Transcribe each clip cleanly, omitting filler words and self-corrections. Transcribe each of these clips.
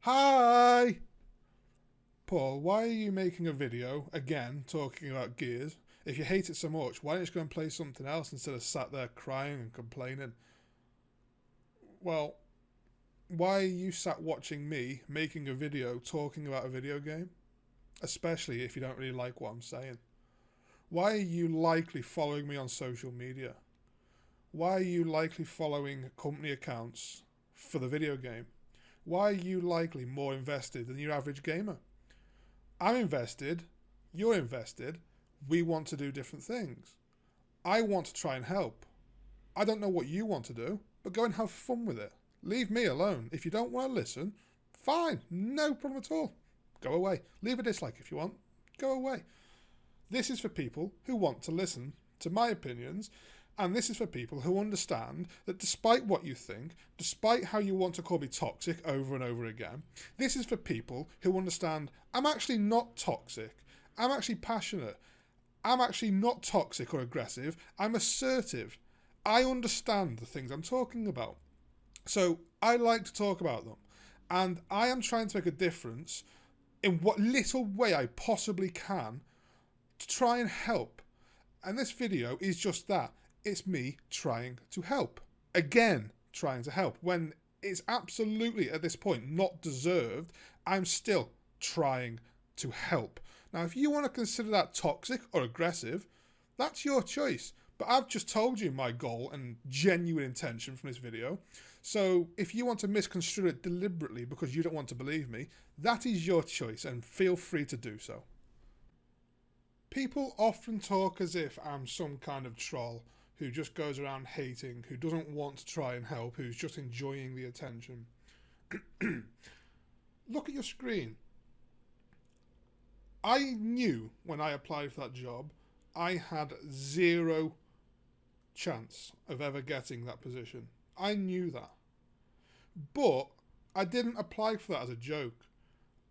Hi! Paul, why are you making a video, again, talking about Gears? If you hate it so much, why don't you just go and play something else instead of sat there crying and complaining? Well, why are you sat watching me making a video talking about a video game? Especially if you don't really like what I'm saying. Why are you likely following me on social media? Why are you likely following company accounts for the video game? Why are you likely more invested than your average gamer? I'm invested, you're invested, we want to do different things. I want to try and help. I don't know what you want to do, but go and have fun with it. Leave me alone. If you don't want to listen, fine, no problem at all. Go away. Leave a dislike if you want. Go away. This is for people who want to listen to my opinions, and this is for people who understand that despite what you think, despite how you want to call me toxic over and over again, this is for people who understand I'm actually not toxic. I'm actually passionate. I'm actually not toxic or aggressive. I'm assertive. I understand the things I'm talking about. So I like to talk about them. And I am trying to make a difference in what little way I possibly can to try and help. And this video is just that. It's me trying to help. Again, trying to help. When it's absolutely, at this point, not deserved, I'm still trying to help. Now, if you want to consider that toxic or aggressive, that's your choice. But I've just told you my goal and genuine intention from this video. So if you want to misconstrue it deliberately because you don't want to believe me, that is your choice and feel free to do so. People often talk as if I'm some kind of troll who just goes around hating, who doesn't want to try and help, who's just enjoying the attention. Look at your screen. I knew when I applied for that job, I had zero chance of ever getting that position. I knew that. But I didn't apply for that as a joke.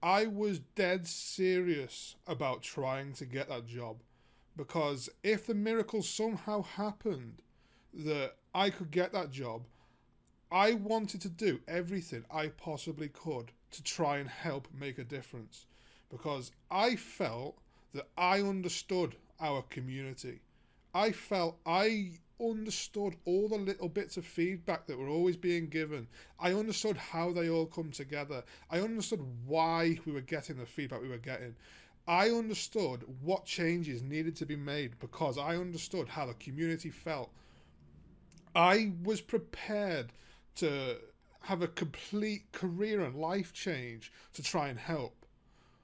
I was dead serious about trying to get that job. Because if the miracle somehow happened that I could get that job, I wanted to do everything I possibly could to try and help make a difference. Because I felt that I understood our community. I felt I understood all the little bits of feedback that were always being given. I understood how they all come together. I understood why we were getting the feedback we were getting. I understood what changes needed to be made because I understood how the community felt. I was prepared to have a complete career and life change to try and help.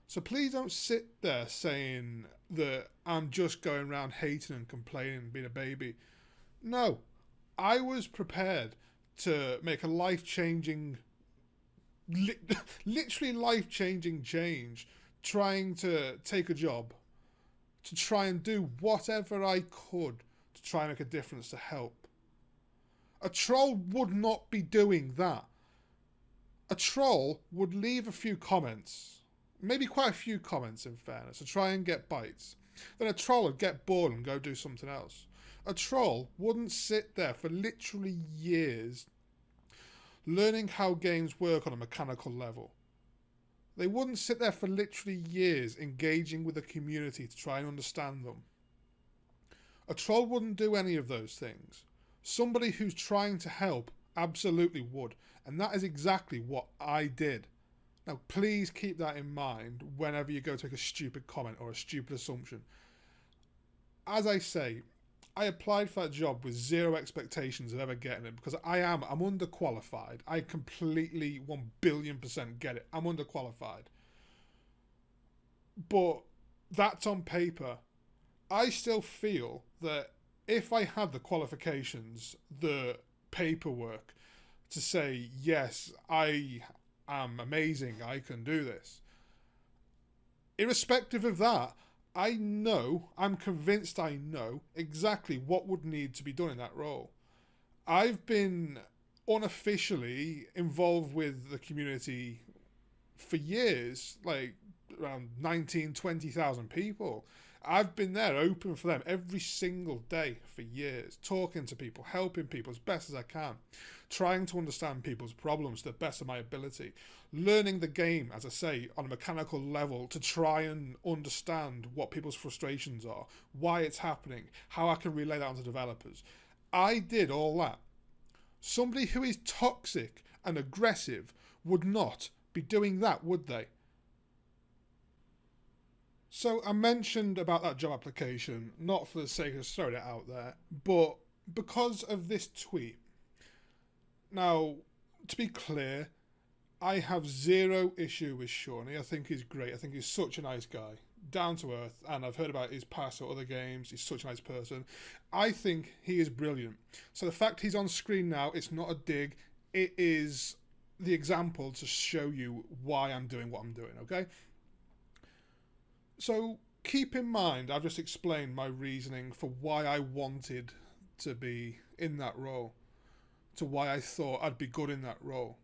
So please don't sit there saying that I'm just going around hating and complaining and being a baby. No, I was prepared to make a life-changing, literally life-changing change, trying to take a job, to try and do whatever I could to try and make a difference to help. A troll would not be doing that. A troll would leave a few comments, maybe quite a few comments in fairness, to try and get bites. Then a troll would get bored and go do something else. A troll wouldn't sit there for literally years learning how games work on a mechanical level. They wouldn't sit there for literally years engaging with the community to try and understand them. A troll wouldn't do any of those things. Somebody who's trying to help absolutely would, and that is exactly what I did. Now, please keep that in mind whenever you go to make a stupid comment or a stupid assumption. As I say, I applied for that job with zero expectations of ever getting it because I'm underqualified. I completely 1,000,000,000% get it. I'm underqualified. But that's on paper. I still feel that if I had the qualifications, the paperwork to say, yes, I am amazing, I can do this. Irrespective of that, I'm convinced I know exactly what would need to be done in that role. I've been unofficially involved with the community for years, like around 19, 20,000 people. I've been there open for them every single day for years, talking to people, helping people as best as I can, trying to understand people's problems to the best of my ability, learning the game, as I say, on a mechanical level to try and understand what people's frustrations are, why it's happening, how I can relay that onto developers. I did all that. Somebody who is toxic and aggressive would not be doing that, would they? So I mentioned about that job application, not for the sake of throwing it out there, but because of this tweet. Now, to be clear, I have zero issue with Shawnee. I think he's great. I think he's such a nice guy, down to earth, and I've heard about his past or other games. He's such a nice person. I think he is brilliant. So the fact he's on screen now, it's not a dig. It is the example to show you why I'm doing what I'm doing, okay? So keep in mind, I've just explained my reasoning for why I wanted to be in that role, to why I thought I'd be good in that role.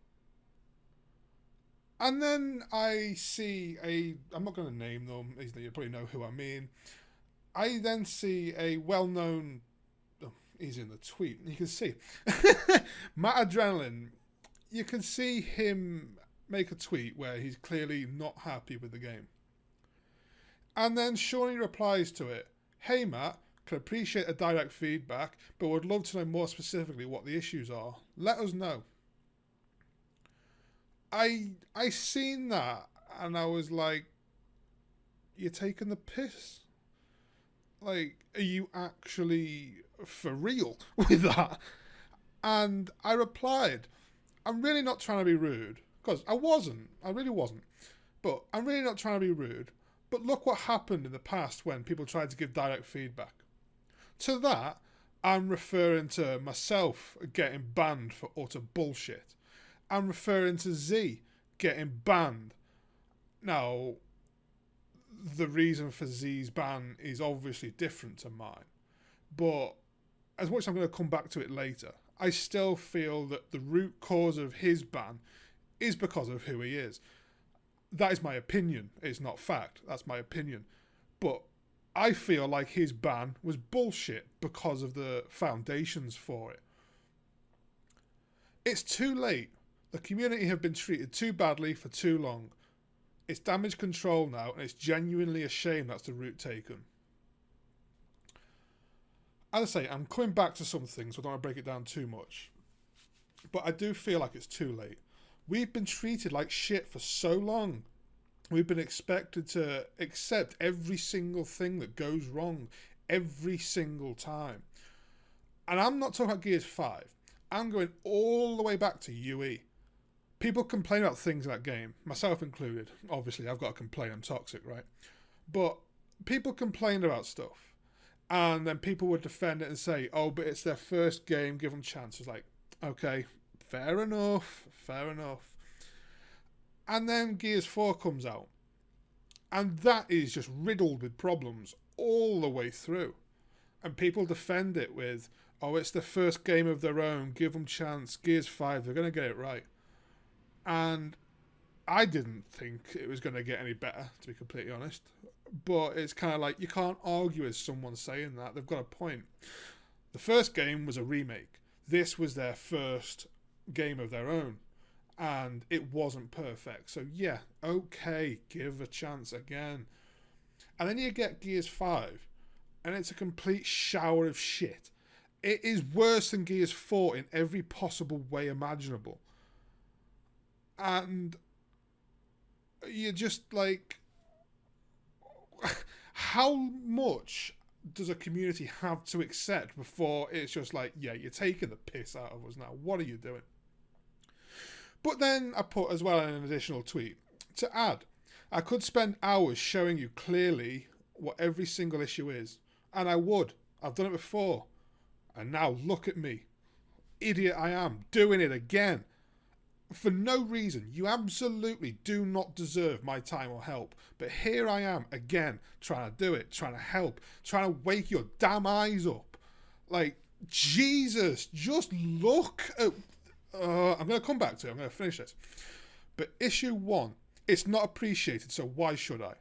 And then I see I'm not going to name them, you probably know who I mean. I then see a well-known, he's in the tweet, you can see, Matt Adrenaline, you can see him make a tweet where he's clearly not happy with the game. And then Shawnee replies to it, "Hey Matt, can appreciate the direct feedback, but would love to know more specifically what the issues are. Let us know." I seen that and I was like, you're taking the piss. Like, are you actually for real with that? And I replied, I'm really not trying to be rude, because I really wasn't. But I'm really not trying to be rude. But look what happened in the past when people tried to give direct feedback. To that, I'm referring to myself getting banned for utter bullshit. I'm referring to Z getting banned. Now, the reason for Z's ban is obviously different to mine. But as much as I'm going to come back to it later, I still feel that the root cause of his ban is because of who he is. That is my opinion. It's not fact. That's my opinion. But I feel like his ban was bullshit because of the foundations for it. It's too late. The community have been treated too badly for too long. It's damage control now, and it's genuinely a shame that's the route taken. As I say, I'm coming back to some things, so I don't want to break it down too much. But I do feel like it's too late. We've been treated like shit for so long. We've been expected to accept every single thing that goes wrong every single time. And I'm not talking about Gears 5. I'm going all the way back to UE. People complain about things in that game, myself included. Obviously, I've got to complain, I'm toxic, right? But people complained about stuff. And then people would defend it and say, oh, but it's their first game, give them chances. Like, okay, fair enough. And then Gears 4 comes out. And that is just riddled with problems all the way through. And people defend it with, oh, it's the first game of their own, give them chance. Gears 5, they're going to get it right. And I didn't think it was going to get any better, to be completely honest. But it's kind of like, you can't argue with someone saying that. They've got a point. The first game was a remake. This was their first game of their own. And it wasn't perfect. So yeah, okay, give a chance again. And then you get Gears 5. And it's a complete shower of shit. It is worse than Gears 4 in every possible way imaginable. And you're just like, how much does a community have to accept before it's just like, yeah, you're taking the piss out of us now. What are you doing? But then I put as well in an additional tweet to add, I could spend hours showing you clearly what every single issue is. And I would. I've done it before. And now look at me. Idiot I am, doing it again. For no reason. You absolutely do not deserve my time or help. But here I am again, trying to do it, trying to help, trying to wake your damn eyes up. Like, Jesus, just look at... I'm going to come back to it. I'm going to finish this. But issue 1, it's not appreciated, so why should I?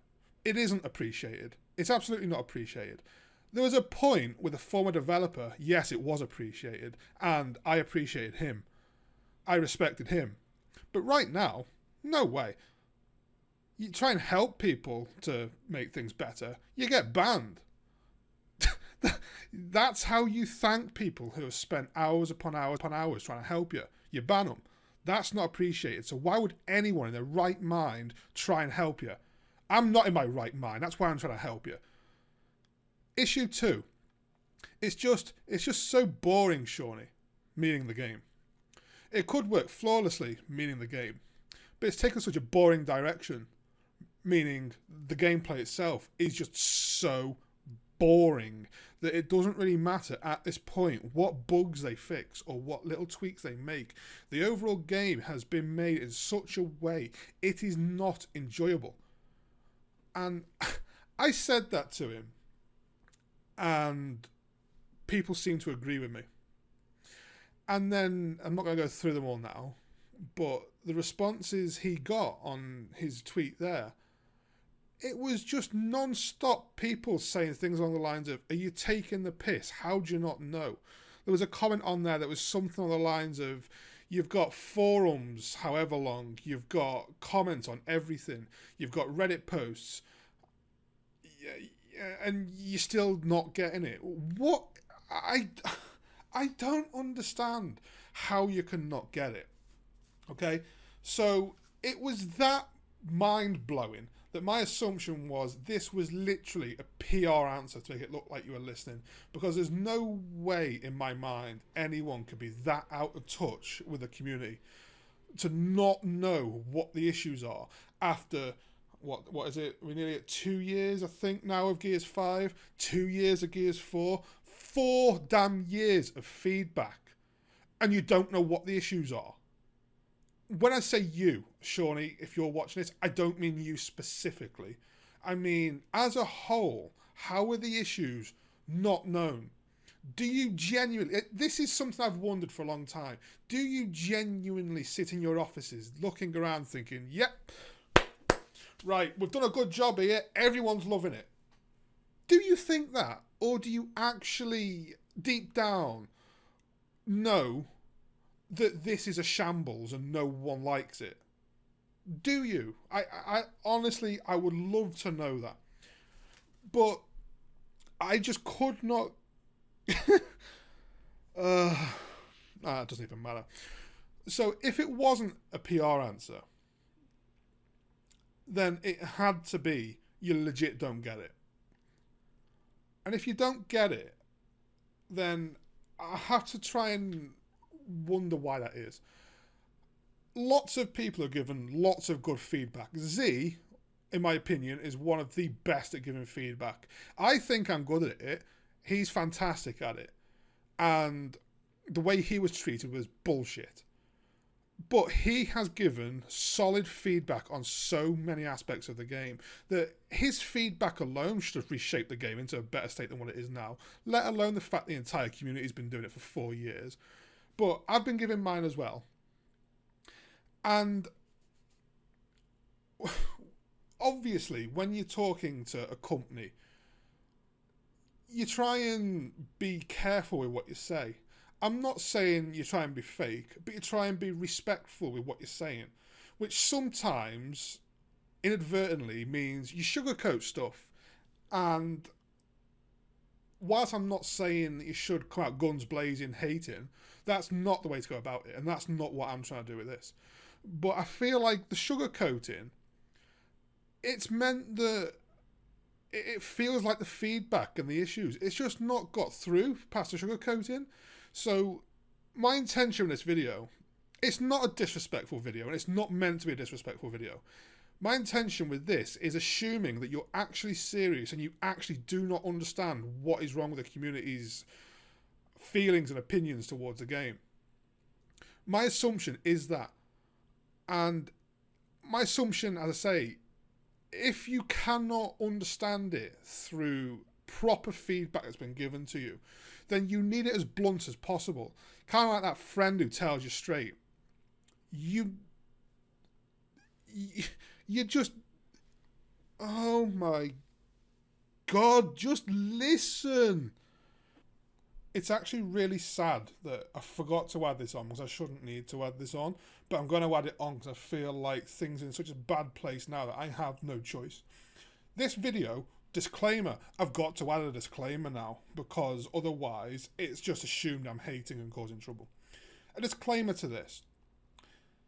It isn't appreciated. It's absolutely not appreciated. There was a point with a former developer, yes, it was appreciated, and I appreciated him. I respected him. But right now, no way. You try and help people to make things better, you get banned. That's how you thank people who have spent hours upon hours upon hours trying to help you. You ban them. That's not appreciated. So why would anyone in their right mind try and help you? I'm not in my right mind. That's why I'm trying to help you. Issue 2. It's just so boring, Shawnee, meaning the game. It could work flawlessly, meaning the game. But it's taken such a boring direction, meaning the gameplay itself is just so boring that it doesn't really matter at this point what bugs they fix or what little tweaks they make. The overall game has been made in such a way it is not enjoyable. And I said that to him, and people seem to agree with me. And then, I'm not going to go through them all now, but the responses he got on his tweet there, it was just non-stop people saying things along the lines of, are you taking the piss? How do you not know? There was a comment on there that was something on the lines of, you've got forums however long, you've got comments on everything, you've got Reddit posts, and you're still not getting it. What? I don't understand how you can not get it. Okay? So it was that mind-blowing that my assumption was this was literally a PR answer to make it look like you were listening, because there's no way in my mind anyone could be that out of touch with the community to not know what the issues are after what is it? We're nearly at 2 years, I think, now of Gears 5, 2 years of Gears 4, 4 damn years of feedback, and you don't know what the issues are. When I say you, Shawnee, if you're watching this, I don't mean you specifically. I mean, as a whole, how are the issues not known? Do you genuinely... This is something I've wondered for a long time. Do you genuinely sit in your offices looking around thinking, yep, right, we've done a good job here, everyone's loving it? Do you think that? Or do you actually, deep down, know that this is a shambles and no one likes it? Do you? I honestly, I would love to know that. But I just could not... it doesn't even matter. So if it wasn't a PR answer, then it had to be you legit don't get it. And if you don't get it, then I have to try and wonder why that is. Lots of people have given lots of good feedback. Z, in my opinion, is one of the best at giving feedback. I think I'm good at it. He's fantastic at it. And the way he was treated was bullshit. But he has given solid feedback on so many aspects of the game that his feedback alone should have reshaped the game into a better state than what it is now, let alone the fact the entire community has been doing it for 4 years. But I've been giving mine as well. And obviously, when you're talking to a company, you try and be careful with what you say. I'm not saying you try and be fake, but you try and be respectful with what you're saying, which sometimes, inadvertently, means you sugarcoat stuff. And whilst I'm not saying that you should come out guns blazing hating, that's not the way to go about it, and that's not what I'm trying to do with this. But I feel like the sugarcoating, it's meant that it feels like the feedback and the issues, it's just not got through past the sugarcoating. So my intention in this video, it's not a disrespectful video, and it's not meant to be a disrespectful video. My intention with this is assuming that you're actually serious and you actually do not understand what is wrong with the community's feelings and opinions towards the game. My assumption is that. And my assumption, as I say, if you cannot understand it through proper feedback that's been given to you, then you need it as blunt as possible. Kind of like that friend who tells you straight. You just... Oh my God, just listen. It's actually really sad that I forgot to add this on because I shouldn't need to add this on, but I'm going to add it on because I feel like things are in such a bad place now that I have no choice. This video, disclaimer, I've got to add a disclaimer now because otherwise it's just assumed I'm hating and causing trouble. A disclaimer to this.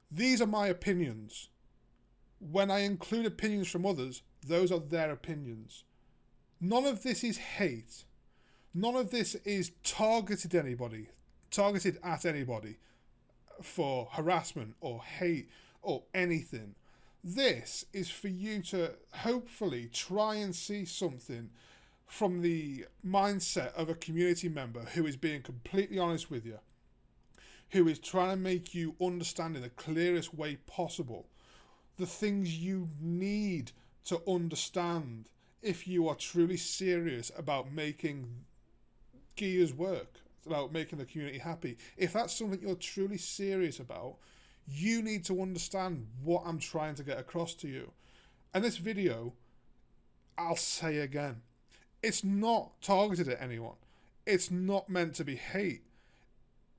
These are my opinions. When I include opinions from others, those are their opinions. None of this is hate. None of this is targeted at anybody for harassment or hate or anything. This is for you to hopefully try and see something from the mindset of a community member who is being completely honest with you, who is trying to make you understand in the clearest way possible the things you need to understand if you are truly serious about making Gears work, about making the community happy. If that's something you're truly serious about, you need to understand what I'm trying to get across to you. And this video, I'll say again, it's not targeted at anyone. It's not meant to be hate.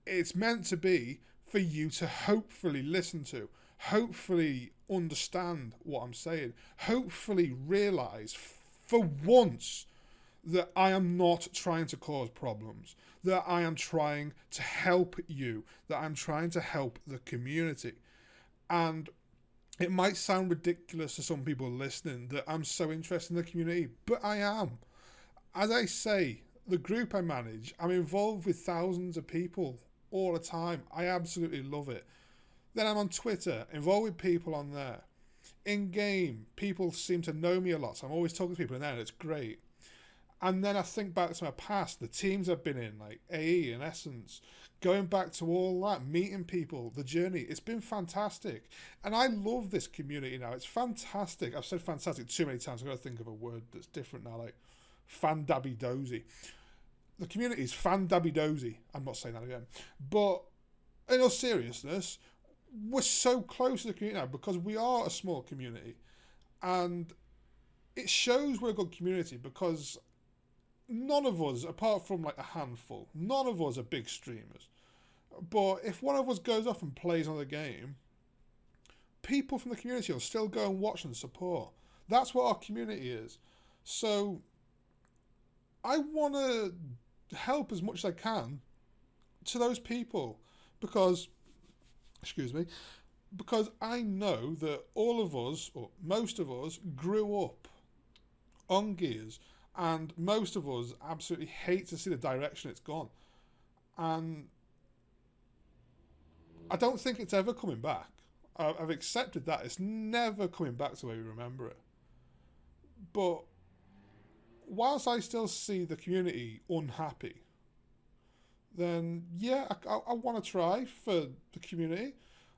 It's meant to be for you to hopefully listen to, hopefully understand what I'm saying, hopefully realise for once that I am not trying to cause problems, that I am trying to help you, that I'm trying to help the community. And it might sound ridiculous to some people listening that I'm so interested in the community, but I am. As I say, the group I manage, I'm involved with thousands of people all the time. I absolutely love it. Then I'm on Twitter, involved with people on there. In game, people seem to know me a lot, so I'm always talking to people in there, and it's great. And then I think back to my past, the teams I've been in, like AE and Essence, going back to all that, meeting people, the journey, it's been fantastic. And I love this community now. It's fantastic. I've said fantastic too many times. I've got to think of a word that's different now, like fan-dabby-dozy. The community is fan-dabby-dozy. I'm not saying that again. But in all seriousness, we're so close to the community now because we are a small community. And it shows we're a good community because none of us, apart from like a handful, none of us are big streamers. But if one of us goes off and plays another game, people from the community will still go and watch and support. That's what our community is. So I want to help as much as I can to those people because, because I know that all of us, or most of us, grew up on Gears, and most of us absolutely hate to see the direction it's gone. And I don't think it's ever coming back. I've accepted that. It's never coming back to the way we remember it. But whilst I still see the community unhappy, then yeah, I want to try for the community.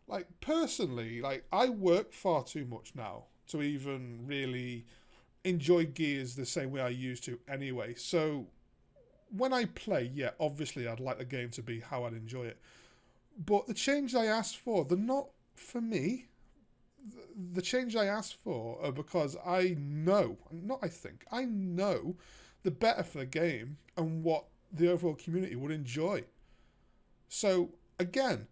Like, personally, like, I work far too much now to even really enjoy Gears the same way I used to anyway. So when I play, yeah, obviously I'd like the game to be how I'd enjoy it. But the changes I asked for, they're not for me. The changes I asked for are because I know, not I think, I know the better for the game and what the overall community would enjoy. So again,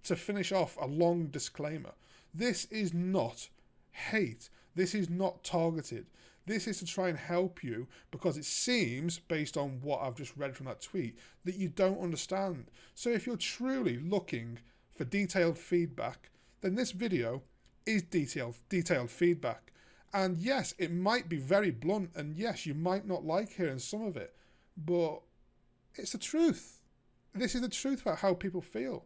to finish off a long disclaimer, this is not hate. This is not targeted. This is to try and help you because it seems, based on what I've just read from that tweet, that you don't understand. So if you're truly looking for detailed feedback, then this video is detailed feedback. And yes, it might be very blunt, and yes, you might not like hearing some of it, but it's the truth. This is the truth about how people feel.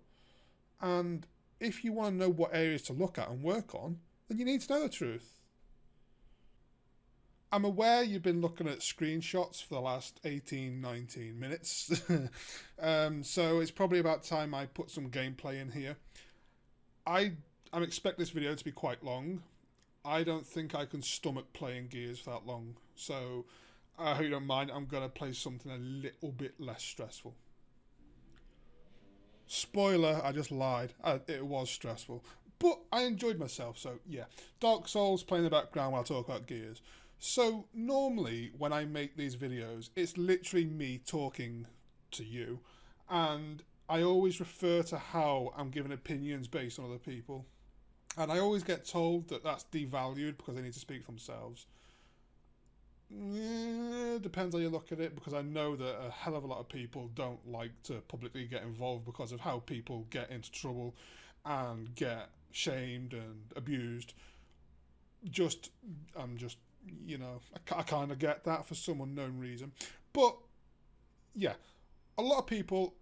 And if you want to know what areas to look at and work on, then you need to know the truth. I'm aware you've been looking at screenshots for the last 18, 19 minutes. So it's probably about time I put some gameplay in here. I expect this video to be quite long. I don't think I can stomach playing Gears for that long. So I hope you don't mind. I'm going to play something a little bit less stressful. Spoiler, I just lied. It was stressful. But I enjoyed myself, so yeah. Dark Souls playing in the background while I talk about Gears. So normally when I make these videos, it's literally me talking to you, and I always refer to how I'm giving opinions based on other people. And I always get told that that's devalued because they need to speak for themselves. Depends how you look at it, because I know that a hell of a lot of people don't like to publicly get involved because of how people get into trouble and get shamed and abused. Just, I'm just, I kind of get that for some unknown reason. But yeah, a lot of people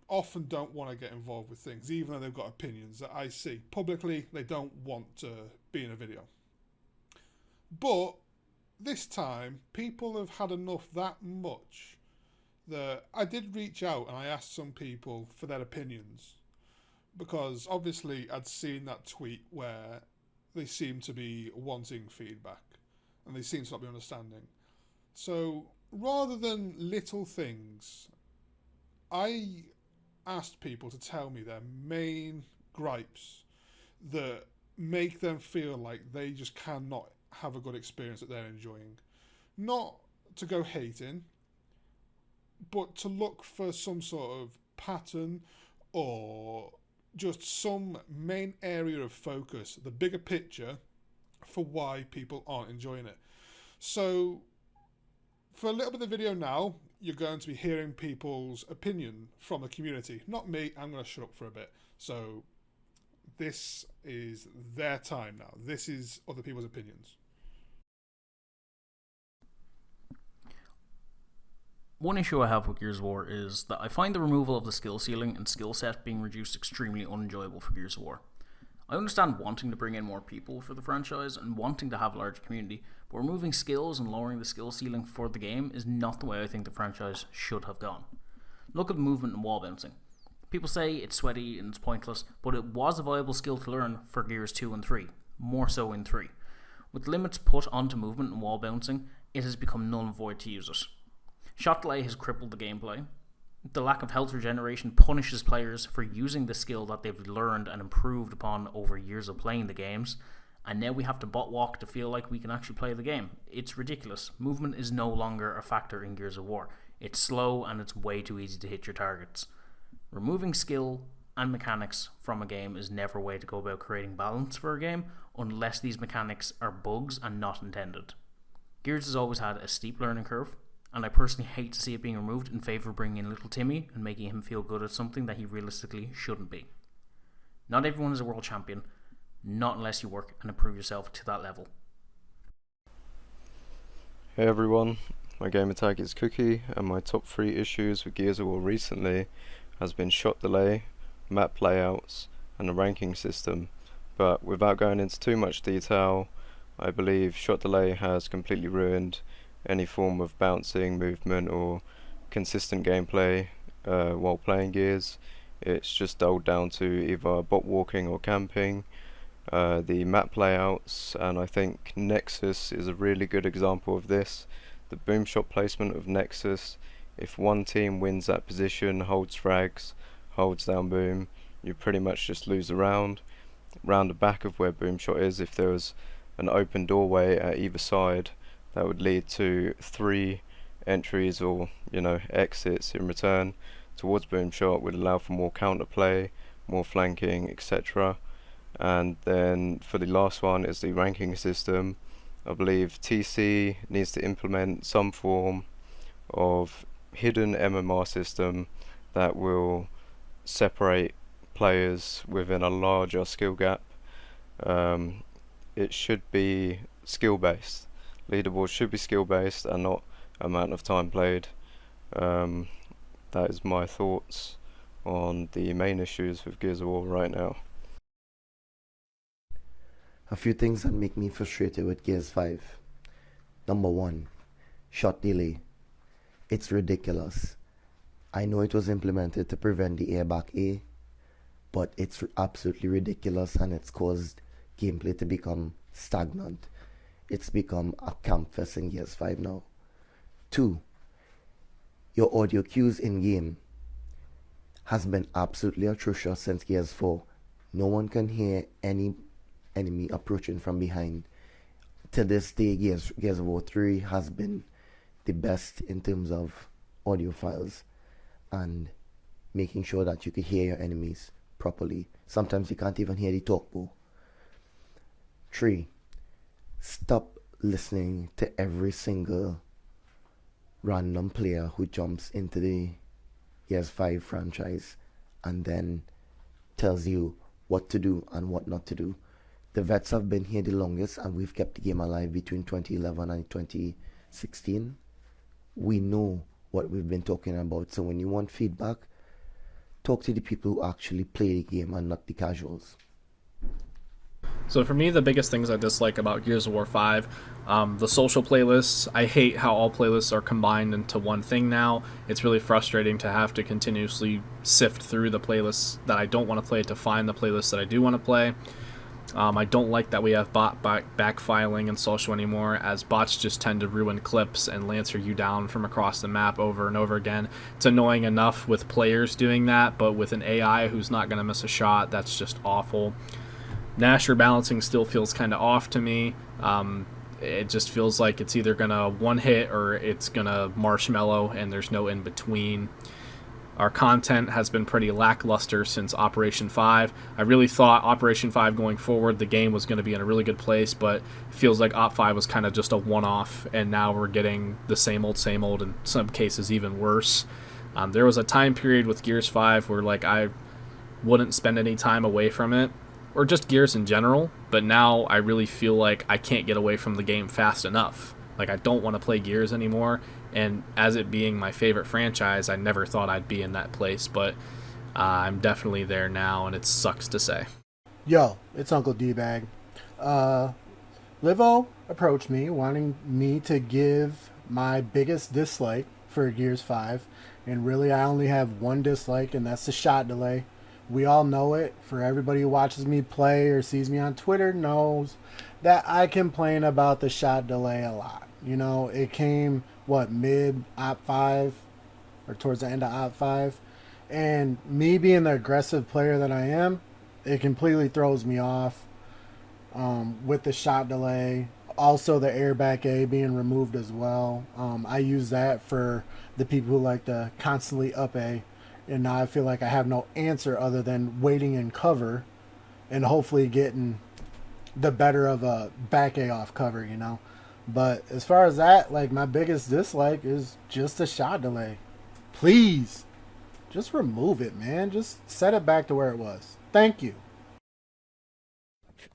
often don't want to get involved with things, even though they've got opinions that I see publicly. They don't want to be in a video. But this time, people have had enough that much that I did reach out and I asked some people for their opinions, because obviously I'd seen that tweet where they seem to be wanting feedback and they seem to not be understanding. So rather than little things, I asked people to tell me their main gripes that make them feel like they just cannot have a good experience that they're enjoying. Not to go hating, but to look for some sort of pattern or just some main area of focus, the bigger picture for why people aren't enjoying it. So, for a little bit of the video now, you're going to be hearing people's opinion from the community. Not me, I'm going to shut up for a bit. So, this is their time now. This is other people's opinions. One issue I have with Gears of War is that I find the removal of the skill ceiling and skill set being reduced extremely unenjoyable for Gears of War. I understand wanting to bring in more people for the franchise and wanting to have a larger community, but removing skills and lowering the skill ceiling for the game is not the way I think the franchise should have gone. Look at movement and wall bouncing. People say it's sweaty and it's pointless, but it was a viable skill to learn for Gears 2 and 3, more so in 3. With limits put onto movement and wall bouncing, it has become null and void to use it. Shot delay has crippled the gameplay. The lack of health regeneration punishes players for using the skill that they've learned and improved upon over years of playing the games, and now we have to bot walk to feel like we can actually play the game. It's ridiculous. Movement is no longer a factor in Gears of War. It's slow and it's way too easy to hit your targets. Removing skill and mechanics from a game is never a way to go about creating balance for a game, unless these mechanics are bugs and not intended. Gears has always had a steep learning curve, and I personally hate to see it being removed in favour of bringing in little Timmy and making him feel good at something that he realistically shouldn't be. Not everyone is a world champion, not unless you work and improve yourself to that level. Hey everyone, my gamer tag is Cookie, and my top 3 issues with Gears of War recently has been shot delay, map layouts, and the ranking system. But without going into too much detail, I believe shot delay has completely ruined any form of bouncing, movement, or consistent gameplay while playing Gears. It's just dulled down to either bot walking or camping. The map layouts, and I think Nexus is a really good example of this. The boom shot placement of Nexus, if one team wins that position, holds frags, holds down boom, you pretty much just lose a round. Round the back of where boom shot is, if there was an open doorway at either side, that would lead to 3 entries or exits in return towards boom shot, would allow for more counterplay, more flanking, etc. And then for the last one is the ranking system. I believe TC needs to implement some form of hidden MMR system that will separate players within a larger skill gap. It should be skill based. Leaderboards should be skill based and not amount of time played. That is my thoughts on the main issues with Gears of War right now. A few things that make me frustrated with Gears 5. Number 1, shot delay. It's ridiculous. I know it was implemented to prevent the airback A, but it's absolutely ridiculous, and it's caused gameplay to become stagnant. It's become a campfest in Gears 5 now. 2, your audio cues in game has been absolutely atrocious since Gears 4. No one can hear any enemy approaching from behind. to this day, Gears of War 3 has been the best in terms of audio files and making sure that you can hear your enemies properly. Sometimes you can't even hear the talk bow. 3. Stop listening to every single random player who jumps into the Gears 5 franchise and then tells you what to do and what not to do. The vets have been here the longest, and we've kept the game alive between 2011 and 2016. We know what we've been talking about, so when you want feedback, talk to the people who actually play the game and not the casuals. So for me, the biggest things I dislike about Gears of War 5, the social playlists. I hate how all playlists are combined into one thing now. It's really frustrating to have to continuously sift through the playlists that I don't want to play to find the playlists that I do want to play. I don't like that we have bot backfiling in social anymore, as bots just tend to ruin clips and lancer you down from across the map over and over again. It's annoying enough with players doing that, but with an AI who's not going to miss a shot, that's just awful. Nasher balancing still feels kind of off to me. It just feels like it's either going to one hit or it's going to marshmallow, and there's no in between. Our content has been pretty lackluster since Operation 5. I really thought Operation 5 going forward, the game was going to be in a really good place, but it feels like Op 5 was kind of just a one-off, and now we're getting the same old, in some cases even worse. There was a time period with Gears 5 where I wouldn't spend any time away from it, or just Gears in general, but now I really feel like I can't get away from the game fast enough. I don't want to play Gears anymore, and as it being my favorite franchise, I never thought I'd be in that place, but I'm definitely there now, and it sucks to say. Yo, it's Uncle D-Bag. Livo approached me wanting me to give my biggest dislike for Gears 5, and really I only have one dislike, and that's the shot delay. We all know it. For everybody who watches me play or sees me on Twitter knows that I complain about the shot delay a lot. It came, mid Op 5 or towards the end of Op 5. And me being the aggressive player that I am, it completely throws me off with the shot delay. Also, the airbag A being removed as well. I use that for the people who like to constantly up A. And now I feel like I have no answer other than waiting in cover and hopefully getting the better of a back A off cover, But as far as that, my biggest dislike is just the shot delay. Please, just remove it, man. Just set it back to where it was. Thank you.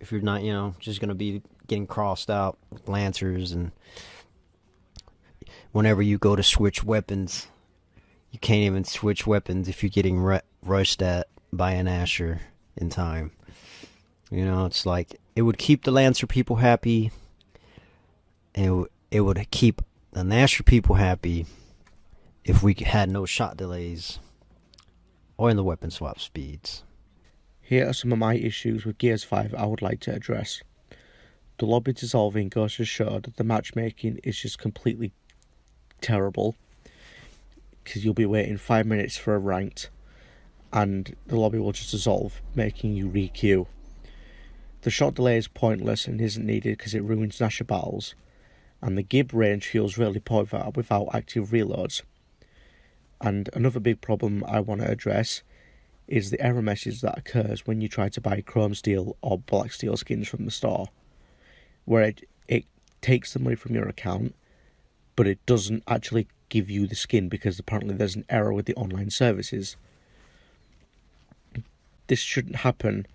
If you're not, just going to be getting crossed out with lancers, and whenever you go to switch weapons, you can't even switch weapons if you're getting rushed at by an Asher in time. It's it would keep the Lancer people happy, and it would keep the Nasher people happy if we had no shot delays or in the weapon swap speeds. Here are some of my issues with Gears 5 I would like to address. The lobby dissolving goes to show that the matchmaking is just completely terrible, because you'll be waiting 5 minutes for a ranked and the lobby will just dissolve, making you re-queue. The shot delay is pointless and isn't needed because it ruins Nasher battles, and the Gib range feels really poor without active reloads. And another big problem I want to address is the error message that occurs when you try to buy chrome steel or black steel skins from the store, where it takes the money from your account, but it doesn't actually give you the skin because apparently there's an error with the online services. This shouldn't happen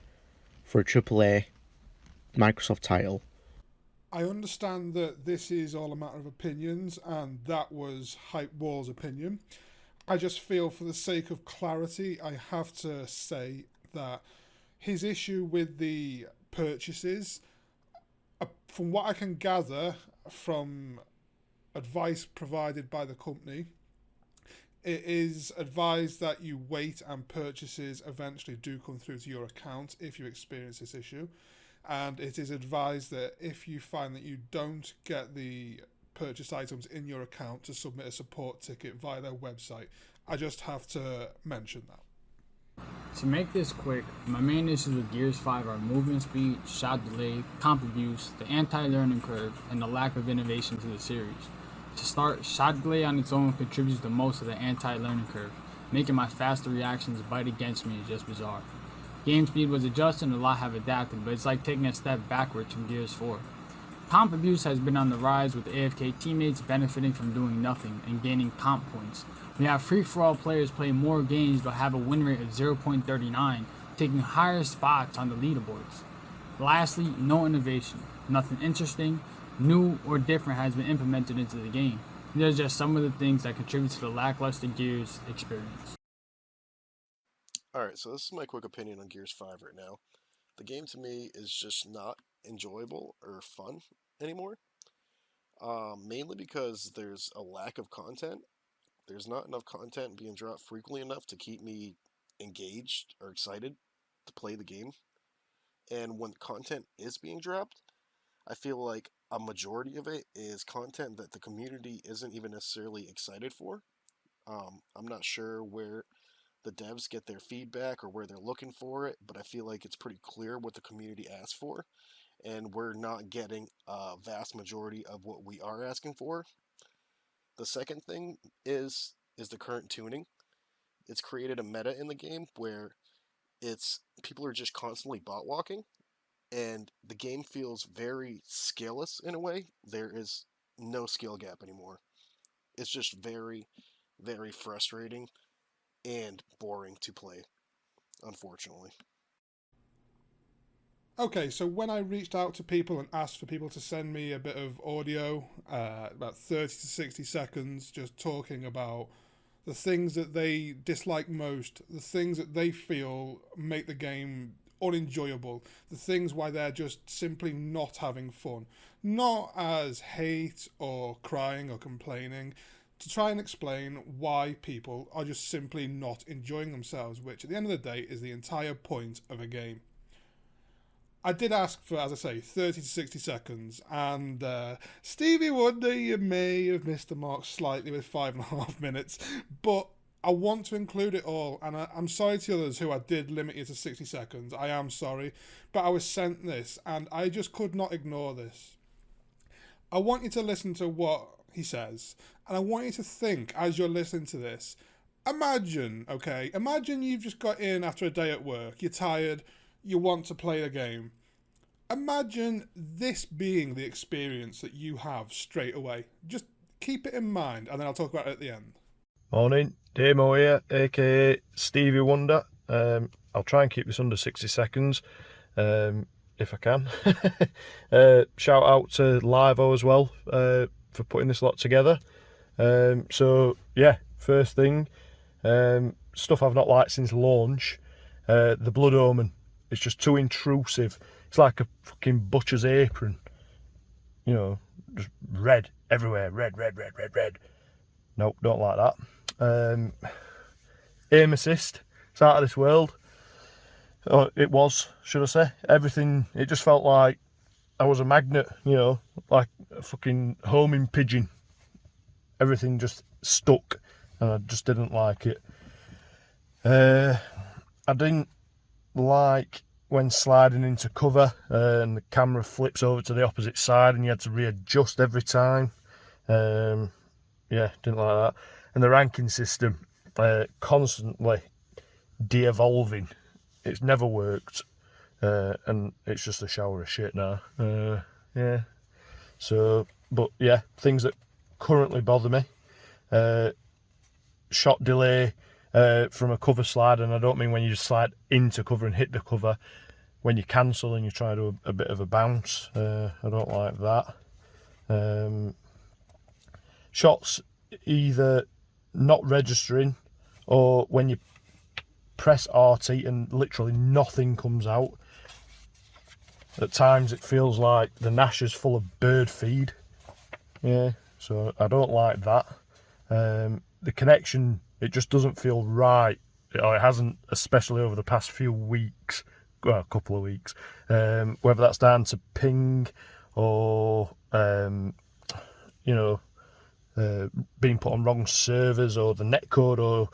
for a AAA Microsoft title. I understand that this is all a matter of opinions, and that was Hype Wall's opinion. I just feel, for the sake of clarity, I have to say that his issue with the purchases, from what I can gather from advice provided by the company, it is advised that you wait and purchases eventually do come through to your account if you experience this issue. And it is advised that if you find that you don't get the purchase items in your account, to submit a support ticket via their website. I just have to mention that. To make this quick, my main issues with Gears 5 are movement speed, shot delay, comp abuse, the anti-learning curve, and the lack of innovation to the series. To start, shot delay on its own contributes the most to the anti-learning curve, making my faster reactions bite against me is just bizarre. Game speed was adjusted and a lot have adapted, but it's like taking a step backwards from Gears 4. Comp abuse has been on the rise, with AFK teammates benefiting from doing nothing and gaining comp points. We have free-for-all players play more games but have a win rate of 0.39, taking higher spots on the leaderboards. Lastly, no innovation. Nothing interesting, new, or different has been implemented into the game. These are just some of the things that contribute to the lackluster Gears experience. Alright, so this is my quick opinion on Gears 5 right now. The game to me is just not enjoyable or fun anymore. Mainly because there's a lack of content. There's not enough content being dropped frequently enough to keep me engaged or excited to play the game. And when content is being dropped, I feel like a majority of it is content that the community isn't even necessarily excited for. I'm not sure where the devs get their feedback or where they're looking for it, but I feel like it's pretty clear what the community asks for, and we're not getting a vast majority of what we are asking for. The second thing is the current tuning. It's created a meta in the game where it's people are just constantly bot walking, and the game feels very skillless in a way. There is no skill gap anymore. It's just very, very frustrating and boring to play, unfortunately. Okay, so when I reached out to people and asked for people to send me a bit of audio, about 30 to 60 seconds, just talking about the things that they dislike most, the things that they feel make the game unenjoyable, the things why they're just simply not having fun, not as hate or crying or complaining, to try and explain why people are just simply not enjoying themselves, which at the end of the day is the entire point of a game. I did ask for, as I say, 30 to 60 seconds, and Stevie Wonder, you may have missed the mark slightly with 5.5 minutes, but I want to include it all, and I'm sorry to others who I did limit you to 60 seconds. I am sorry, but I was sent this, and I just could not ignore this. I want you to listen to what he says, and I want you to think as you're listening to this. Imagine you've just got in after a day at work, you're tired, you want to play a game. Imagine this being the experience that you have straight away. Just keep it in mind, and then I'll talk about it at the end. Morning, Damo here, aka Stevie Wonder. I'll try and keep this under 60 seconds, if I can. Shout out to Livo as well for putting this lot together. So yeah, first thing, stuff I've not liked since launch, the Blood Omen. It's just too intrusive. It's like a fucking butcher's apron. You know, just red everywhere. Red. Nope, don't like that. Aim assist. It's out of this world. Oh, it was, should I say. Everything, it just felt like I was a magnet, you know, like a fucking homing pigeon. Everything just stuck, and I just didn't like it. I didn't like when sliding into cover and the camera flips over to the opposite side and you had to readjust every time. Yeah, didn't like that. And the ranking system, constantly de-evolving. It's never worked, and it's just a shower of shit now. Yeah. So, but yeah, things that currently bother me. Shot delay from a cover slide, and I don't mean when you just slide into cover and hit the cover. When you cancel and you try to do a bit of a bounce, I don't like that. Shots either not registering, or when you press RT and literally nothing comes out. At times it feels like the Nash is full of bird feed. Yeah, so I don't like that. The connection, it just doesn't feel right. It hasn't, especially over the past few weeks, well, a couple of weeks. Whether that's down to ping or, being put on wrong servers or the netcode or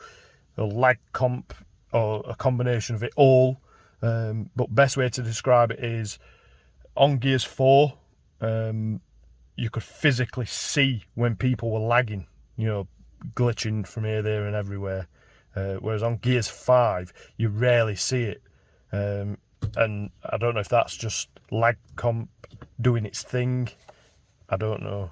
lag comp, or a combination of it all. But best way to describe it is on Gears 4, you could physically see when people were lagging, glitching from here, there, and everywhere. Whereas on Gears 5, you rarely see it. And I don't know if that's just lag comp doing its thing. I don't know.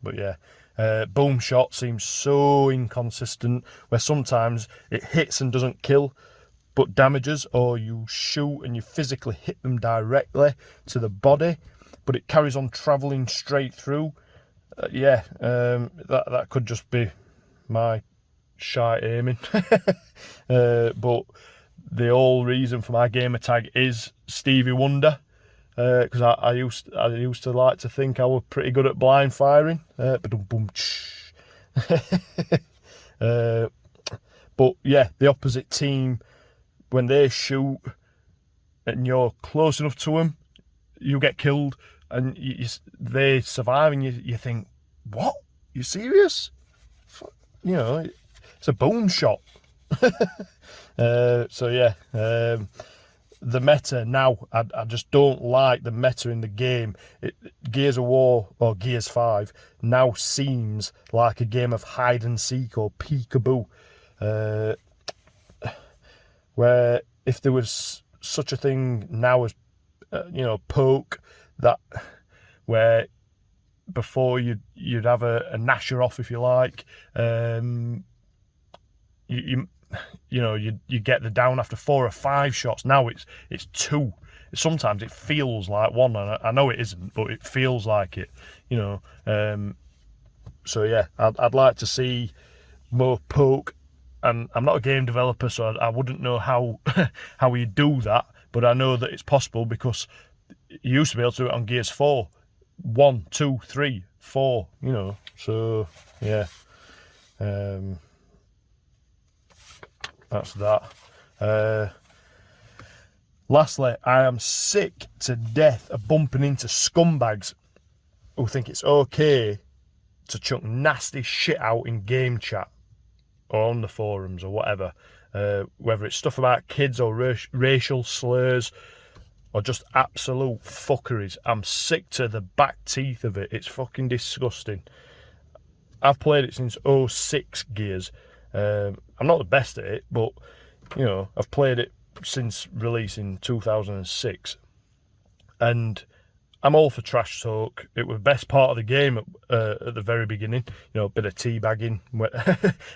But yeah, Boom Shot seems so inconsistent, where sometimes it hits and doesn't kill, but damages, or you shoot and you physically hit them directly to the body, but it carries on travelling straight through. That could just be my shy aiming. But the whole reason for my gamer tag is Stevie Wonder, because I used to like to think I was pretty good at blind firing. But yeah, the opposite team, when they shoot and you're close enough to them, you get killed, and they survive, and you think, what? You serious? It's a boom shot. So yeah, the meta now, I just don't like the meta in the game. Gears of War, or Gears 5, now seems like a game of hide and seek or peekaboo, where if there was such a thing now as poke, that where before you'd have a nasher off, if you like, you get the down after 4 or 5 shots. Now it's 2. Sometimes it feels like 1, and I know it isn't, but it feels like it. So yeah, I'd like to see more poke. And I'm not a game developer, so I wouldn't know how how you do that. But I know that it's possible, because you used to be able to do it on Gears 4. 1, 2, 3, 4. So yeah. That's that. Lastly, I am sick to death of bumping into scumbags who think it's okay to chuck nasty shit out in game chat or on the forums or whatever, whether it's stuff about kids or racial slurs or just absolute fuckeries. I'm sick to the back teeth of it. It's fucking disgusting. I've played it since 06 Gears. I'm not the best at it, but I've played it since release in 2006, and I'm all for trash talk. It was the best part of the game at the very beginning. A bit of teabagging.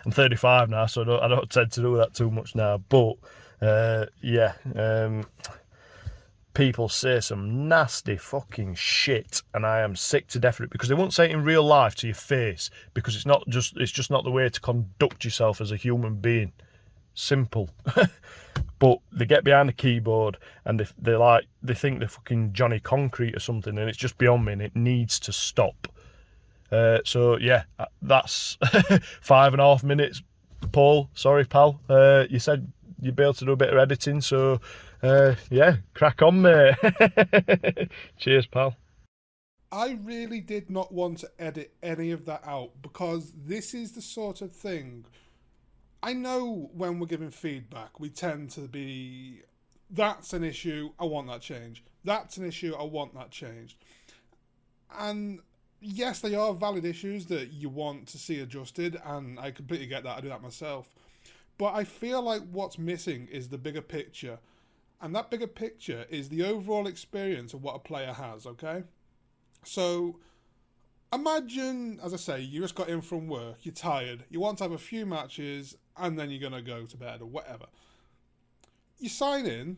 I'm 35 now, so I don't tend to do that too much now. But people say some nasty fucking shit, and I am sick to death of it, because they won't say it in real life to your face, because it's just not the way to conduct yourself as a human being. Simple. But they get behind the keyboard and they think they're fucking Johnny Concrete or something, and it's just beyond me, and it needs to stop. So yeah, that's 5.5 minutes. Paul, sorry pal, you said you'd be able to do a bit of editing, so yeah, crack on, mate. Cheers, pal. I really did not want to edit any of that out, because this is the sort of thing, I know when we're giving feedback, we tend to be, that's an issue, I want that changed. That's an issue, I want that changed. And yes, they are valid issues that you want to see adjusted, and I completely get that, I do that myself. But I feel like what's missing is the bigger picture. And that bigger picture is the overall experience of what a player has, okay? So imagine, as I say, you just got in from work, you're tired, you want to have a few matches, and then you're going to go to bed or whatever. You sign in,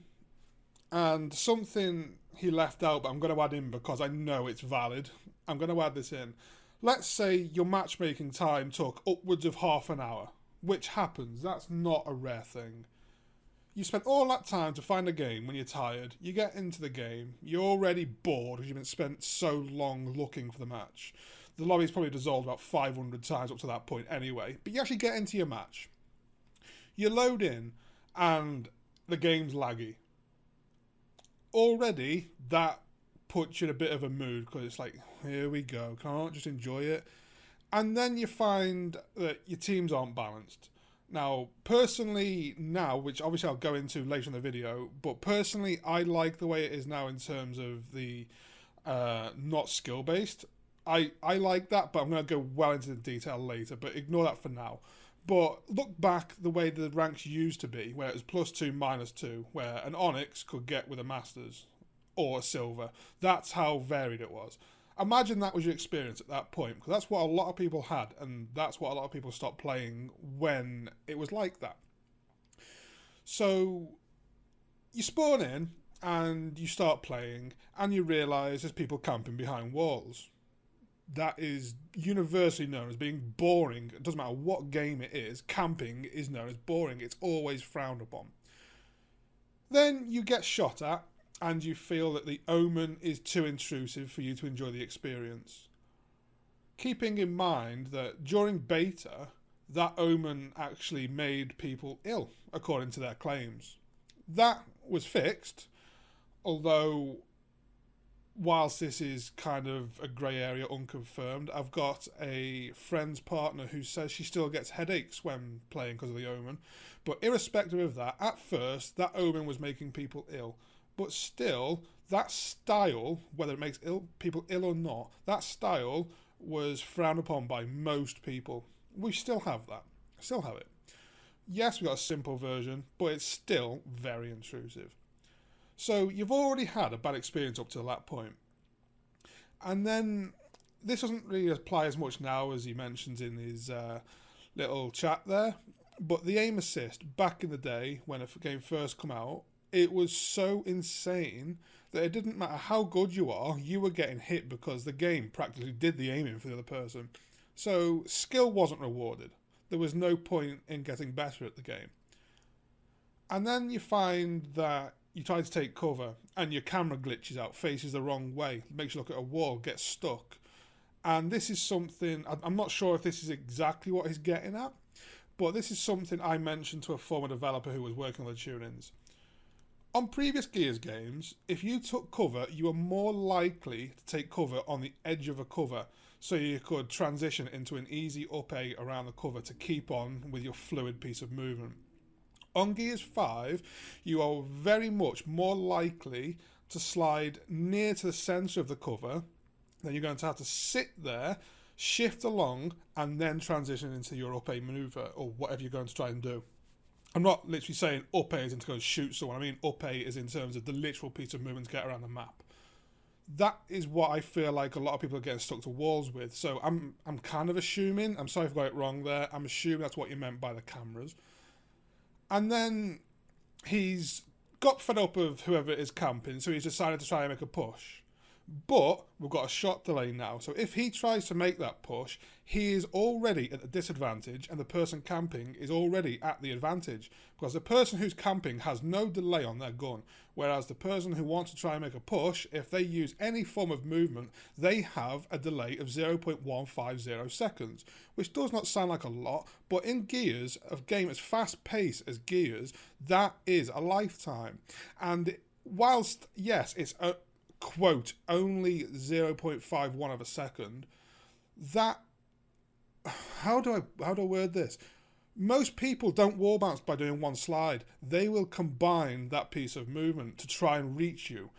and something he left out, but I'm going to add in because I know it's valid. I'm going to add this in. Let's say your matchmaking time took upwards of half an hour, which happens. That's not a rare thing. You spent all that time to find a game when you're tired. You get into the game. You're already bored because you've been spent so long looking for the match. The lobby's probably dissolved about 500 times up to that point anyway. But you actually get into your match. You load in, and the game's laggy. Already, that puts you in a bit of a mood, because it's like, here we go, can't just enjoy it. And then you find that your teams aren't balanced. Now, personally, which obviously I'll go into later in the video, but personally, I like the way it is now in terms of the not skill based. I like that, but I'm going to go well into the detail later, but ignore that for now. But look back the way the ranks used to be, where it was +2, -2, where an Onyx could get with a Masters or a Silver. That's how varied it was. Imagine that was your experience at that point, because that's what a lot of people had, and that's what a lot of people stopped playing when it was like that. So you spawn in and you start playing, and you realise there's people camping behind walls. That is universally known as being boring. It doesn't matter what game it is, camping is known as boring. It's always frowned upon. Then you get shot at, and you feel that the omen is too intrusive for you to enjoy the experience. Keeping in mind that during beta, that omen actually made people ill, according to their claims. That was fixed, although whilst this is kind of a grey area, unconfirmed, I've got a friend's partner who says she still gets headaches when playing because of the omen. But irrespective of that, at first, that omen was making people ill. But still, that style, whether it makes people ill or not, that style was frowned upon by most people. We still have that. Still have it. Yes, we've got a simple version, but it's still very intrusive. So you've already had a bad experience up to that point. And then, this doesn't really apply as much now as he mentions in his little chat there, but the aim assist, back in the day, when a game first come out, it was so insane that it didn't matter how good you are, you were getting hit because the game practically did the aiming for the other person. So skill wasn't rewarded. There was no point in getting better at the game. And then you find that you try to take cover and your camera glitches out, faces the wrong way, makes you look at a wall, gets stuck. And this is something, I'm not sure if this is exactly what he's getting at, but this is something I mentioned to a former developer who was working on the tune-ins. On previous Gears games, if you took cover, you were more likely to take cover on the edge of a cover, so you could transition into an easy up A around the cover to keep on with your fluid piece of movement. On Gears 5, you are very much more likely to slide near to the centre of the cover. Then you're going to have to sit there, shift along, and then transition into your up A manoeuvre, or whatever you're going to try and do. I'm not literally saying up A is in to go and shoot someone. I mean up A is in terms of the literal piece of movement to get around the map. That is what I feel like a lot of people are getting stuck to walls with. So I'm kind of assuming, I'm sorry if I got it wrong there, I'm assuming that's what you meant by the cameras. And then he's got fed up of whoever is camping, so he's decided to try and make a push. But we've got a shot delay now, so if he tries to make that push, he is already at a disadvantage and the person camping is already at the advantage, because the person who's camping has no delay on their gun, whereas the person who wants to try and make a push, if they use any form of movement, they have a delay of 0.150 seconds, which does not sound like a lot, but in Gears, a game as fast-paced as Gears, that is a lifetime. And whilst, yes, it's a quote only 0.51 of a second, that, how do I word this? Most people don't wall bounce by doing one slide. They will combine that piece of movement to try and reach you,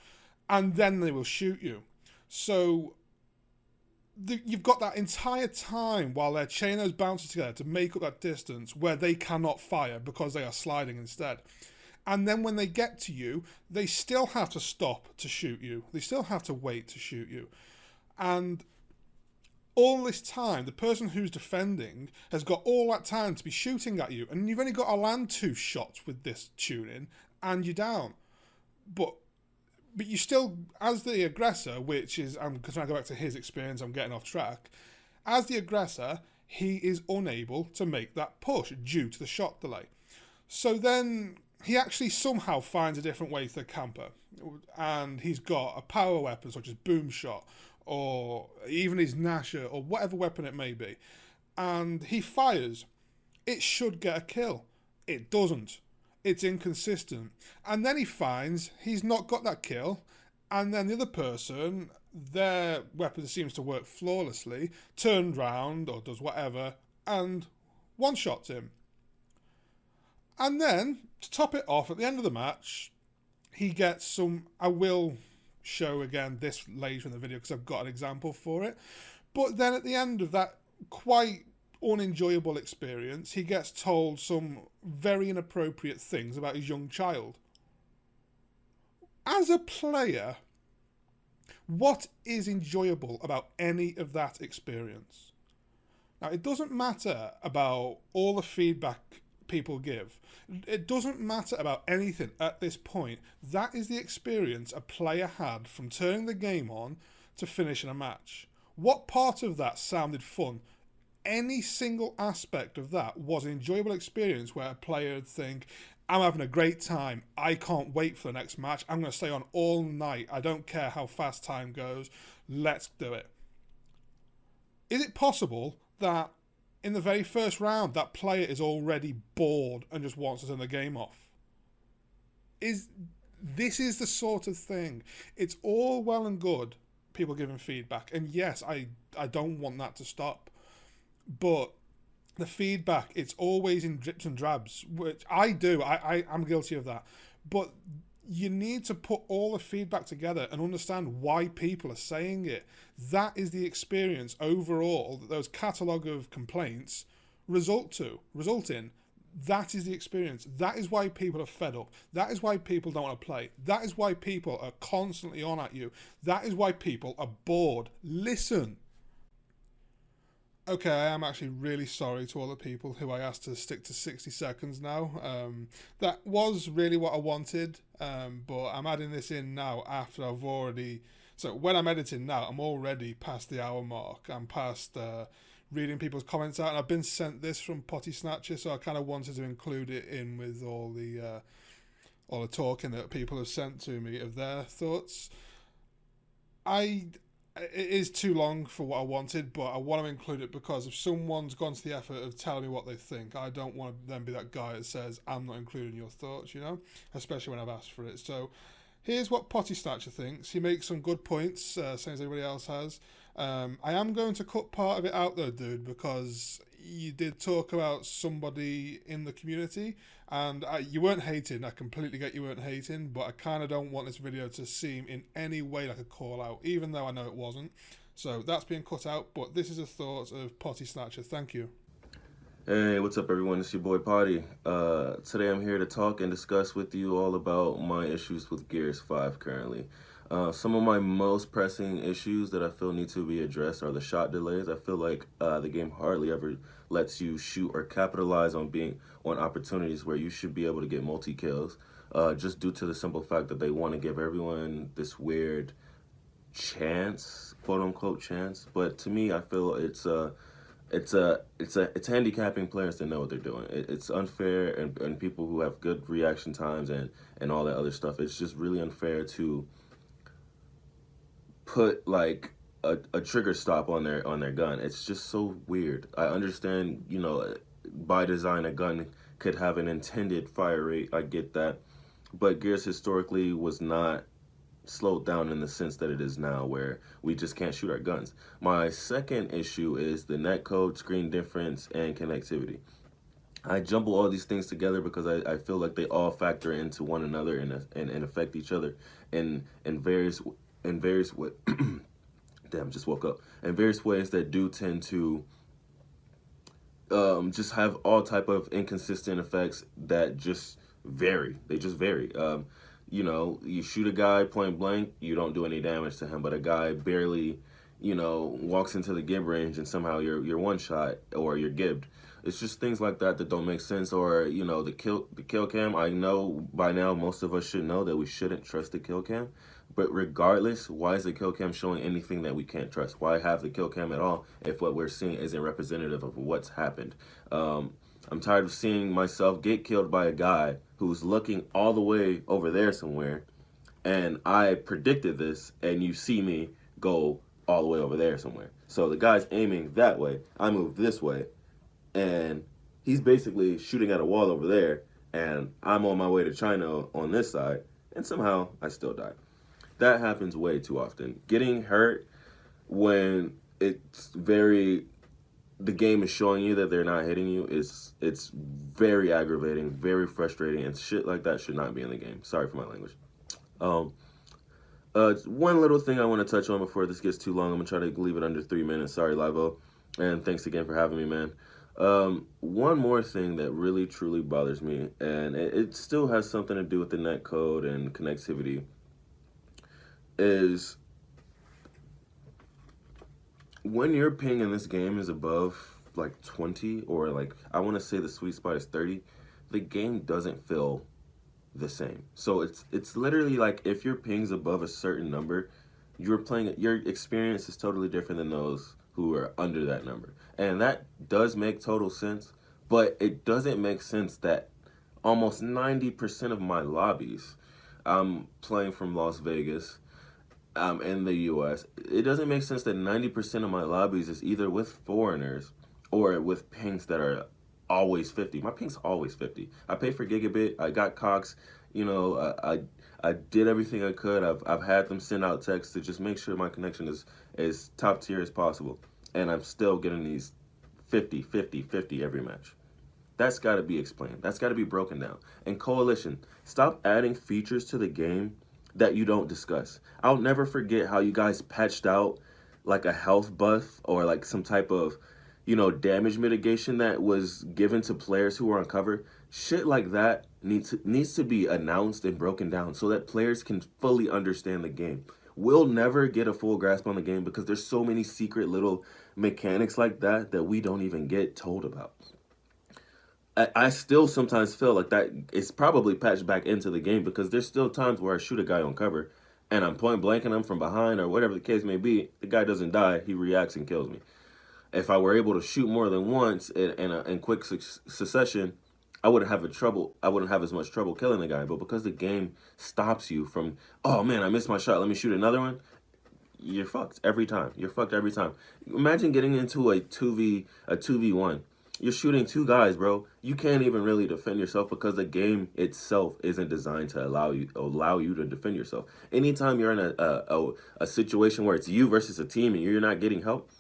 and then they will shoot you. So you've got that entire time while they're chaining those bounces together to make up that distance where they cannot fire because they are sliding instead. And then when they get to you, they still have to stop to shoot you. They still have to wait to shoot you. And all this time, the person who's defending has got all that time to be shooting at you. And you've only got to land 2 shots with this tuning, and you're down. But you still, as the aggressor, which is, I'm trying to go back to his experience, I'm getting off track. As the aggressor, he is unable to make that push due to the shot delay. So then he actually somehow finds a different way to the camper, and he's got a power weapon such as boom shot or even his Nasher or whatever weapon it may be, and he fires. It should get a kill. It doesn't. It's inconsistent. And then he finds he's not got that kill, and then the other person, their weapon seems to work flawlessly, turned round or does whatever and one-shots him. And then, to top it off, at the end of the match, he gets some... I will show again this later in the video because I've got an example for it. But then at the end of that quite unenjoyable experience, he gets told some very inappropriate things about his young child. As a player, what is enjoyable about any of that experience? Now, it doesn't matter about all the feedback people give. It doesn't matter about anything at this point. That is the experience a player had from turning the game on to finishing a match. What part of that sounded fun? Any single aspect of that was an enjoyable experience where a player would think, I'm having a great time. I can't wait for the next match. I'm going to stay on all night. I don't care how fast time goes. Let's do it. Is it possible that in the very first round, that player is already bored and just wants to turn the game off? This is the sort of thing. It's all well and good, people giving feedback. And yes, I don't want that to stop. But the feedback, it's always in drips and drabs, which I do. I'm guilty of that. But you need to put all the feedback together and understand why people are saying it. That is the experience overall that those catalogue of complaints result in. That is the experience. That is why people are fed up. That is why people don't want to play. That is why people are constantly on at you. That is why people are bored. Listen. Okay, I am actually really sorry to all the people who I asked to stick to 60 seconds now. That was really what I wanted, but I'm adding this in now after I've already... So when I'm editing now, I'm already past the hour mark. I'm past reading people's comments out, and I've been sent this from Potty Snatcher, so I kind of wanted to include it in with all the talking that people have sent to me of their thoughts. It is too long for what I wanted, but I want to include it because if someone's gone to the effort of telling me what they think, I don't want to then be that guy that says, I'm not including your thoughts, you know? Especially when I've asked for it. So here's what Potty Snatcher thinks. He makes some good points, same as everybody else has. I am going to cut part of it out though, dude, because you did talk about somebody in the community, and you weren't hating. I completely get you weren't hating, but I kind of don't want this video to seem in any way like a call out, even though I know it wasn't. So that's being cut out, but this is the thoughts of Potty Snatcher. Thank you. Hey, what's up everyone? It's your boy Potty. Today I'm here to talk and discuss with you all about my issues with Gears 5 currently. Some of my most pressing issues that I feel need to be addressed are the shot delays. I feel like the game hardly ever lets you shoot or capitalize on opportunities where you should be able to get multi-kills, just due to the simple fact that they want to give everyone this weird chance, quote-unquote chance. But to me, I feel it's handicapping players to know what they're doing. It's unfair, and people who have good reaction times and all that other stuff, it's just really unfair to put like a trigger stop on their gun. It's just so weird. I understand, you know, by design a gun could have an intended fire rate. I get that, but Gears historically was not slowed down in the sense that it is now, where we just can't shoot our guns. My second issue is the netcode, screen difference, and connectivity. I jumble all these things together because I feel like they all factor into one another and affect each other in various ways. Damn, just woke up. In various ways that do tend to just have all type of inconsistent effects that just vary. They just vary. You know, you shoot a guy point blank, you don't do any damage to him, but a guy barely, you know, walks into the gib range and somehow you're one shot or you're gibbed. It's just things like that that don't make sense. Or, you know, the kill cam. I know by now most of us should know that we shouldn't trust the kill cam. But regardless, why is the kill cam showing anything that we can't trust? Why have the kill cam at all if what we're seeing isn't representative of what's happened? I'm tired of seeing myself get killed by a guy who's looking all the way over there somewhere, and I predicted this, and you see me go all the way over there somewhere. So the guy's aiming that way, I move this way, and he's basically shooting at a wall over there, and I'm on my way to China on this side, and somehow I still die. That happens way too often. Getting hurt when it's very the game is showing you that they're not hitting you, it's very aggravating, very frustrating, and shit like that should not be in the game. Sorry for my language. Um, one little thing I want to touch on before this gets too long. I'm gonna try to leave it under 3 minutes. Sorry, Livo, and thanks again for having me, man. One more thing that really truly bothers me, and it still has something to do with the net code and connectivity, is when your ping in this game is above like 20, or like I want to say the sweet spot is 30, the game doesn't feel the same. So it's literally like if your ping's above a certain number, your experience is totally different than those who are under that number. And that does make total sense, but it doesn't make sense that almost 90% of my lobbies, I'm playing from Las Vegas, in the US, it doesn't make sense that 90% of my lobbies is either with foreigners or with pings that are always 50. My ping's always 50. I pay for gigabit. I got Cox. You know, I did everything I could. I've had them send out texts to just make sure my connection is as top tier as possible. And I'm still getting these 50, 50, 50 every match. That's got to be explained. That's got to be broken down. And Coalition, stop adding features to the game that you don't discuss. I'll never forget how you guys patched out like a health buff or like some type of, damage mitigation that was given to players who were on cover. Shit like that needs to be announced and broken down so that players can fully understand the game. We'll never get a full grasp on the game because there's so many secret little mechanics like that that we don't even get told about. I still sometimes feel like that is probably patched back into the game because there's still times where I shoot a guy on cover and I'm point blanking him from behind or whatever the case may be. The guy doesn't die, he reacts and kills me. If I were able to shoot more than once in quick succession, I wouldn't have as much trouble killing the guy. But because the game stops you from, oh man, I missed my shot, let me shoot another one, you're fucked every time. You're fucked every time. Imagine getting into a 2v1. You're shooting two guys, bro. You can't even really defend yourself because the game itself isn't designed to allow you to defend yourself. Anytime you're in a situation where it's you versus a team and you're not getting help,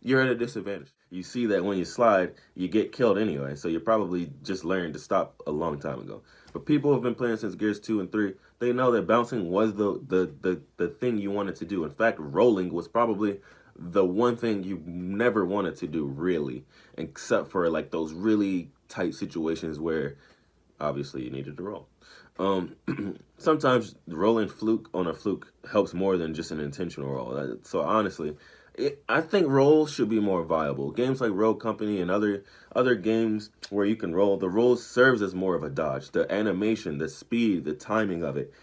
you're at a disadvantage. You see that when you slide, you get killed anyway. So you probably just learned to stop a long time ago. But people who have been playing since Gears 2 and 3, they know that bouncing was the thing you wanted to do. In fact, rolling was probably the one thing you never wanted to do, really, except for like those really tight situations where obviously you needed to roll. Sometimes rolling fluke on a fluke helps more than just an intentional roll. So honestly, I think rolls should be more viable. Games like Rogue Company and other games where you can roll, the roll serves as more of a dodge. The animation, the speed, the timing of it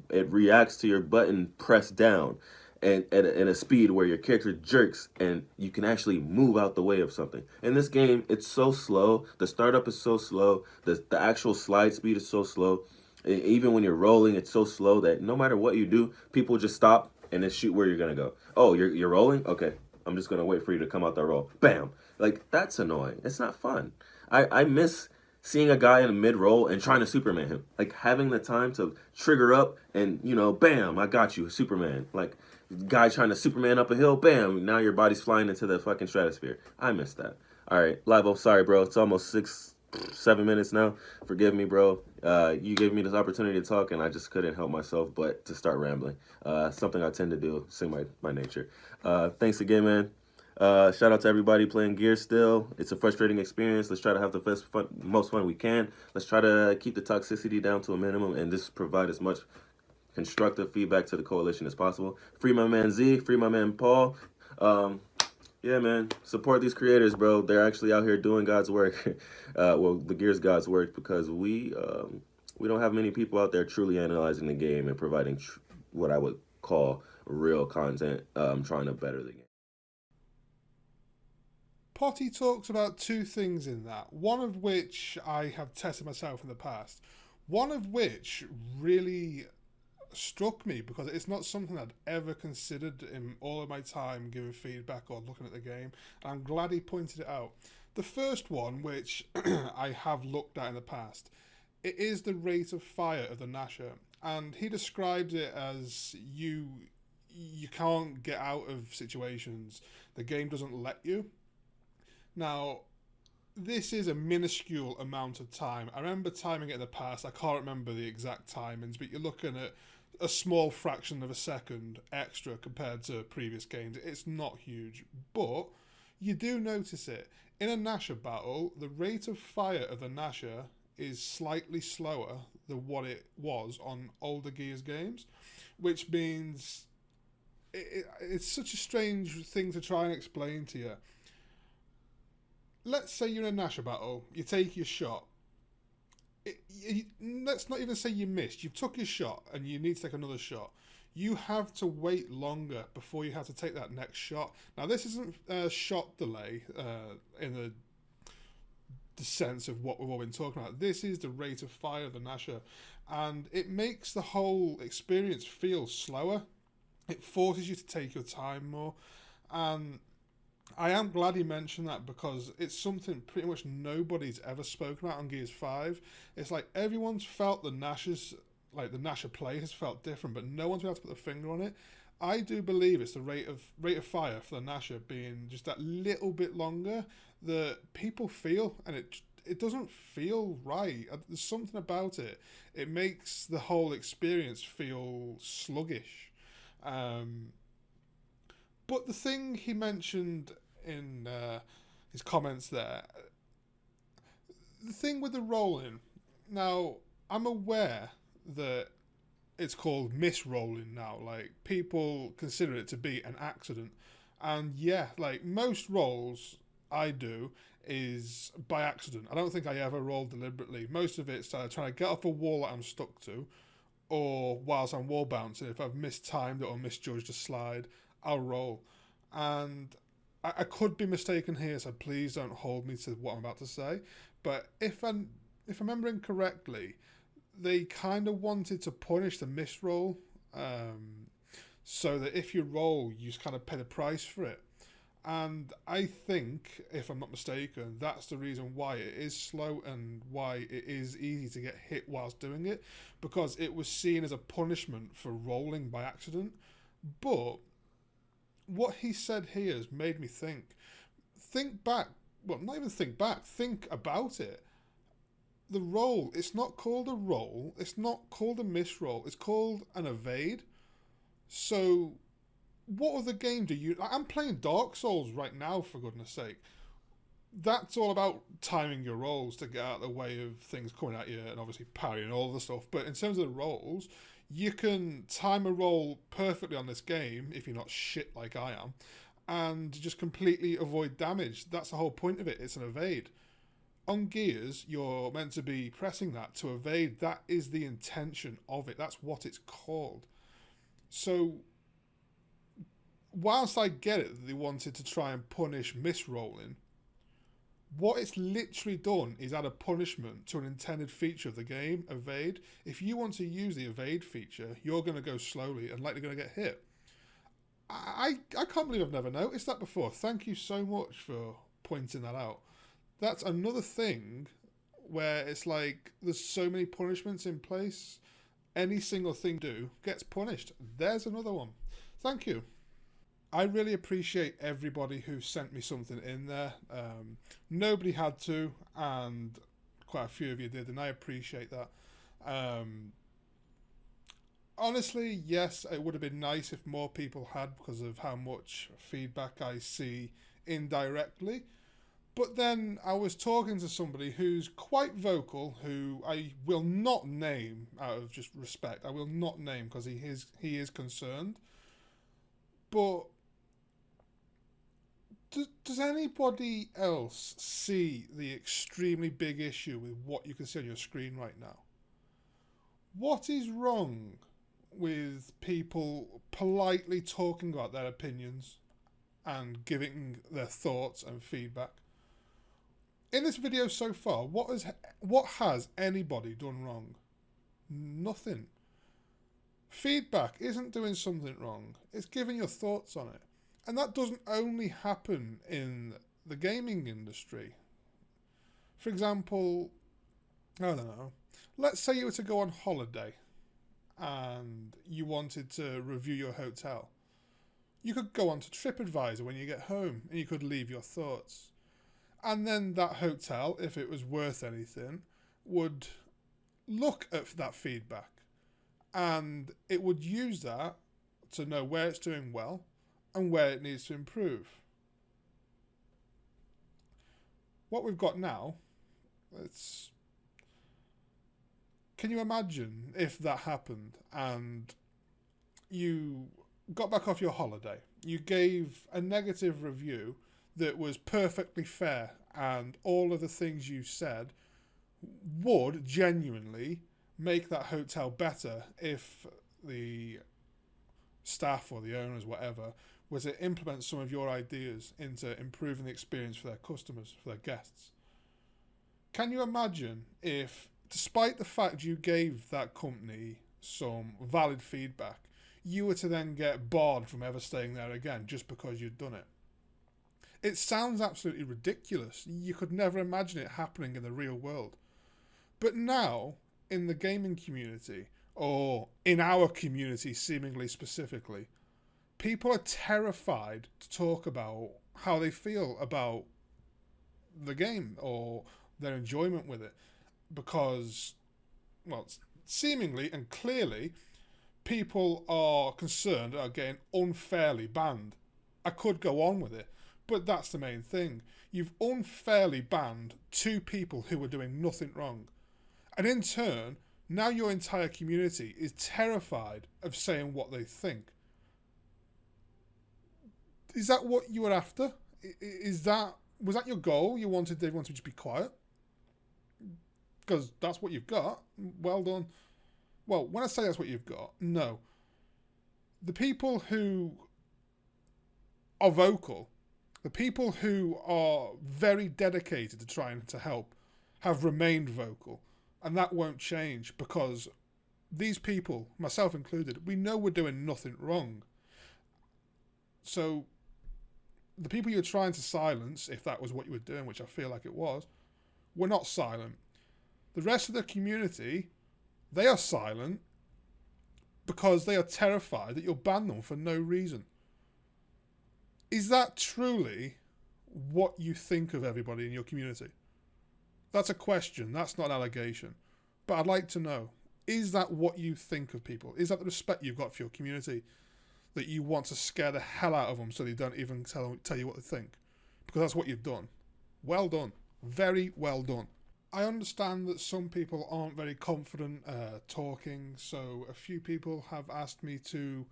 reacts to your button pressed down and at a speed where your character jerks and you can actually move out the way of something. In this game, it's so slow. The startup is so slow. The actual slide speed is so slow. Even when you're rolling, it's so slow that no matter what you do, people just stop and then shoot where you're gonna go. Oh, you're rolling? Okay, I'm just gonna wait for you to come out that roll. Bam! Like, that's annoying. It's not fun. I miss seeing a guy in a mid roll and trying to Superman him. Like, having the time to trigger up and, bam, I got you, Superman. Like, guy trying to Superman up a hill, bam, now your body's flying into the fucking stratosphere. I miss that. All right, Livo, sorry, bro. It's almost 7 minutes now. Forgive me, bro. You gave me this opportunity to talk, and I just couldn't help myself but to start rambling. Something I tend to do, sing my nature. Thanks again, man. Shout out to everybody playing Gears still. It's a frustrating experience. Let's try to have the most fun we can. Let's try to keep the toxicity down to a minimum and just provide as much constructive feedback to the coalition as possible. Free my man Z, free my man Paul. Yeah, man, support these creators, bro. They're actually out here doing God's work. The Gears God's work, because we don't have many people out there truly analyzing the game and providing what I would call real content, trying to better the game. Potty talks about two things in that, one of which I have tested myself in the past, one of which really struck me because it's not something I'd ever considered in all of my time giving feedback or looking at the game. I'm glad he pointed it out. The first one, which I have looked at in the past, it is the rate of fire of the Nasher, and he describes it as you can't get out of situations. The game doesn't let you. Now, this is a minuscule amount of time. I remember timing it in the past. I can't remember the exact timings, but you're looking at a small fraction of a second extra compared to previous games. It's not huge, but you do notice it. In a Nasher battle, the rate of fire of the Nasher is slightly slower than what it was on older Gears games, which means it's such a strange thing to try and explain to you. Let's say you're in a Nasher battle, you take your shot. Let's not even say you missed. You've took your shot and you need to take another shot. You have to wait longer before you have to take that next shot. Now, this isn't a shot delay in the sense of what we've all been talking about. This is the rate of fire of the Nasher, and it makes the whole experience feel slower. It forces you to take your time more, and I am glad he mentioned that because it's something pretty much nobody's ever spoken about on Gears 5. It's like everyone's felt the Nashers, like the Nasher play has felt different, but no one's been able to put the finger on it. I do believe it's the rate of fire for the Nasher being just that little bit longer that people feel, and it doesn't feel right. There's something about it. It makes the whole experience feel sluggish. But the thing he mentioned in his comments there, the thing with the rolling, now, I'm aware that it's called misrolling now. Like, people consider it to be an accident. And yeah, like, most rolls I do is by accident. I don't think I ever roll deliberately. Most of it's trying to get off a wall that I'm stuck to, or whilst I'm wall bouncing, if I've mistimed it or misjudged a slide, I'll roll. And I could be mistaken here, so please don't hold me to what I'm about to say. But if I'm remembering correctly, they kind of wanted to punish the misroll, so that if you roll, you just kind of pay the price for it. And I think, if I'm not mistaken, that's the reason why it is slow and why it is easy to get hit whilst doing it, because it was seen as a punishment for rolling by accident. But what he said here has made me think back. Well, not even think back. Think about it. The roll, it's not called a roll. It's not called a misroll. It's called an evade. So, what other game do you... I'm playing Dark Souls right now, for goodness sake. That's all about timing your rolls to get out of the way of things coming at you and obviously parrying all the stuff. But in terms of the rolls, you can time a roll perfectly on this game, if you're not shit like I am, and just completely avoid damage. That's the whole point of it. It's an evade. On Gears, you're meant to be pressing that to evade. That is the intention of it. That's what it's called. So, whilst I get it that they wanted to try and punish misrolling, what it's literally done is add a punishment to an intended feature of the game, evade. If you want to use the evade feature, you're going to go slowly and likely going to get hit. I can't believe I've never noticed that before. Thank you so much for pointing that out. That's another thing where it's like there's so many punishments in place. Any single thing you do gets punished. There's another one. Thank you. I really appreciate everybody who sent me something in there. Nobody had to, and quite a few of you did, and I appreciate that. Honestly, yes, it would have been nice if more people had, because of how much feedback I see indirectly. But then I was talking to somebody who's quite vocal, who I will not name out of just respect. I will not name because he is concerned. But does anybody else see the extremely big issue with what you can see on your screen right now? What is wrong with people politely talking about their opinions and giving their thoughts and feedback? In this video so far, what has anybody done wrong? Nothing. Feedback isn't doing something wrong. It's giving your thoughts on it. And that doesn't only happen in the gaming industry. For example, I don't know, let's say you were to go on holiday and you wanted to review your hotel. You could go on to TripAdvisor when you get home and you could leave your thoughts. And then that hotel, if it was worth anything, would look at that feedback and it would use that to know where it's doing well and where it needs to improve. What we've got now, it's... Can you imagine if that happened and you got back off your holiday, you gave a negative review that was perfectly fair and all of the things you said would genuinely make that hotel better if the staff or the owners, whatever, was to implement some of your ideas into improving the experience for their customers, for their guests. Can you imagine if, despite the fact you gave that company some valid feedback, you were to then get barred from ever staying there again just because you'd done it? It sounds absolutely ridiculous. You could never imagine it happening in the real world. But now, in the gaming community, or in our community seemingly specifically, people are terrified to talk about how they feel about the game or their enjoyment with it. Because, well, seemingly and clearly, people are concerned about getting unfairly banned. I could go on with it, but that's the main thing. You've unfairly banned two people who were doing nothing wrong. And in turn, now your entire community is terrified of saying what they think. Is that what you were after? Was that your goal? You wanted everyone to just be quiet? Because that's what you've got. Well done. Well, when I say that's what you've got, no. The people who are vocal, the people who are very dedicated to trying to help, have remained vocal. And that won't change because these people, myself included, we know we're doing nothing wrong. So the people you're trying to silence, if that was what you were doing, which I feel like it was, were not silent. The rest of the community, they are silent because they are terrified that you'll ban them for no reason. Is that truly what you think of everybody in your community? That's a question. That's not an allegation. But I'd like to know, is that what you think of people? Is that the respect you've got for your community? That you want to scare the hell out of them so they don't even tell you what they think? Because that's what you've done. Well done. Very well done. I understand that some people aren't very confident talking, so a few people have asked me to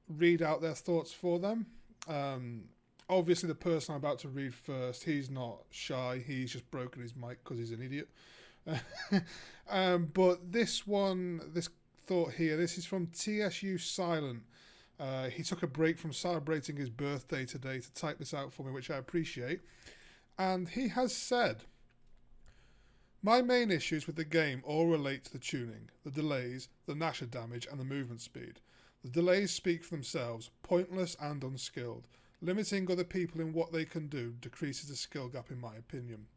read out their thoughts for them. Obviously, the person I'm about to read first, he's not shy. He's just broken his mic because he's an idiot. But this thought here, this is from TSU Silent. He took a break from celebrating his birthday today to type this out for me, which I appreciate. And he has said, my main issues with the game all relate to the tuning, the delays, the nasher damage, and the movement speed. The delays speak for themselves, pointless and unskilled. Limiting other people in what they can do decreases the skill gap in my opinion.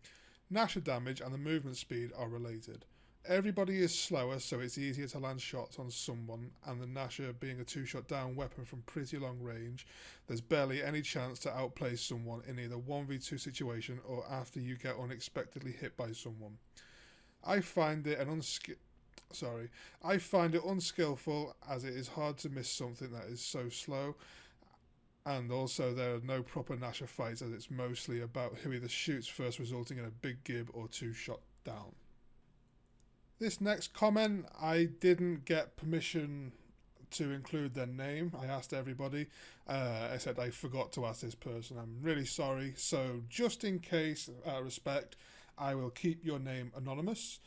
Nasher damage and the movement speed are related. Everybody is slower, so it's easier to land shots on someone, and the Nasher being a two-shot down weapon from pretty long range, there's barely any chance to outplay someone in either 1v2 situation or after you get unexpectedly hit by someone. I find it unskillful as it is hard to miss something that is so slow, and also there are no proper Nasher fights as it's mostly about who either shoots first, resulting in a big gib or two-shot down. This next comment, I didn't get permission to include their name. I asked everybody. I said I forgot to ask this person. I'm really sorry. So just in case, out of respect, I will keep your name anonymous.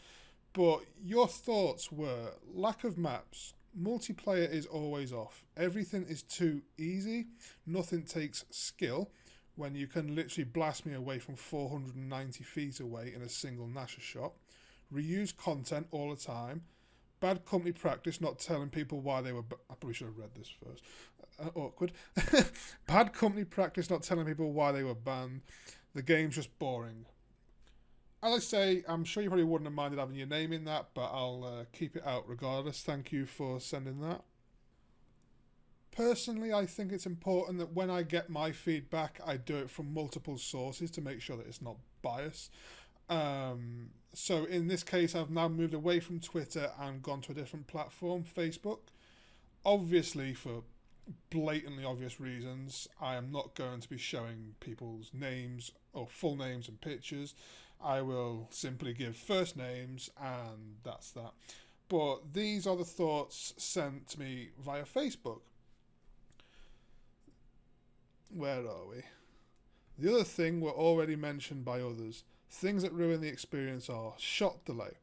But your thoughts were lack of maps. Multiplayer is always off. Everything is too easy. Nothing takes skill when you can literally blast me away from 490 feet away in a single Nasher shot. Reuse content all the time. Bad company practice not telling people why they were... I probably should have read this first. Awkward. Bad company practice not telling people why they were banned. The game's just boring. As I say, I'm sure you probably wouldn't have minded having your name in that, but I'll keep it out regardless. Thank you for sending that. Personally, I think it's important that when I get my feedback, I do it from multiple sources to make sure that it's not biased. So in this case, I've now moved away from Twitter and gone to a different platform, Facebook. Obviously, for blatantly obvious reasons, I am not going to be showing people's names or full names and pictures. I will simply give first names and that's that. But these are the thoughts sent to me via Facebook. Where are we? The other thing were already mentioned by others. Things that ruin the experience are shot delay,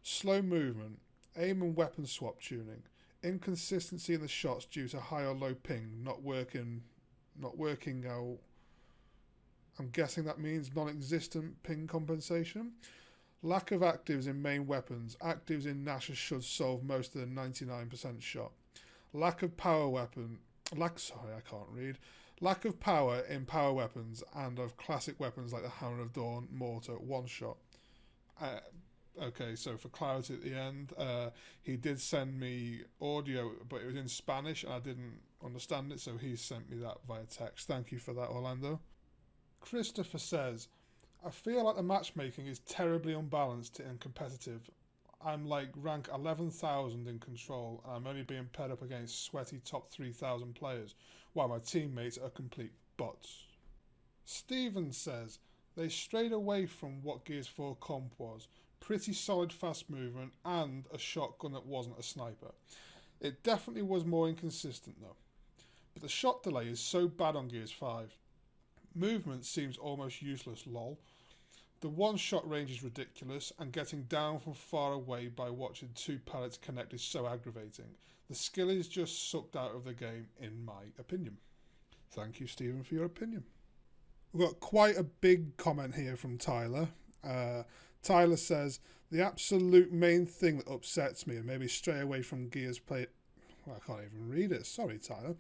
slow movement, aim and weapon swap tuning, inconsistency in the shots due to high or low ping not working out. I'm guessing that means non-existent ping compensation. Lack of actives in main weapons. Actives in Nashor should solve most of the 99% shot. Lack of power weapon. Lack of power in power weapons and of classic weapons like the Hammer of Dawn, Mortar, one shot. Okay, so for clarity at the end, he did send me audio, but it was in Spanish and I didn't understand it, so he sent me that via text. Thank you for that, Orlando. Christopher says, I feel like the matchmaking is terribly unbalanced and competitive. I'm like rank 11,000 in control and I'm only being paired up against sweaty top 3,000 players while my teammates are complete bots. Steven says, they strayed away from what Gears 4 comp was. Pretty solid fast movement and a shotgun that wasn't a sniper. It definitely was more inconsistent though. But the shot delay is so bad on Gears 5. Movement seems almost useless, lol. The one-shot range is ridiculous, and getting down from far away by watching two pallets connect is so aggravating. The skill is just sucked out of the game, in my opinion. Thank you, Stephen, for your opinion. We've got quite a big comment here from Tyler. Tyler says, the absolute main thing that upsets me and made me stray away from Gears play... Well, I can't even read it. Sorry, Tyler.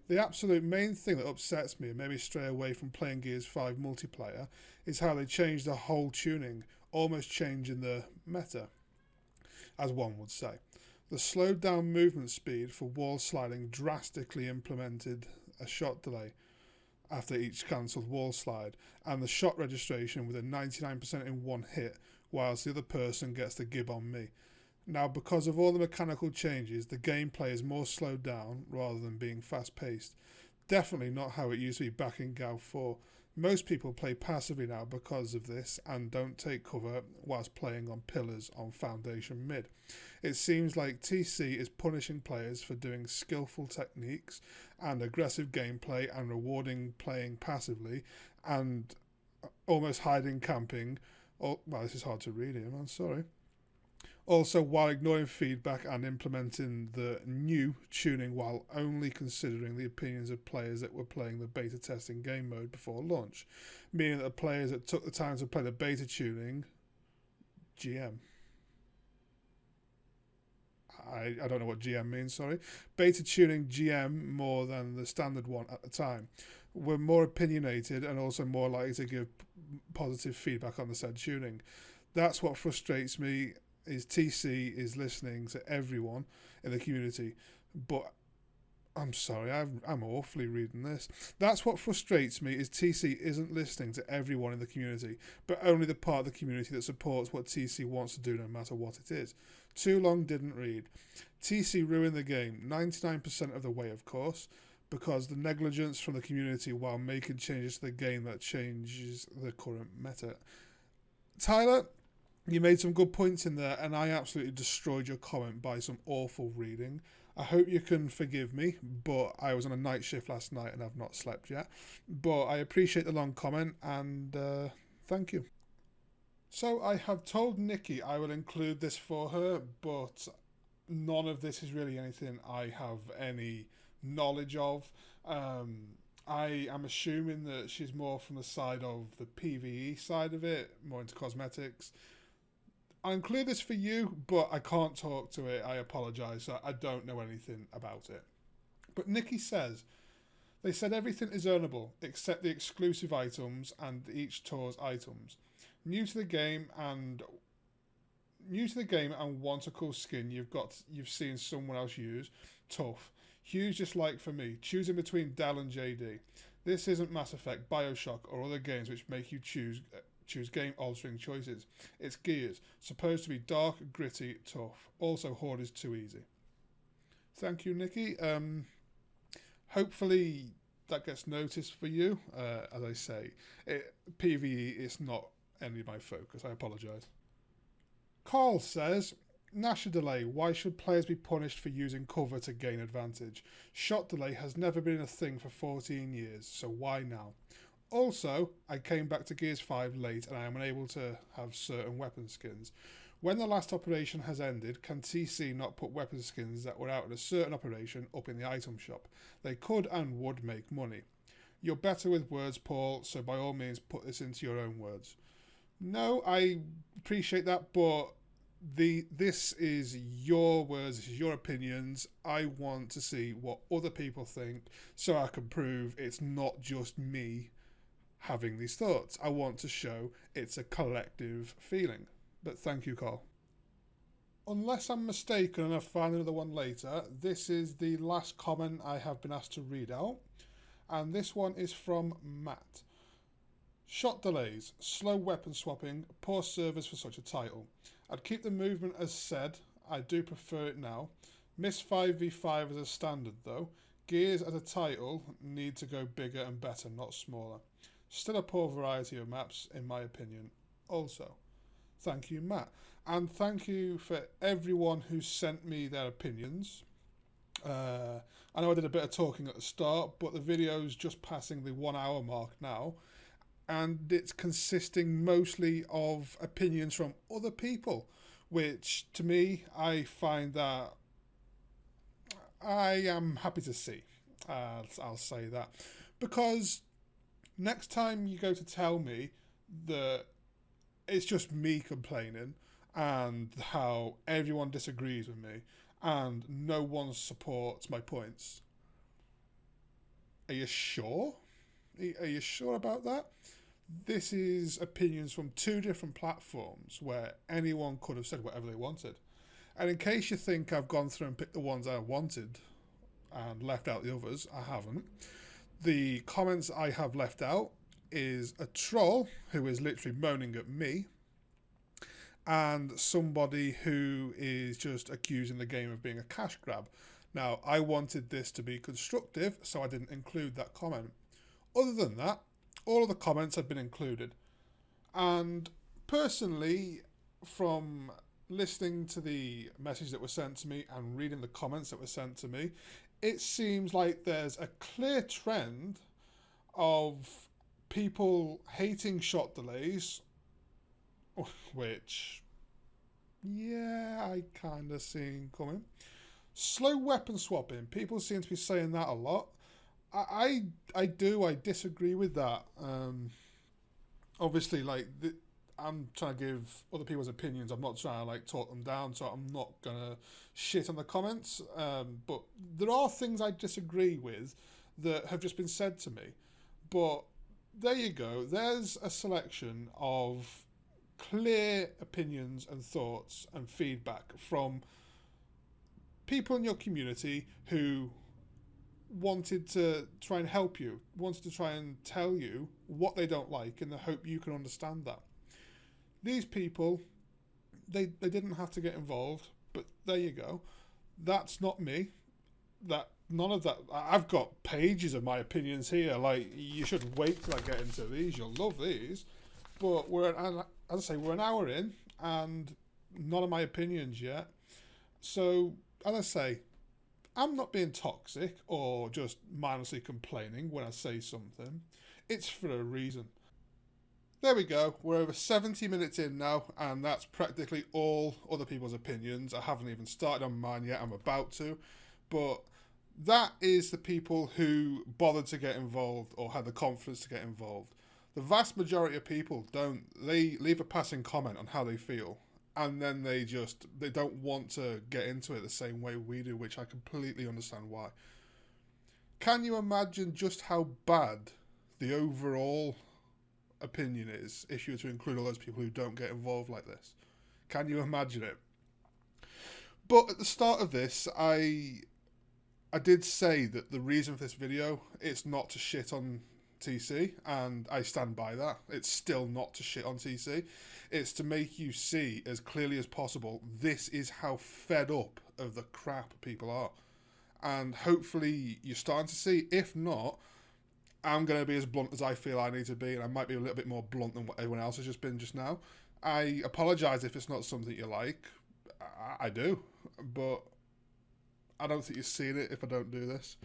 The absolute main thing that upsets me and made me stray away from playing Gears 5 multiplayer is how they changed the whole tuning, almost changing the meta, as one would say. The slowed down movement speed for wall sliding drastically implemented a shot delay after each cancelled wall slide, and the shot registration with a 99% in one hit, whilst the other person gets the gib on me. Now, because of all the mechanical changes, the gameplay is more slowed down rather than being fast-paced. Definitely not how it used to be back in GAL 4. Most people play passively now because of this and don't take cover whilst playing on pillars on Foundation mid. It seems like TC is punishing players for doing skillful techniques and aggressive gameplay and rewarding playing passively and almost hiding camping. Oh, well, this is hard to read here, man, sorry. Also, while ignoring feedback and implementing the new tuning while only considering the opinions of players that were playing the beta testing game mode before launch, meaning that the players that took the time to play the beta tuning, GM. I don't know what GM means, sorry. Beta tuning GM more than the standard one at the time, were more opinionated and also more likely to give positive feedback on the said tuning. That's what frustrates me. Is TC is listening to everyone in the community, but I'm sorry, I'm awfully reading this. That's what frustrates me is TC isn't listening to everyone in the community, but only the part of the community that supports what TC wants to do no matter what it is. Too long didn't read. TC ruined the game, 99% of the way of course, because the negligence from the community while making changes to the game that changes the current meta. Tyler, you made some good points in there, and I absolutely destroyed your comment by some awful reading. I hope you can forgive me, but I was on a night shift last night and I've not slept yet. But I appreciate the long comment, and thank you. So I have told Nikki I will include this for her, but none of this is really anything I have any knowledge of. I am assuming that she's more from the side of the PvE side of it, more into cosmetics. I'll include this for you, but I can't talk to it. I apologise. I don't know anything about it. But Nikki says, they said everything is earnable except the exclusive items and each tour's items. New to the game and want a cool skin you've seen someone else use. Tough. Huge dislike for me, choosing between Dell and JD. This isn't Mass Effect, Bioshock, or other games which make you choose game-altering choices. It's Gears, supposed to be dark, gritty, tough. Also, Horde is too easy. Thank you, Nikki. Hopefully that gets noticed for you. As I say, PvE is not any of my focus. I apologise. Carl says, Nasher delay. Why should players be punished for using cover to gain advantage? Shot delay has never been a thing for 14 years, so why now? Also, I came back to Gears 5 late and I am unable to have certain weapon skins. When the last operation has ended, can TC not put weapon skins that were out in a certain operation up in the item shop? They could and would make money. You're better with words, Paul, so by all means put this into your own words. No, I appreciate that, but this is your words, this is your opinions. I want to see what other people think so I can prove it's not just me having these thoughts. I want to show it's a collective feeling. But thank you, Carl. Unless I'm mistaken and I find another one later, this is the last comment I have been asked to read out. And this one is from Matt. Shot delays, slow weapon swapping, poor service for such a title. I'd keep the movement as said, I do prefer it now. Miss 5v5 as a standard though. Gears as a title need to go bigger and better, not smaller. Still a poor variety of maps, in my opinion. Also, thank you, Matt. And thank you for everyone who sent me their opinions. I know I did a bit of talking at the start, but the video's just passing the 1 hour mark now. And it's consisting mostly of opinions from other people, which to me, I find that I am happy to see. I'll say that. Because next time you go to tell me that it's just me complaining and how everyone disagrees with me and no one supports my points, are you sure? Are you sure about that? This is opinions from 2 different platforms where anyone could have said whatever they wanted. And in case you think I've gone through and picked the ones I wanted and left out the others, I haven't. The comments I have left out is a troll who is literally moaning at me and somebody who is just accusing the game of being a cash grab. Now, I wanted this to be constructive, so I didn't include that comment. Other than that, all of the comments have been included. And personally, from listening to the message that was sent to me and reading the comments that were sent to me, it seems like there's a clear trend of people hating shot delays, which, yeah, I kind of seen coming. Slow weapon swapping, people seem to be saying that a lot. I disagree with that. Obviously, like, I'm trying to give other people's opinions. I'm not trying to, like, talk them down, so I'm not going to shit on the comments. But there are things I disagree with that have just been said to me. But there you go. There's a selection of clear opinions and thoughts and feedback from people in your community who wanted to try and help you, wanted to try and tell you what they don't like in the hope you can understand that. These people, they didn't have to get involved, but there you go. That's not me. None of that. I've got pages of my opinions here. Like, you should wait till I get into these. You'll love these. But as I say, we're an hour in, and none of my opinions yet. So, as I say, I'm not being toxic or just mindlessly complaining when I say something. It's for a reason. There we go. We're over 70 minutes in now, and that's practically all other people's opinions. I haven't even started on mine yet. I'm about to. But that is the people who bothered to get involved or had the confidence to get involved. The vast majority of people don't. They leave a passing comment on how they feel, and then they don't want to get into it the same way we do, which I completely understand why. Can you imagine just how bad the overall opinion is if you were to include all those people who don't get involved like this? Can you imagine it? But at the start of this, I I did say that the reason for this video, it's not to shit on TC, and I stand by that. It's still not to shit on TC. It's to make you see as clearly as possible, this is how fed up of the crap people are. And hopefully you're starting to see. If not, I'm going to be as blunt as I feel I need to be, and I might be a little bit more blunt than what everyone else has just been just now. I apologise if it's not something you like. I do, but I don't think you've seen it if I don't do this.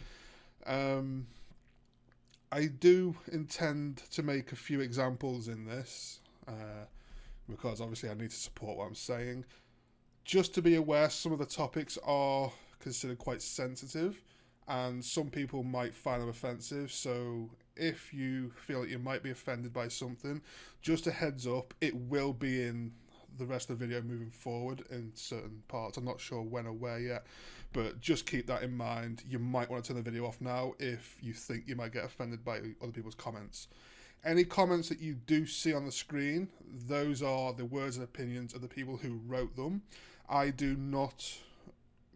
I do intend to make a few examples in this, because obviously I need to support what I'm saying. Just to be aware, some of the topics are considered quite sensitive, and some people might find them offensive, so if you feel that you might be offended by something, just a heads up, it will be in the rest of the video moving forward in certain parts. I'm not sure when or where yet, but just keep that in mind. You might want to turn the video off now if you think you might get offended by other people's comments. Any comments that you do see on the screen, those are the words and opinions of the people who wrote them. I do not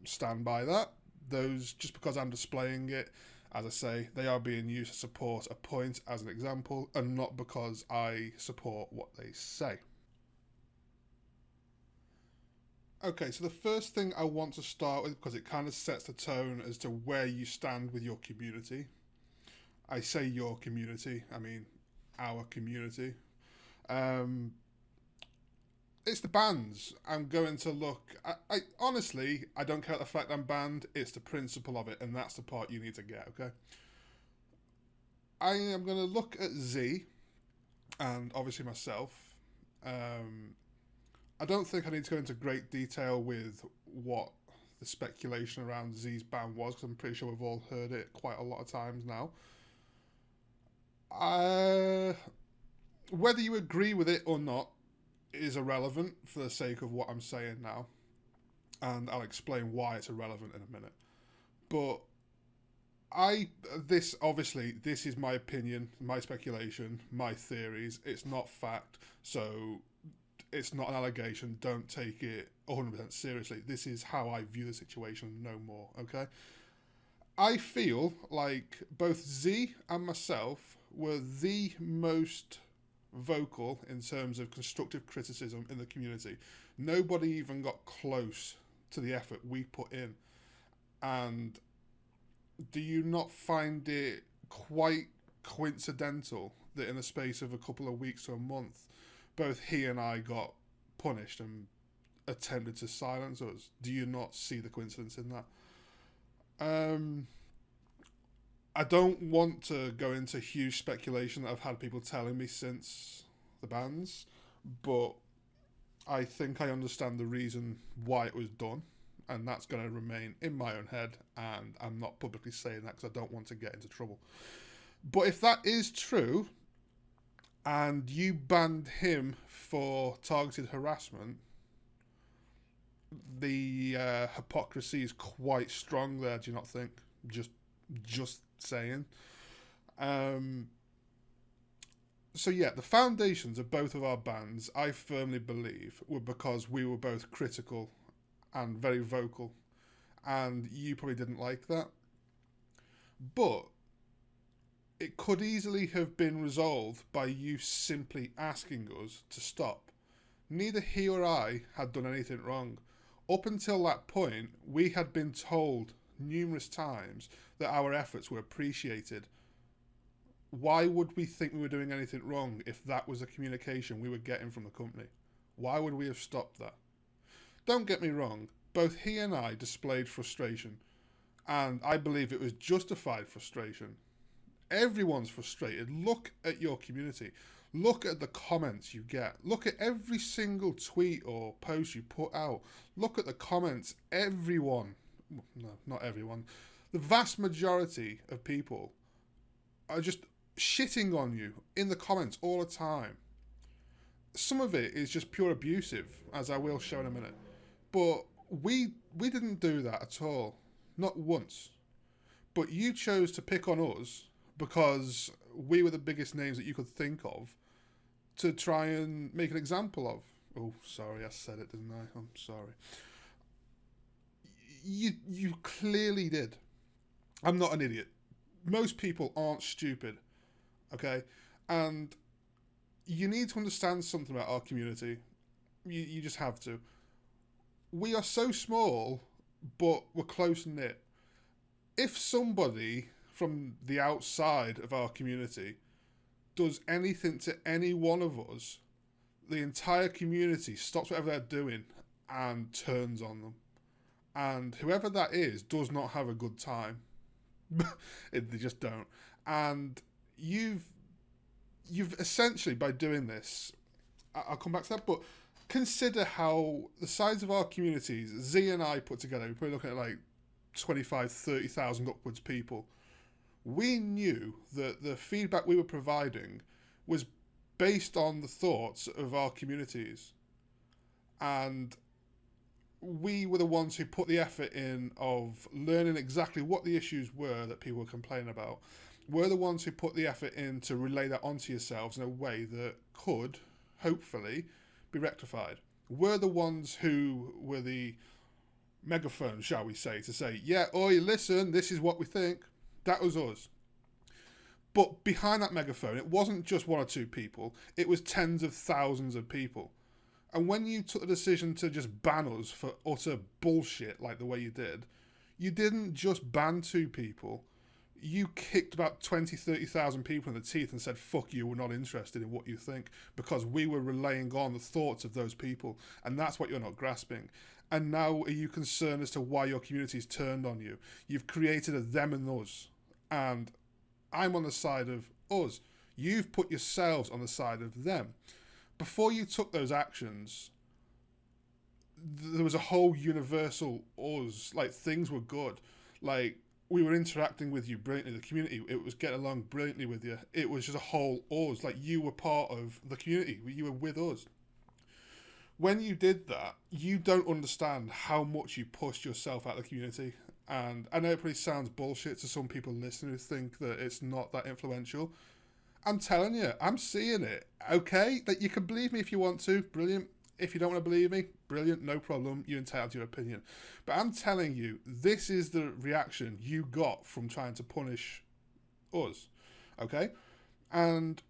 stand by that. Those, just because I'm displaying it, as I say, they are being used to support a point as an example, and not because I support what they say. Okay, so the first thing I want to start with, because it kind of sets the tone as to where you stand with your community. I say your community, I mean our community. It's the bans. I'm going to look... I honestly, I don't care the fact I'm banned. It's the principle of it, and that's the part you need to get, okay? I am going to look at Z, and obviously myself. I don't think I need to go into great detail with what the speculation around Z's ban was, because I'm pretty sure we've all heard it quite a lot of times now. Whether you agree with it or not is irrelevant for the sake of what I'm saying now, and I'll explain why it's irrelevant in a minute. But this is my opinion, my speculation, my theories. It's not fact, so it's not an allegation. Don't take it 100% seriously. This is how I view the situation, no more, okay? I feel like both Z and myself were the most vocal in terms of constructive criticism in the community. Nobody even got close to the effort we put in. And do you not find it quite coincidental that in the space of a couple of weeks to a month, both he and I got punished and attempted to silence us? Do you not see the coincidence in that? I don't want to go into huge speculation that I've had people telling me since the bans, but I think I understand the reason why it was done, and that's going to remain in my own head, and I'm not publicly saying that because I don't want to get into trouble. But if that is true, and you banned him for targeted harassment, the hypocrisy is quite strong there, do you not think? Just saying. So yeah, the foundations of both of our bans, I firmly believe, were because we were both critical and very vocal, and you probably didn't like that. But it could easily have been resolved by you simply asking us to stop. Neither he or I had done anything wrong. Up until that point, we had been told numerous times that our efforts were appreciated. Why would we think we were doing anything wrong if that was the communication we were getting from the company? Why would we have stopped that? Don't get me wrong, both he and I displayed frustration, and I believe it was justified frustration. Everyone's frustrated. Look at your community. Look at the comments you get. Look at every single tweet or post you put out. Look at the comments. Everyone, no, not everyone, the vast majority of people are just shitting on you in the comments all the time. Some of it is just pure abusive, as I will show in a minute. But we didn't do that at all. Not once. But you chose to pick on us because we were the biggest names that you could think of to try and make an example of. Oh, sorry, I said it, didn't I? I'm sorry. You clearly did. I'm not an idiot. Most people aren't stupid, okay? And you need to understand something about our community. You just have to. We are so small, but we're close knit. If somebody from the outside of our community does anything to any one of us, the entire community stops whatever they're doing and turns on them. And whoever that is does not have a good time. They just don't. And you've essentially, by doing this, I'll come back to that, but consider how the size of our communities, Z and I put together, we're probably looking at like 25, 30,000 upwards people. We knew that the feedback we were providing was based on the thoughts of our communities. And we were the ones who put the effort in of learning exactly what the issues were that people were complaining about. We're the ones who put the effort in to relay that onto yourselves in a way that could, hopefully, be rectified. We're the ones who were the megaphone, shall we say, to say, yeah, oi, listen, this is what we think. That was us. But behind that megaphone, it wasn't just one or two people. It was tens of thousands of people. And when you took the decision to just ban us for utter bullshit like the way you didn't just ban 2 people. You kicked about 20, 30,000 people in the teeth and said, fuck you, we're not interested in what you think, because we were relaying on the thoughts of those people. And that's what you're not grasping. And now are you concerned as to why your community's turned on you? You've created a them and us. And I'm on the side of us. You've put yourselves on the side of them. Before you took those actions, there was a whole universal us. Like, things were good. Like, we were interacting with you brilliantly. The community, it was getting along brilliantly with you. It was just a whole us. Like, you were part of the community. You were with us. When you did that, you don't understand how much you pushed yourself out of the community. And I know it probably sounds bullshit to some people listening who think that it's not that influential. I'm telling you, I'm seeing it. Okay? Like, you can believe me if you want to. Brilliant. If you don't want to believe me, brilliant, no problem. You're entitled to your opinion. But I'm telling you, this is the reaction you got from trying to punish us. Okay? And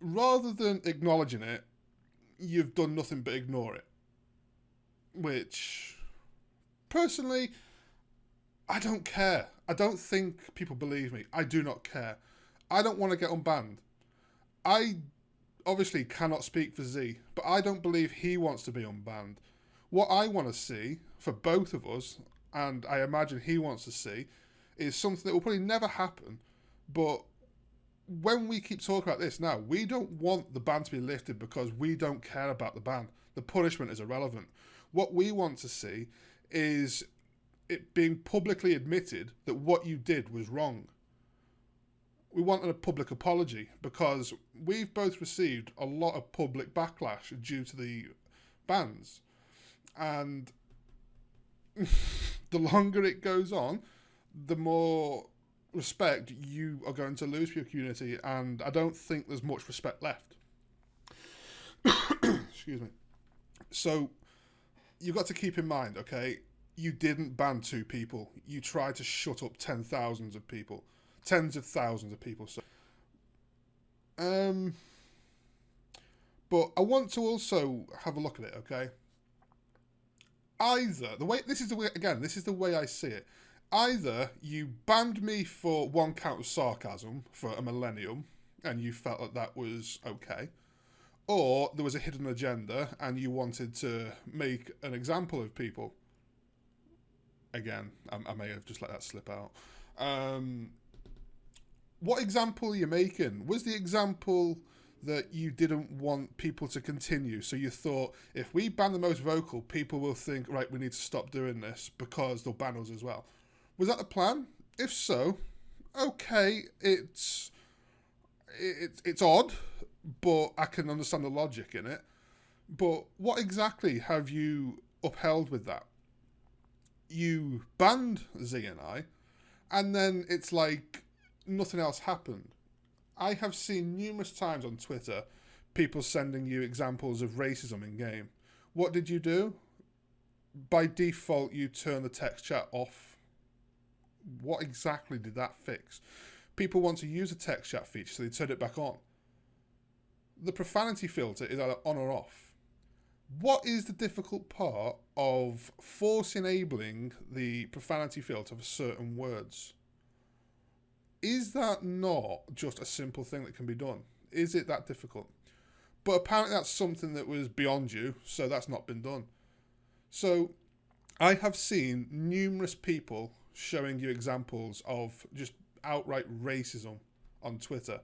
rather than acknowledging it, you've done nothing but ignore it. Which, personally, I don't care. I don't think people believe me. I do not care. I don't want to get unbanned. I obviously cannot speak for Z, but I don't believe he wants to be unbanned. What I want to see for both of us, and I imagine he wants to see, is something that will probably never happen. But when we keep talking about this now, we don't want the ban to be lifted because we don't care about the ban. The punishment is irrelevant. What we want to see is it being publicly admitted that what you did was wrong. We want a public apology because we've both received a lot of public backlash due to the bans. And the longer it goes on, the more respect you are going to lose for your community, and I don't think there's much respect left. Excuse me. So, you've got to keep in mind, okay, you didn't ban 2 people. You tried to shut up 10,000s of people. Tens of thousands of people. So, but I want to also have a look at it, okay? Either, this is the way I see it. Either you banned me for one count of sarcasm for a millennium, and you felt that was okay, or there was a hidden agenda, and you wanted to make an example of people. Again, I may have just let that slip out. What example are you making? Was the example that you didn't want people to continue? So you thought, if we ban the most vocal, people will think, right, we need to stop doing this because they'll ban us as well. Was that the plan? If so, okay, it's odd, but I can understand the logic in it. But what exactly have you upheld with that? You banned Z and then it's like nothing else happened. I have seen numerous times on Twitter people sending you examples of racism in game. What did you do? By default, you turn the text chat off. What exactly did that fix? People want to use a text chat feature, so they turn it back on. The profanity filter is either on or off. What is the difficult part of force enabling the profanity filter for certain words? Is that not just a simple thing that can be done? Is it that difficult? But apparently that's something that was beyond you, so that's not been done. So I have seen numerous people showing you examples of just outright racism on Twitter.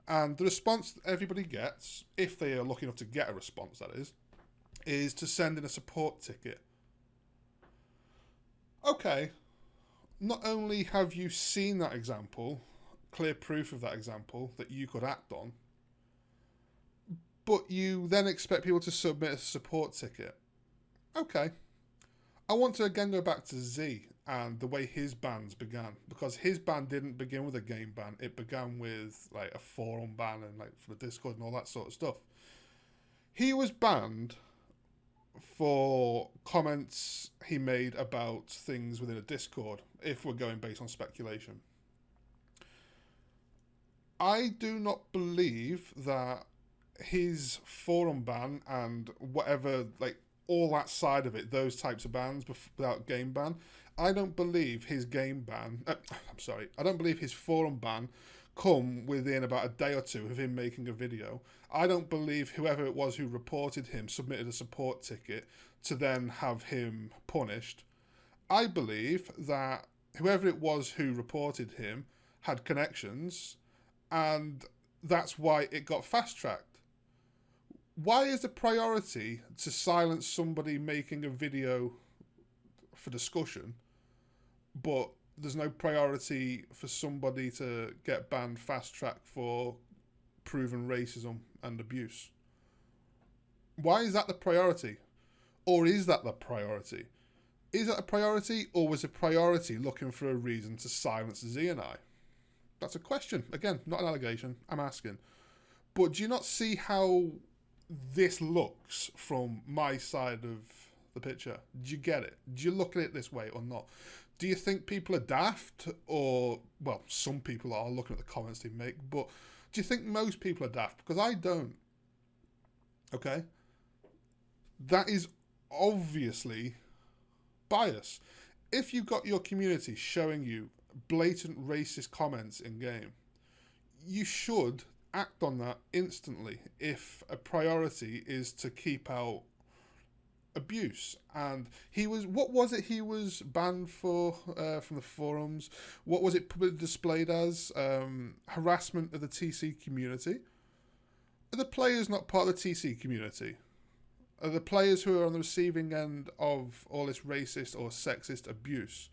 And the response that everybody gets, if they are lucky enough to get a response, that is to send in a support ticket. Okay, not only have you seen that example, clear proof of that example that you could act on, but you then expect people to submit a support ticket. Okay. I want to again go back to Z and the way his bans began, because his ban didn't begin with a game ban. It began with like a forum ban and like for the Discord and all that sort of stuff. He was banned for comments he made about things within a Discord, if we're going based on speculation. I do not believe that his forum ban and whatever, like, all that side of it, those types of bans without game ban, I don't believe his game ban, I don't believe his forum ban come within about a day or two of him making a video. I don't believe whoever it was who reported him submitted a support ticket to then have him punished. I believe that whoever it was who reported him had connections, and that's why it got fast-tracked. Why is the priority to silence somebody making a video for discussion, but there's no priority for somebody to get banned fast-tracked for proven racism and abuse? Why is that the priority? Or is that the priority? Is that a priority, or was a priority looking for a reason to silence Z and I? That's a question. Again, not an allegation. I'm asking. But do you not see how this looks from my side of the picture? Do you get it? Do you look at it this way or not? Do you think people are daft? Or, well, some people are, looking at the comments they make, but do you think most people are daft? Because I don't. Okay? That is obviously bias. If you've got your community showing you blatant racist comments in game, you should act on that instantly if a priority is to keep out abuse. And he was, what was it he was banned for from the forums? What was it publicly displayed as? Harassment of the TC community? Are the players not part of the TC community? Are the players who are on the receiving end of all this racist or sexist abuse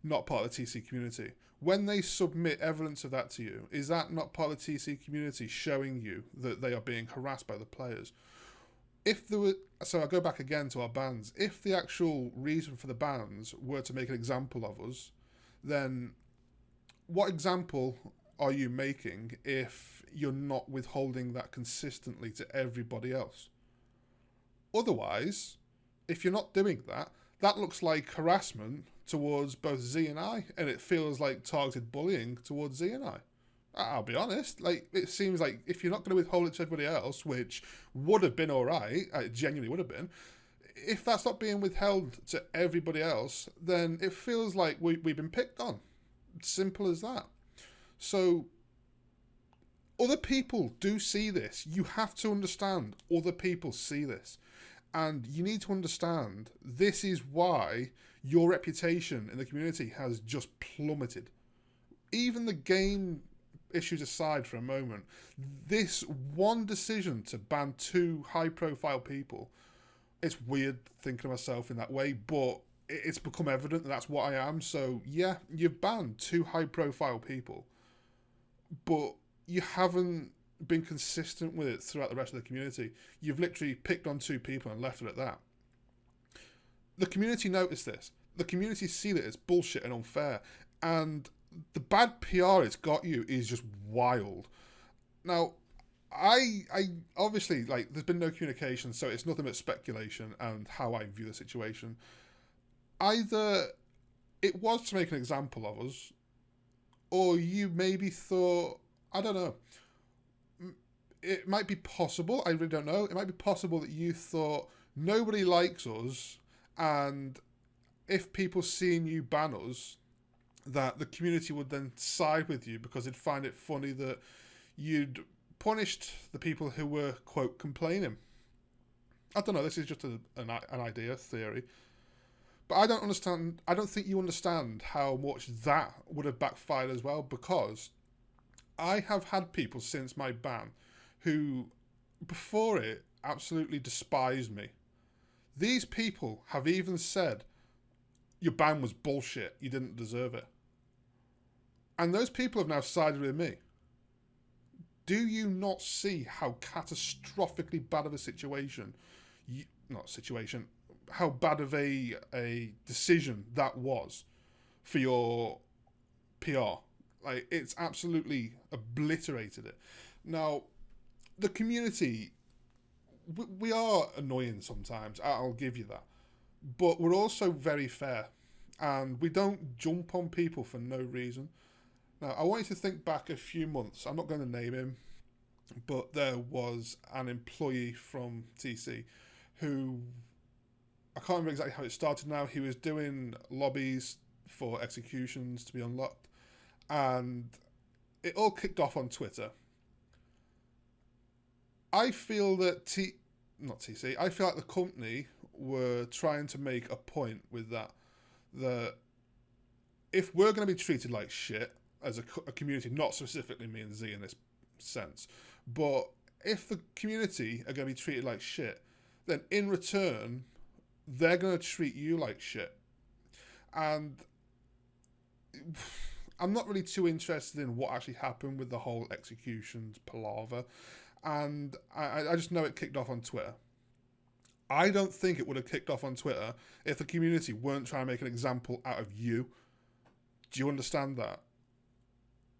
not part of the TC community? When they submit evidence of that to you, is that not part of the TC community showing you that they are being harassed by the players? If there were, so I'll go back again to our bans. If the actual reason for the bans were to make an example of us, then what example are you making if you're not withholding that consistently to everybody else? Otherwise, if you're not doing that, that looks like harassment towards both Z and I, and it feels like targeted bullying towards Z and I. I'll be honest, like, it seems like if you're not going to withhold it to everybody else, which would have been alright, it genuinely would have been, if that's not being withheld to everybody else, then it feels like we've been picked on. Simple as that. So, other people do see this. You have to understand other people see this. And you need to understand this is why your reputation in the community has just plummeted. Even the game issues aside for a moment, this one decision to ban 2 high-profile people, it's weird thinking of myself in that way, but it's become evident that that's what I am. So, yeah, you've banned 2 high-profile people, but you haven't been consistent with it throughout the rest of the community. You've literally picked on 2 people and left it at that. The community noticed this. The community see that it's bullshit and unfair, and the bad PR it's got you is just wild. Now, I obviously, like, there's been no communication, so it's nothing but speculation and how I view the situation. Either it was to make an example of us, or you maybe thought, I don't know, it might be possible, I really don't know, it might be possible that you thought nobody likes us, and if people seeing you ban us, that the community would then side with you because they'd find it funny that you'd punished the people who were, quote, complaining. I don't know, this is just an idea, theory. But I don't think you understand how much that would have backfired as well, because I have had people since my ban who, before it, absolutely despised me. These people have even said, your ban was bullshit, you didn't deserve it. And those people have now sided with me. Do you not see how catastrophically bad of a situation, how bad of a decision that was for your PR? Like, it's absolutely obliterated it. Now, the community, we are annoying sometimes, I'll give you that. But we're also very fair, and we don't jump on people for no reason. Now, I want you to think back a few months. I'm not going to name him, but there was an employee from TC who, I can't remember exactly how it started now. He was doing lobbies for executions to be unlocked, and it all kicked off on Twitter. I feel that I feel like the company were trying to make a point with that if we're going to be treated like shit as a community, not specifically me and Z in this sense, but if the community are going to be treated like shit, then in return, they're going to treat you like shit. And I'm not really too interested in what actually happened with the whole executions palaver. And I just know it kicked off on Twitter. I don't think it would have kicked off on Twitter if the community weren't trying to make an example out of you. Do you understand that?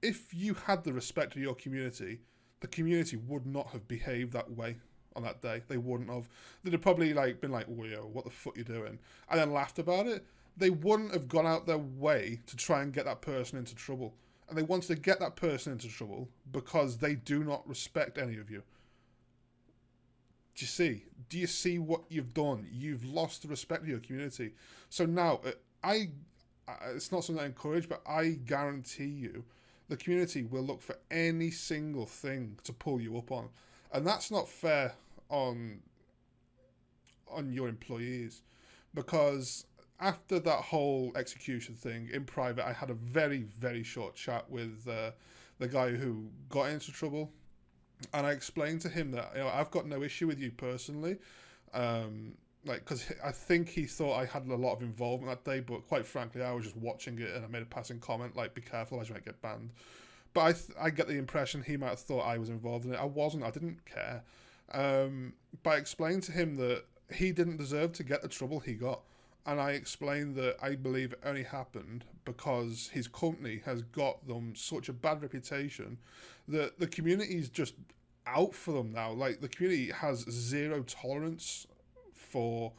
If you had the respect of your community, the community would not have behaved that way on that day. They wouldn't have. They'd have probably been like, "Whoa, what the fuck you doing?" and then laughed about it. They wouldn't have gone out their way to try and get that person into trouble. And they wanted to get that person into trouble because they do not respect any of you. Do you see? Do you see what you've done? You've lost the respect of your community. So now, it's not something I encourage, but I guarantee you, the community will look for any single thing to pull you up on. And that's not fair on your employees. Because after that whole execution thing, in private, I had a very, very short chat with the guy who got into trouble. And I explained to him that, I've got no issue with you personally. Because I think he thought I had a lot of involvement that day, but quite frankly, I was just watching it and I made a passing comment, like, be careful, as you might get banned. But I get the impression he might have thought I was involved in it. I wasn't. I didn't care. But I explained to him that he didn't deserve to get the trouble he got. And I explained that I believe it only happened because his company has got them such a bad reputation that the community's just out for them now. Like, the community has zero tolerance for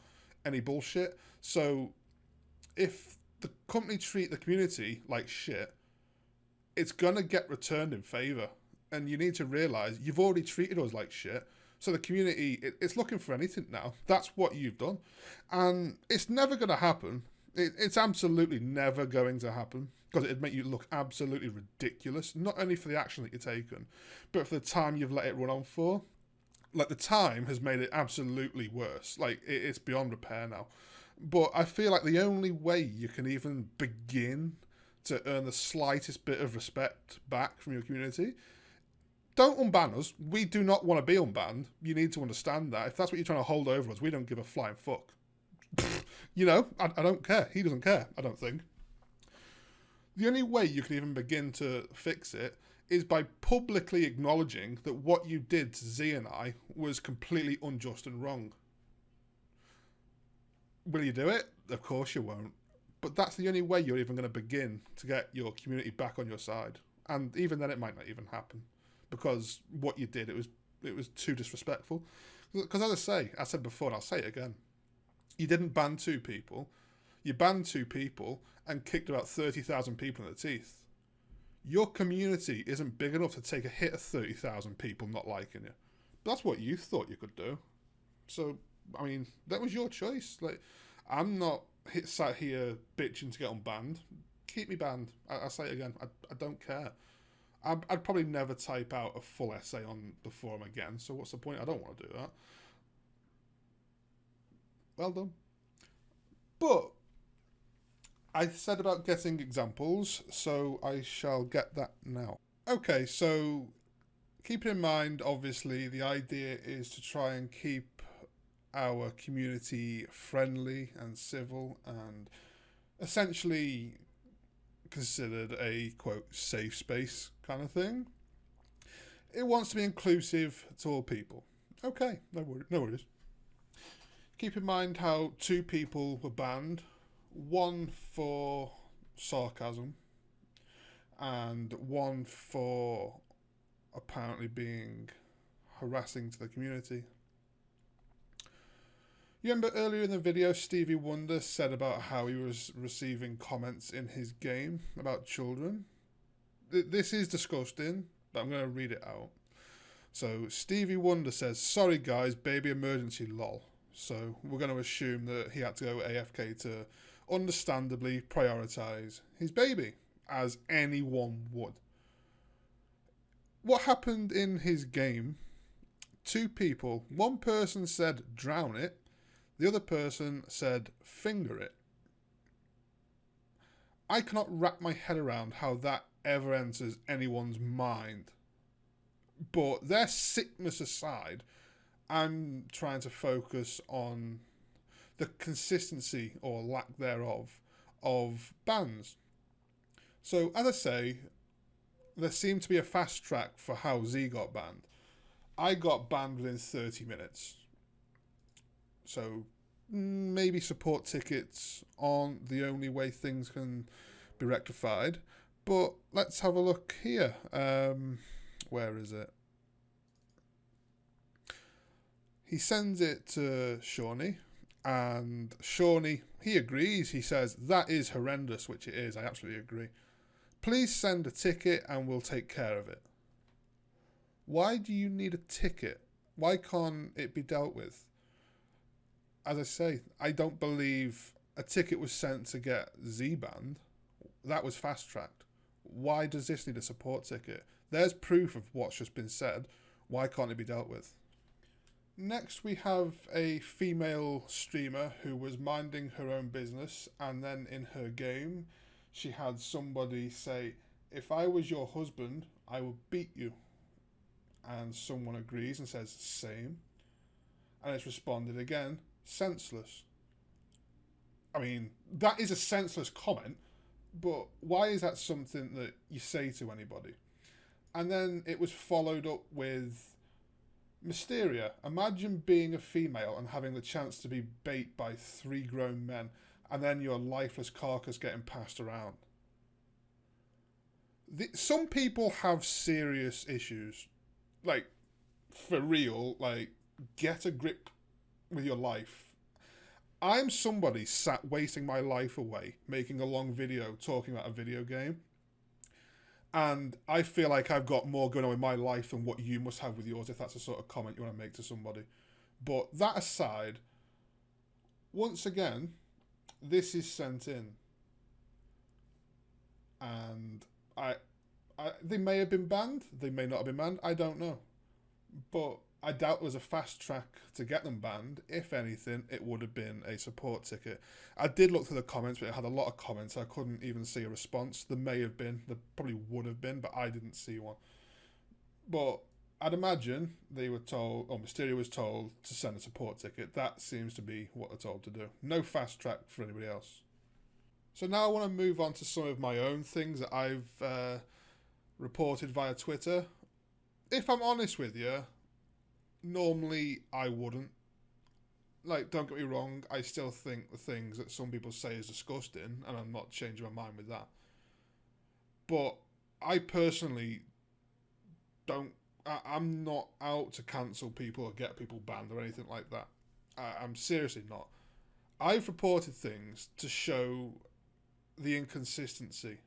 any bullshit. So if the company treat the community like shit, it's gonna get returned in favour. And you need to realise you've already treated us like shit. So the community, it's looking for anything now. That's what you've done. And it's never going to happen. It's absolutely never going to happen. Because it'd make you look absolutely ridiculous. Not only for the action that you've taken, but for the time you've let it run on for. Like, the time has made it absolutely worse. Like, it's beyond repair now. But I feel like the only way you can even begin to earn the slightest bit of respect back from your community, don't unban us. We do not want to be unbanned. You need to understand that. If that's what you're trying to hold over us, we don't give a flying fuck. I don't care. He doesn't care, I don't think. The only way you can even begin to fix it is by publicly acknowledging that what you did to Z and I was completely unjust and wrong. Will you do it? Of course you won't. But that's the only way you're even going to begin to get your community back on your side. And even then it might not even happen. Because what you did, it was too disrespectful. Because as I said before, and I'll say it again, you didn't ban 2 people. You banned 2 people and kicked about 30,000 people in the teeth. Your community isn't big enough to take a hit of 30,000 people not liking you. But that's what you thought you could do. So, I mean, that was your choice. Like, I'm not sat here bitching to get unbanned. Keep me banned. I'll say it again. I don't care. I'd probably never type out a full essay on the forum again, so what's the point? I don't want to do that. Well done. But I said about getting examples, so I shall get that now. Okay, so keeping in mind, obviously, the idea is to try and keep our community friendly and civil and essentially considered a, quote, safe space kind of thing. It wants to be inclusive to all people. Okay, no worries. Keep in mind how 2 people were banned, one for sarcasm and one for apparently being harassing to the community. You remember earlier in the video, Stevie Wonder said about how he was receiving comments in his game about children? This is disgusting, but I'm going to read it out. So, Stevie Wonder says, "Sorry guys, baby emergency lol." So, we're going to assume that he had to go AFK to understandably prioritise his baby, as anyone would. What happened in his game, 2 people, one person said drown it, the other person said finger it. I cannot wrap my head around how that ever enters anyone's mind. But their sickness aside, I'm trying to focus on the consistency or lack thereof of bans. So, as I say, there seemed to be a fast track for how Z got banned. I got banned within 30 minutes. So, maybe support tickets aren't the only way things can be rectified. But let's have a look here. Where is it? He sends it to Shawnee, and Shawnee, he agrees. He says, "That is horrendous," which it is. I absolutely agree. "Please send a ticket and we'll take care of it." Why do you need a ticket? Why can't it be dealt with? As I say, I don't believe a ticket was sent to get Z banned. That was fast-tracked. Why does this need a support ticket? There's proof of what's just been said. Why can't it be dealt with? Next, we have a female streamer who was minding her own business, and then in her game, she had somebody say, "If I was your husband, I would beat you." And someone agrees and says, "Same." And it's responded again, "Senseless." I mean, that is a senseless comment, but why is that something that you say to anybody? And then it was followed up with Mysteria. Imagine being a female and having the chance to be bait by 3 grown men, and then your lifeless carcass getting passed around. Some people have serious issues. Like, for real, like, get a grip with your life. I'm somebody sat wasting my life away, making a long video talking about a video game, and I feel like I've got more going on in my life than what you must have with yours, if that's the sort of comment you want to make to somebody. But that aside, once again, this is sent in, and they may have been banned, they may not have been banned, I don't know. But I doubt there was a fast track to get them banned. If anything, it would have been a support ticket. I did look through the comments, but it had a lot of comments. I couldn't even see a response. There may have been, there probably would have been, but I didn't see one. But I'd imagine they were told, or Mysterio was told, to send a support ticket. That seems to be what they're told to do. No fast track for anybody else. So now I want to move on to some of my own things that I've reported via Twitter. If I'm honest with you, normally I wouldn't. Like, don't get me wrong, I still think the things that some people say is disgusting, and I'm not changing my mind with that. But I personally don't, I'm not out to cancel people or get people banned or anything like that. I'm seriously not. I've reported things to show the inconsistency.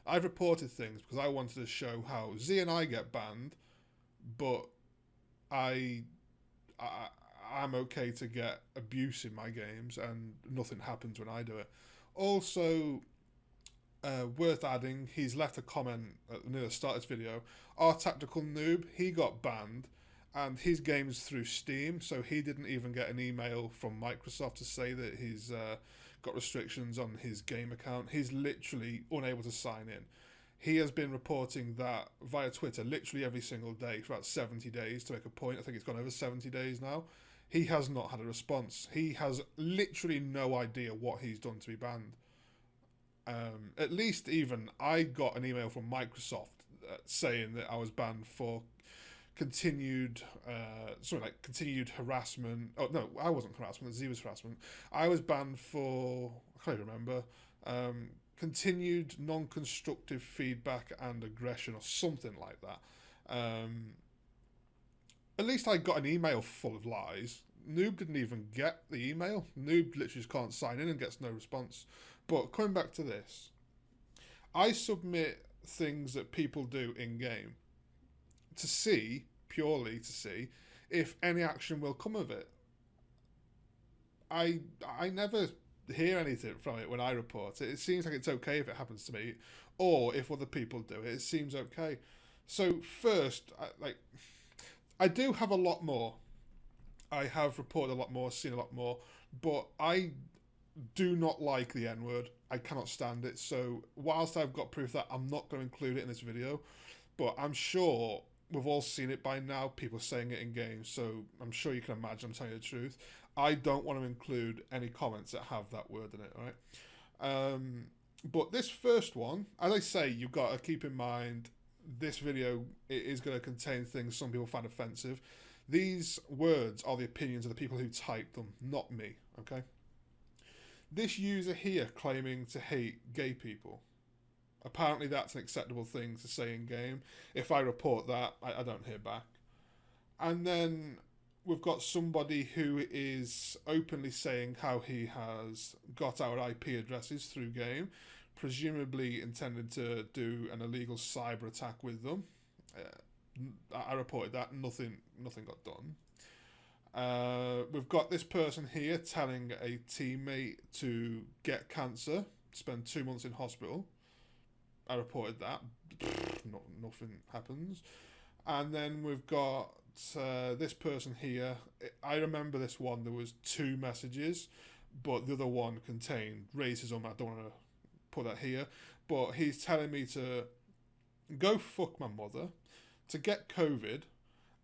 I've reported things because I wanted to show how Z and I get banned, but I'm okay to get abuse in my games and nothing happens when I do it. Also, worth adding, he's left a comment near the start of this video. Our tactical noob, he got banned, and his game's through Steam, so he didn't even get an email from Microsoft to say that he's got restrictions on his game account. He's literally unable to sign in. He has been reporting that via Twitter literally every single day for about 70 days to make a point. I think it's gone over 70 days now. He has not had a response. He has literally no idea what he's done to be banned. At least even I got an email from Microsoft saying that I was banned for continued harassment. Oh no, I wasn't harassment. Z was harassment. I was banned for, I can't even remember, continued non-constructive feedback and aggression or something like that. At least I got an email full of lies. Noob didn't even get the email. Noob literally just can't sign in and gets no response. But coming back to this, I submit things that people do in-game to see, purely to see, if any action will come of it. I never hear anything from it when I report it. It seems like it's okay if it happens to me, or if other people do it, it seems okay. So first, I do have a lot more. I have reported a lot more, seen a lot more, but I do not like the N-word. I cannot stand it. So whilst I've got proof that, I'm not going to include it in this video, but I'm sure we've all seen it by now, people saying it in games, so I'm sure you can imagine I'm telling you the truth. I don't want to include any comments that have that word in it, right? But this first one, as I say, you've got to keep in mind, this video is going to contain things some people find offensive. These words are the opinions of the people who typed them, not me, okay? This user here claiming to hate gay people. Apparently that's an acceptable thing to say in game. If I report that, I don't hear back. And then we've got somebody who is openly saying how he has got our IP addresses through game, presumably intended to do an illegal cyber attack with them. I reported that, nothing got done. We've got this person here telling a teammate to get cancer, spend 2 months in hospital. I reported that. Nothing happens. And then we've got this person here. I remember this one. There was 2 messages, but the other one contained racism. I don't want to put that here. But he's telling me to go fuck my mother, to get COVID,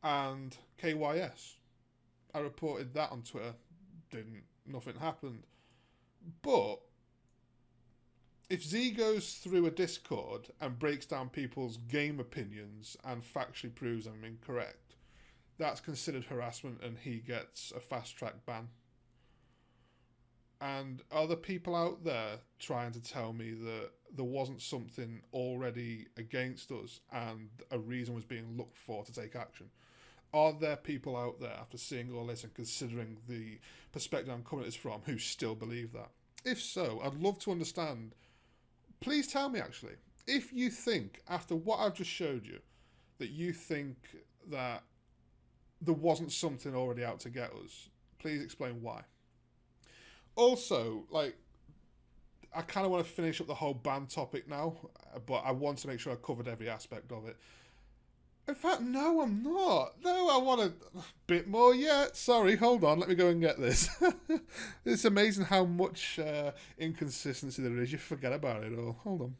and KYS. I reported that on Twitter. Nothing happened. But if Z goes through a Discord and breaks down people's game opinions and factually proves them incorrect, that's considered harassment and he gets a fast track ban. And are there people out there trying to tell me that there wasn't something already against us and a reason was being looked for to take action? Are there people out there, after seeing all this and considering the perspective I'm coming at this from, who still believe that? If so, I'd love to understand. Please tell me, actually, if you think, after what I've just showed you, that you think that there wasn't something already out to get us, please explain why. Also, I kind of want to finish up the whole ban topic now, but I want to make sure I covered every aspect of it. In fact, no, I'm not. No, I want a bit more yet. Sorry, hold on. Let me go and get this. It's amazing how much inconsistency there is. You forget about it all. Hold on.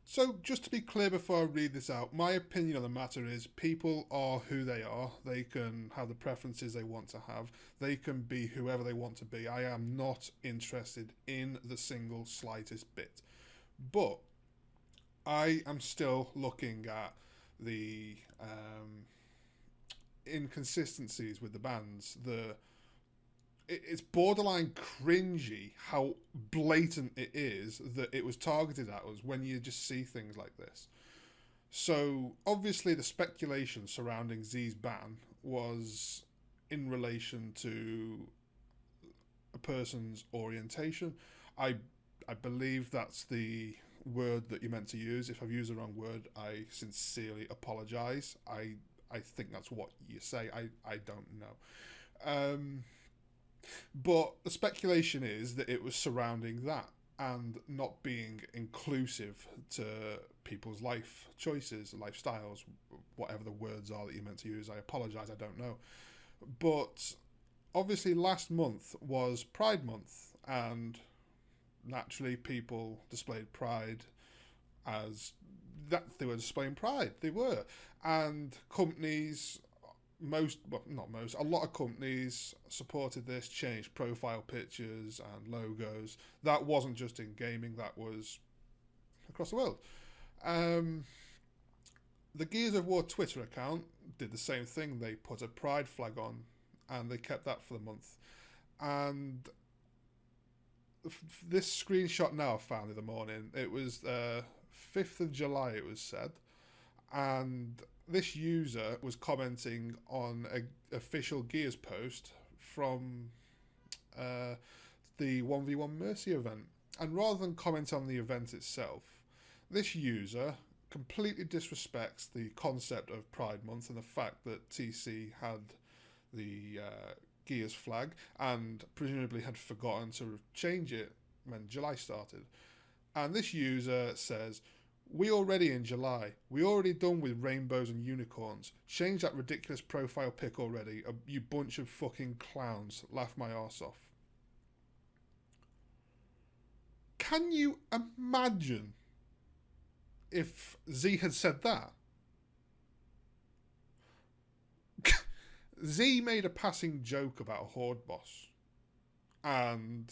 So, just to be clear before I read this out, my opinion on the matter is people are who they are. They can have the preferences they want to have. They can be whoever they want to be. I am not interested in the single slightest bit. But I am still looking at the inconsistencies with the bans. It's borderline cringy how blatant it is that it was targeted at us when you just see things like this. So obviously the speculation surrounding Z's ban was in relation to person's orientation. I believe that's the word that you meant to use. If I've used the wrong word, I sincerely apologise. I think that's what you say. I don't know. But the speculation is that it was surrounding that and not being inclusive to people's life choices, lifestyles, whatever the words are that you're meant to use. I apologise, I don't know. But obviously last month was Pride Month, and naturally people displayed pride as that they were displaying pride. They were. And companies, a lot of companies supported this, changed profile pictures and logos. That wasn't just in gaming, that was across the world. The Gears of War Twitter account did the same thing. They put a pride flag on and they kept that for the month. And this screenshot now I found in the morning, it was 5th of July, it was said. And this user was commenting on an official Gears post from the 1v1 Mercy event. And rather than comment on the event itself, this user completely disrespects the concept of Pride Month and the fact that TC had the Gears flag and presumably had forgotten to change it when July started. And this user says, "We already in July. We already done with rainbows and unicorns. Change that ridiculous profile pic already, you bunch of fucking clowns. Laugh my arse off." Can you imagine if Z had said that? Z made a passing joke about a Horde boss. And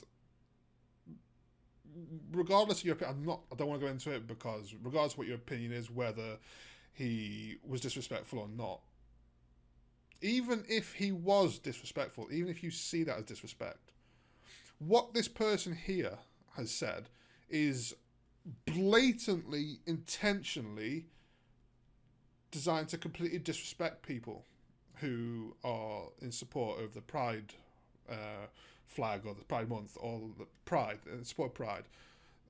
regardless of your opinion, I don't want to go into it because regardless of what your opinion is, whether he was disrespectful or not, even if he was disrespectful, even if you see that as disrespect, what this person here has said is blatantly, intentionally designed to completely disrespect people who are in support of the Pride flag or the Pride Month or the Pride, in support of Pride.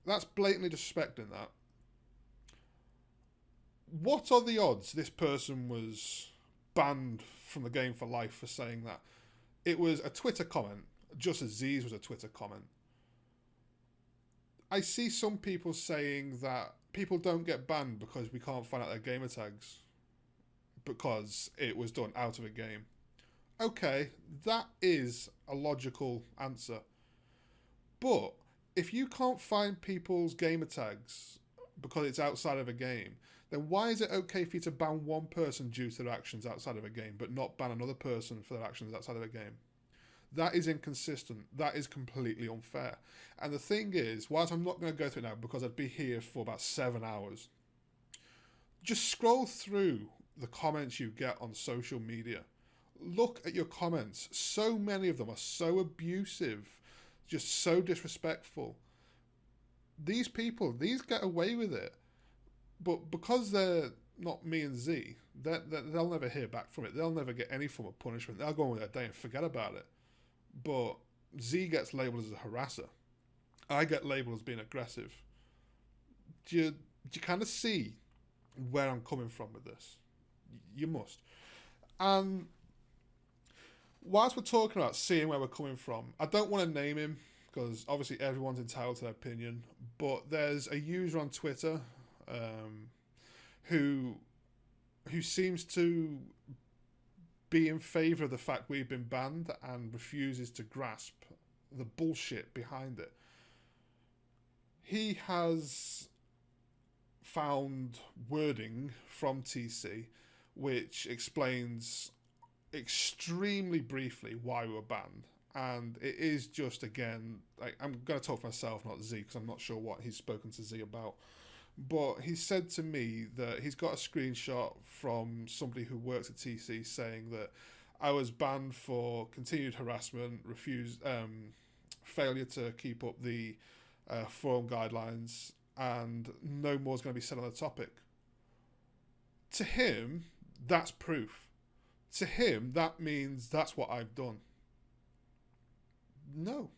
That's blatantly disrespecting that. What are the odds this person was banned from the game for life for saying that? It was a Twitter comment, just as Z's was a Twitter comment. I see some people saying that people don't get banned because we can't find out their gamer tags because it was done out of a game. Okay, that is a logical answer. But if you can't find people's gamer tags because it's outside of a game, then why is it okay for you to ban one person due to their actions outside of a game, but not ban another person for their actions outside of a game? That is inconsistent. That is completely unfair. And the thing is, whilst I'm not going to go through it now because I'd be here for about 7 hours, just scroll through the comments you get on social media. Look at your comments. So many of them are so abusive, just so disrespectful. These people, these get away with it. But because they're not me and Z, they'll never hear back from it. They'll never get any form of punishment. They'll go on with their day and forget about it. But Z gets labelled as a harasser. I get labelled as being aggressive. Do you kind of see where I'm coming from with this? You must. And whilst we're talking about seeing where we're coming from, I don't want to name him because obviously everyone's entitled to their opinion, but there's a user on Twitter who seems to be in favour of the fact we've been banned and refuses to grasp the bullshit behind it. He has found wording from TC which explains extremely briefly why we were banned, and it is just, again, like, I'm going to talk for myself, not Z, because I'm not sure what he's spoken to Z about. But he said to me that he's got a screenshot from somebody who works at TC saying that I was banned for continued harassment, failure to keep up the forum guidelines, and no more is going to be said on the topic. To him, that's proof. To him, that means that's what I've done. No.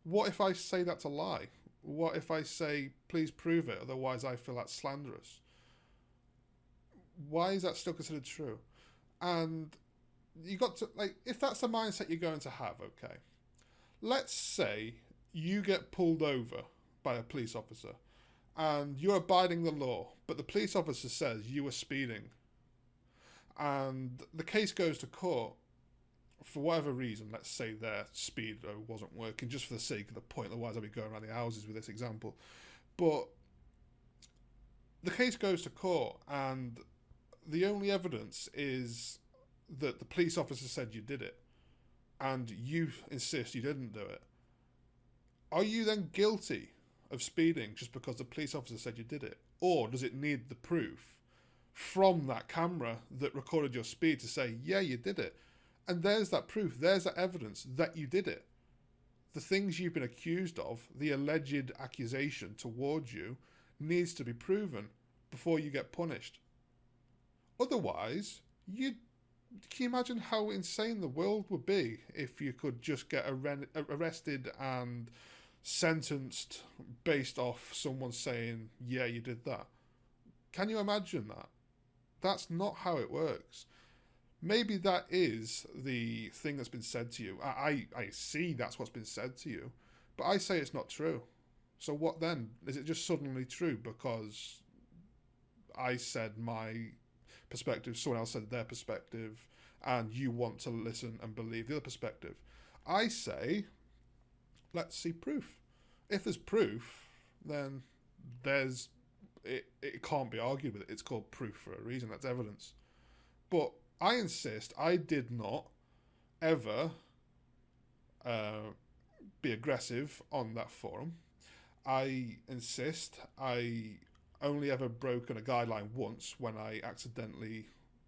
What if I say that's a lie? What if I say, please prove it, otherwise I feel that's slanderous? Why is that still considered true? And you got to, like, if that's the mindset you're going to have, okay. Let's say you get pulled over by a police officer and you're abiding the law, but the police officer says you were speeding. And the case goes to court. For whatever reason, let's say their speedo wasn't working, just for the sake of the point, otherwise I'd be going around the houses with this example. But the case goes to court, and the only evidence is that the police officer said you did it, and you insist you didn't do it. Are you then guilty of speeding just because the police officer said you did it? Or does it need the proof from that camera that recorded your speed to say, yeah, you did it? And there's that proof, there's that evidence that you did it. The things you've been accused of, the alleged accusation towards you, needs to be proven before you get punished. Otherwise, can you imagine how insane the world would be if you could just get arrested and sentenced based off someone saying, yeah, you did that? Can you imagine that? That's not how it works. Maybe that is the thing that's been said to you. I see that's what's been said to you, but I say it's not true. So what then? Is it just suddenly true because I said my perspective, someone else said their perspective, and you want to listen and believe the other perspective? I say, let's see proof. If there's proof, then it can't be argued with. It's called proof for a reason. That's evidence. But I insist I did not ever be aggressive on that forum. I insist I only ever broken a guideline once when I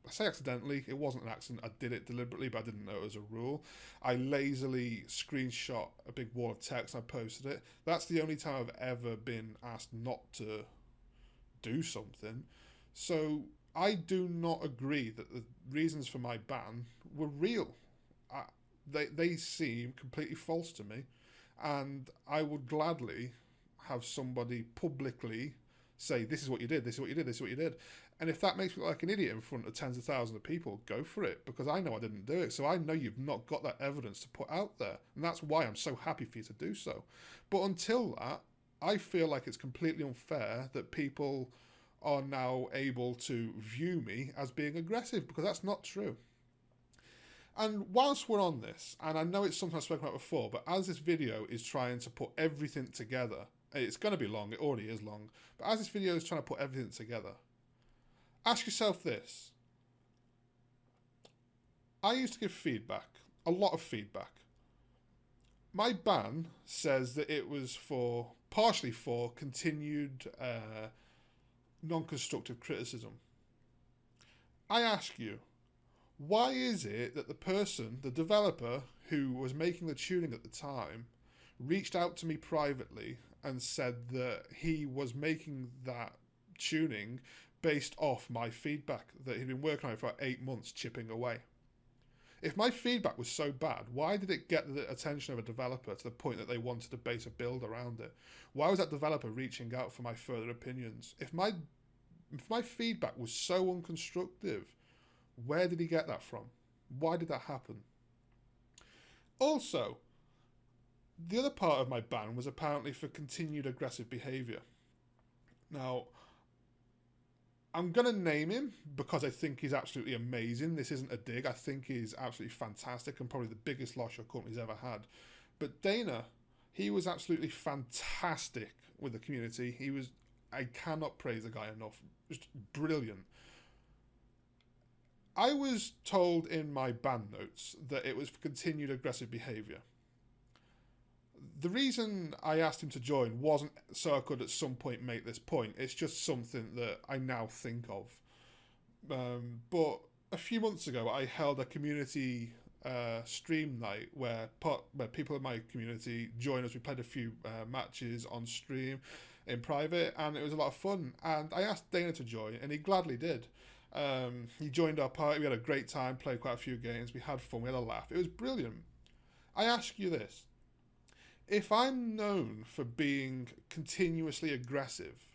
say accidentally, it wasn't an accident, I did it deliberately, but I didn't know it was a rule. I lazily screenshot a big wall of text and I posted it. That's the only time I've ever been asked not to do something. So I do not agree that the reasons for my ban were real. They seem completely false to me, and I would gladly have somebody publicly say, this is what you did, this is what you did, this is what you did. And if that makes me look like an idiot in front of tens of thousands of people, go for it, because I know I didn't do it. So I know you've not got that evidence to put out there, and that's why I'm so happy for you to do so. But until that, I feel like it's completely unfair that people are now able to view me as being aggressive, because that's not true. And whilst we're on this, and I know it's something I've spoken about before, but as this video is trying to put everything together, it's going to be long, it already is long, but as this video is trying to put everything together, ask yourself this. I used to give feedback, a lot of feedback. My ban says that it was partially for continued non-constructive criticism. I ask you, why is it that the developer who was making the tuning at the time, reached out to me privately and said that he was making that tuning based off my feedback that he'd been working on it for 8 months, chipping away? If my feedback was so bad, why did it get the attention of a developer to the point that they wanted to base a build around it? Why was that developer reaching out for my further opinions? If my feedback was so unconstructive, where did he get that from? Why did that happen? Also, the other part of my ban was apparently for continued aggressive behaviour. Now, I'm going to name him because I think he's absolutely amazing. This isn't a dig. I think he's absolutely fantastic and probably the biggest loss your company's ever had. But Dana, he was absolutely fantastic with the community. I cannot praise the guy enough. Just brilliant. I was told in my ban notes that it was for continued aggressive behaviour. The reason I asked him to join wasn't so I could at some point make this point. It's just something that I now think of. But a few months ago, I held a community stream night where people in my community joined us. We played a few matches on stream in private, and it was a lot of fun. And I asked Dana to join, and he gladly did. He joined our party. We had a great time, played quite a few games. We had fun. We had a laugh. It was brilliant. I ask you this. If I'm known for being continuously aggressive,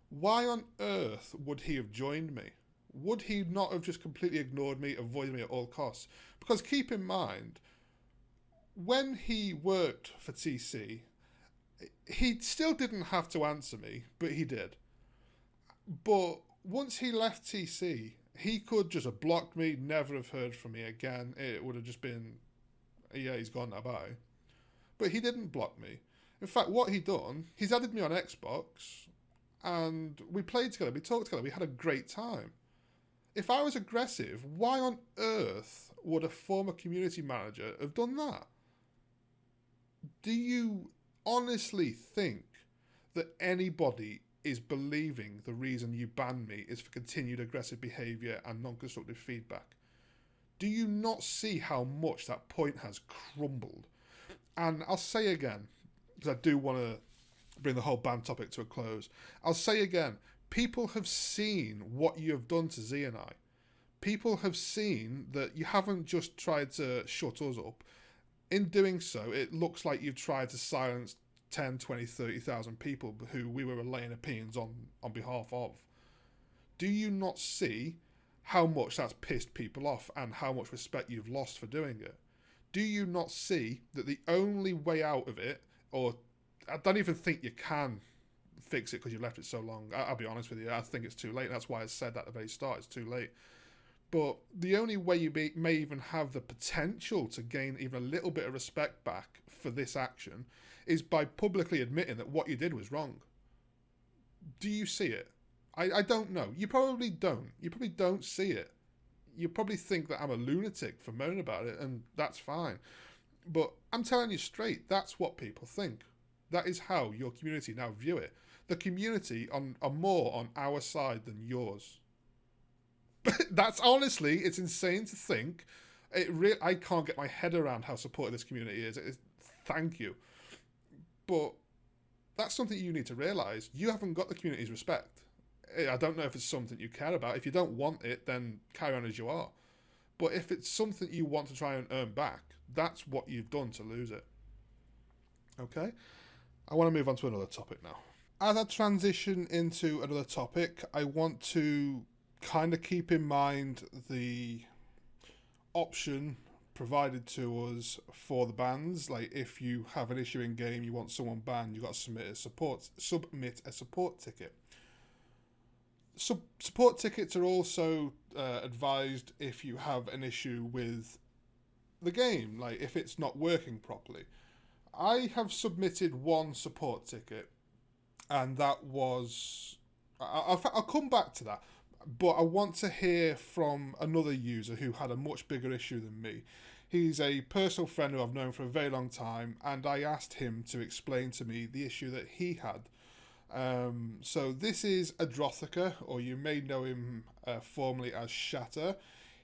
why on earth would he have joined me? Would he not have just completely ignored me, avoided me at all costs? Because keep in mind, when he worked for TC, he still didn't have to answer me, but he did. But once he left TC, he could just have blocked me, never have heard from me again. It would have just been, yeah, he's gone now, bye. But he didn't block me. In fact, what he done, he's added me on Xbox, and we played together, we talked together, we had a great time. If I was aggressive, why on earth would a former community manager have done that? Do you honestly think that anybody is believing the reason you banned me is for continued aggressive behaviour and non-constructive feedback? Do you not see how much that point has crumbled? And I'll say again, because I do want to bring the whole ban topic to a close, I'll say again, people have seen what you have done to Z and I. People have seen that you haven't just tried to shut us up. In doing so, it looks like you've tried to silence 10, 20, 30,000 people who we were relaying opinions on behalf of. Do you not see how much that's pissed people off and how much respect you've lost for doing it? Do you not see that the only way out of it, or I don't even think you can fix it because you've left it so long. I'll be honest with you, I think it's too late. That's why I said that at the very start, it's too late. But the only way you may even have the potential to gain even a little bit of respect back for this action is by publicly admitting that what you did was wrong. Do you see it? I don't know. You probably don't. You probably don't see it. You probably think that I'm a lunatic for moaning about it, and that's fine. But I'm telling you straight, that's what people think. That is how your community now view it. The community are more on our side than yours. That's honestly, it's insane to think. I can't get my head around how supportive this community is. Thank you. But that's something you need to realise. You haven't got the community's respect. I don't know if it's something you care about. If you don't want it, then carry on as you are. But if it's something you want to try and earn back, that's what you've done to lose it. Okay? I want to move on to another topic now. As I transition into another topic, I want to kind of keep in mind the option provided to us for the bans. Like, if you have an issue in game, you want someone banned, you've got to submit a support ticket. Support tickets are also advised if you have an issue with the game, like if it's not working properly. I have submitted one support ticket, and that was... I'll come back to that, but I want to hear from another user who had a much bigger issue than me. He's a personal friend who I've known for a very long time, and I asked him to explain to me the issue that he had. So this is Adrothica, or you may know him formerly as Shatter.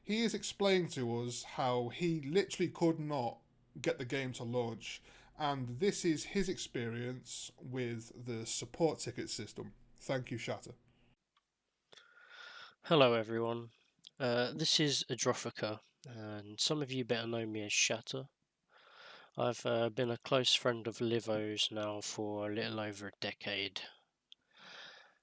He is explaining to us how he literally could not get the game to launch, and this is his experience with the support ticket system. Thank you, Shatter. Hello everyone, this is Adrothica, and some of you better know me as Shatter. I've been a close friend of Livo's now for a little over a decade,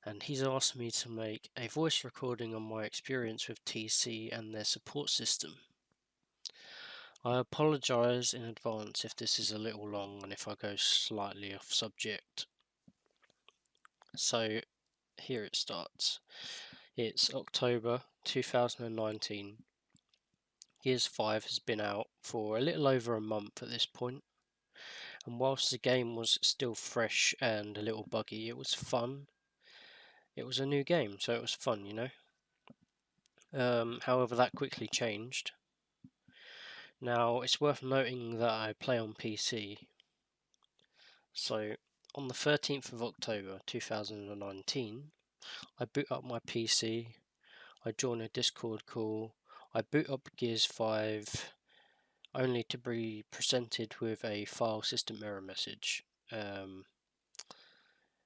and he's asked me to make a voice recording on my experience with TC and their support system. I apologise in advance if this is a little long and if I go slightly off subject. So here it starts. It's October 2019. Gears 5 has been out for a little over a month at this point, and whilst the game was still fresh and a little buggy, it was fun. It was a new game, so it was fun, you know. However, that quickly changed. Now, it's worth noting that I play on PC. So, on the 13th of October 2019, I boot up my PC, I join a Discord call, I boot up Gears 5, only to be presented with a file system error message.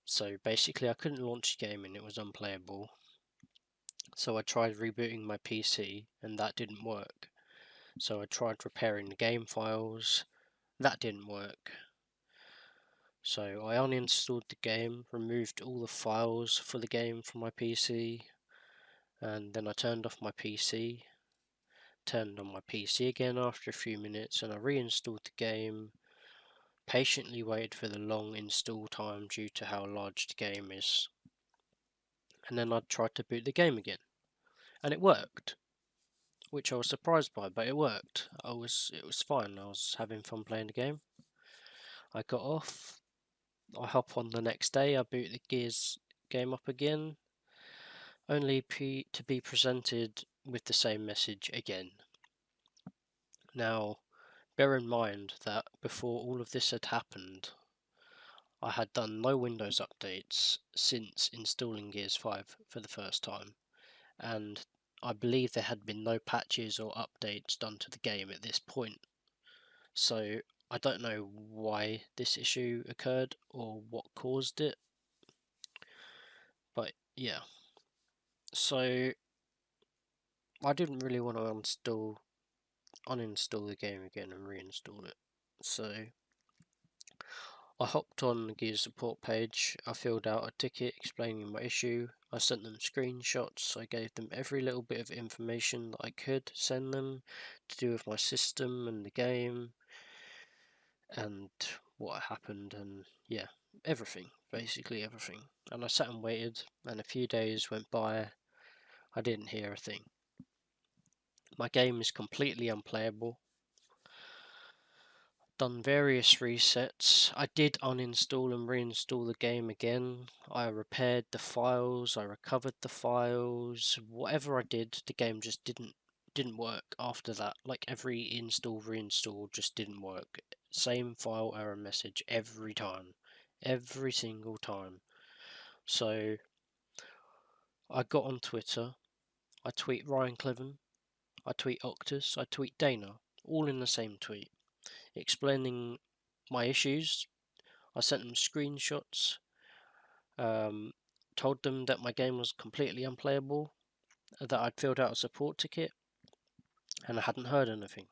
So basically I couldn't launch the game and it was unplayable. So I tried rebooting my PC and that didn't work. So I tried repairing the game files, that didn't work. So I uninstalled the game, removed all the files for the game from my PC, and then I turned off my PC, turned on my PC again after a few minutes, and I reinstalled the game, patiently waited for the long install time due to how large the game is, and then I tried to boot the game again, and it worked, which I was surprised by, but it worked. It was fine. I was having fun playing the game. I got off. I hop on the next day. I boot the Gears game up again, only to be presented with the same message again. Now, bear in mind that before all of this had happened, I had done no Windows updates since installing Gears 5 for the first time, and I believe there had been no patches or updates done to the game at this point. So I don't know why this issue occurred or what caused it, but yeah. So I didn't really want to uninstall the game again and reinstall it. So I hopped on the Gears support page, I filled out a ticket explaining my issue, I sent them screenshots, I gave them every little bit of information that I could send them to do with my system and the game and what happened, and yeah, everything, basically everything. And I sat and waited, and a few days went by, I didn't hear a thing. My game is completely unplayable. Done various resets. I did uninstall and reinstall the game again. I repaired the files, I recovered the files. Whatever I did, the game just didn't work after that. Like every install reinstall just didn't work. Same file error message every time. Every single time. So I got on Twitter. I tweet Ryan Cleven. I tweet Octus. I tweet Dana. All in the same tweet. Explaining my issues. I sent them screenshots, told them that my game was completely unplayable, that I'd filled out a support ticket, and I hadn't heard anything.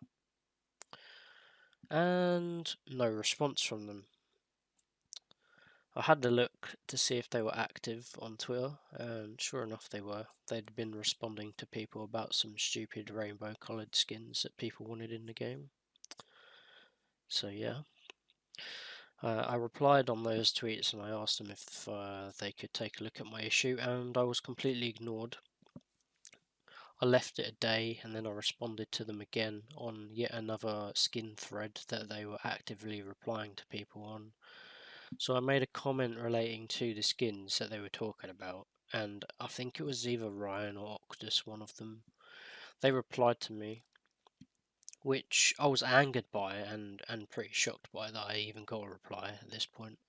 And no response from them. I had a look to see if they were active on Twitter, and sure enough they were. They'd been responding to people about some stupid rainbow coloured skins that people wanted in the game. So yeah. I replied on those tweets and I asked them if they could take a look at my issue, and I was completely ignored. I left it a day and then I responded to them again on yet another skin thread that they were actively replying to people on. So I made a comment relating to the skins that they were talking about, and I think it was either Ryan or Octus, one of them. They replied to me, which I was angered by and pretty shocked by that I even got a reply at this point.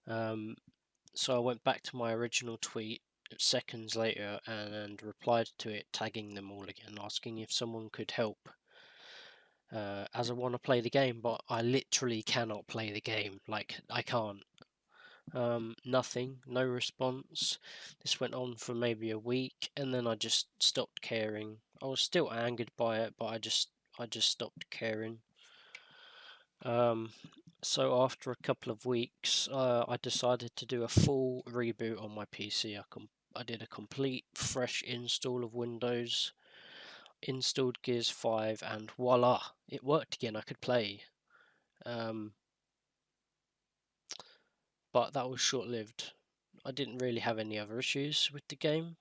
So I went back to my original tweet seconds later and replied to it, tagging them all again, asking if someone could help. As I want to play the game, but I literally cannot play the game. Like, I can't. Nothing, no response. This went on for maybe a week, and then I just stopped caring. I was still angered by it, but I just stopped caring. So after a couple of weeks, I decided to do a full reboot on my PC. I did a complete fresh install of Windows, installed Gears 5, and voila, it worked again. I could play. But that was short-lived. I didn't really have any other issues with the game.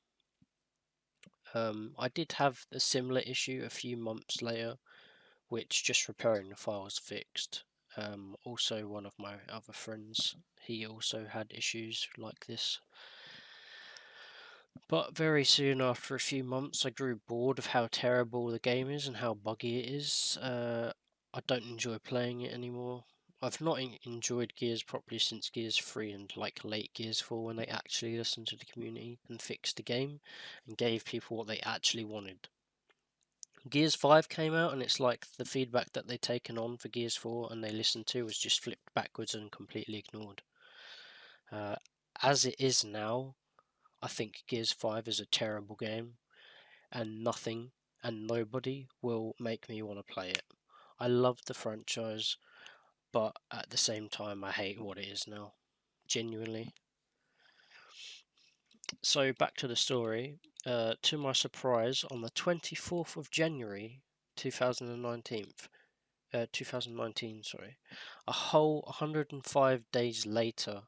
I did have a similar issue a few months later, which just repairing the files fixed. Also, one of my other friends, he also had issues like this. But very soon after a few months, I grew bored of how terrible the game is and how buggy it is. I don't enjoy playing it anymore. I've not enjoyed Gears properly since Gears 3 and like late Gears 4, when they actually listened to the community and fixed the game and gave people what they actually wanted. Gears 5 came out, and it's like the feedback that they'd taken on for Gears 4 and they listened to was just flipped backwards and completely ignored. As it is now, I think Gears 5 is a terrible game, and nothing and nobody will make me want to play it. I love the franchise. but at the same time, I hate what it is now. Genuinely. So back to the story. To my surprise, on the 24th of January 2019, 2019, sorry, a whole 105 days later,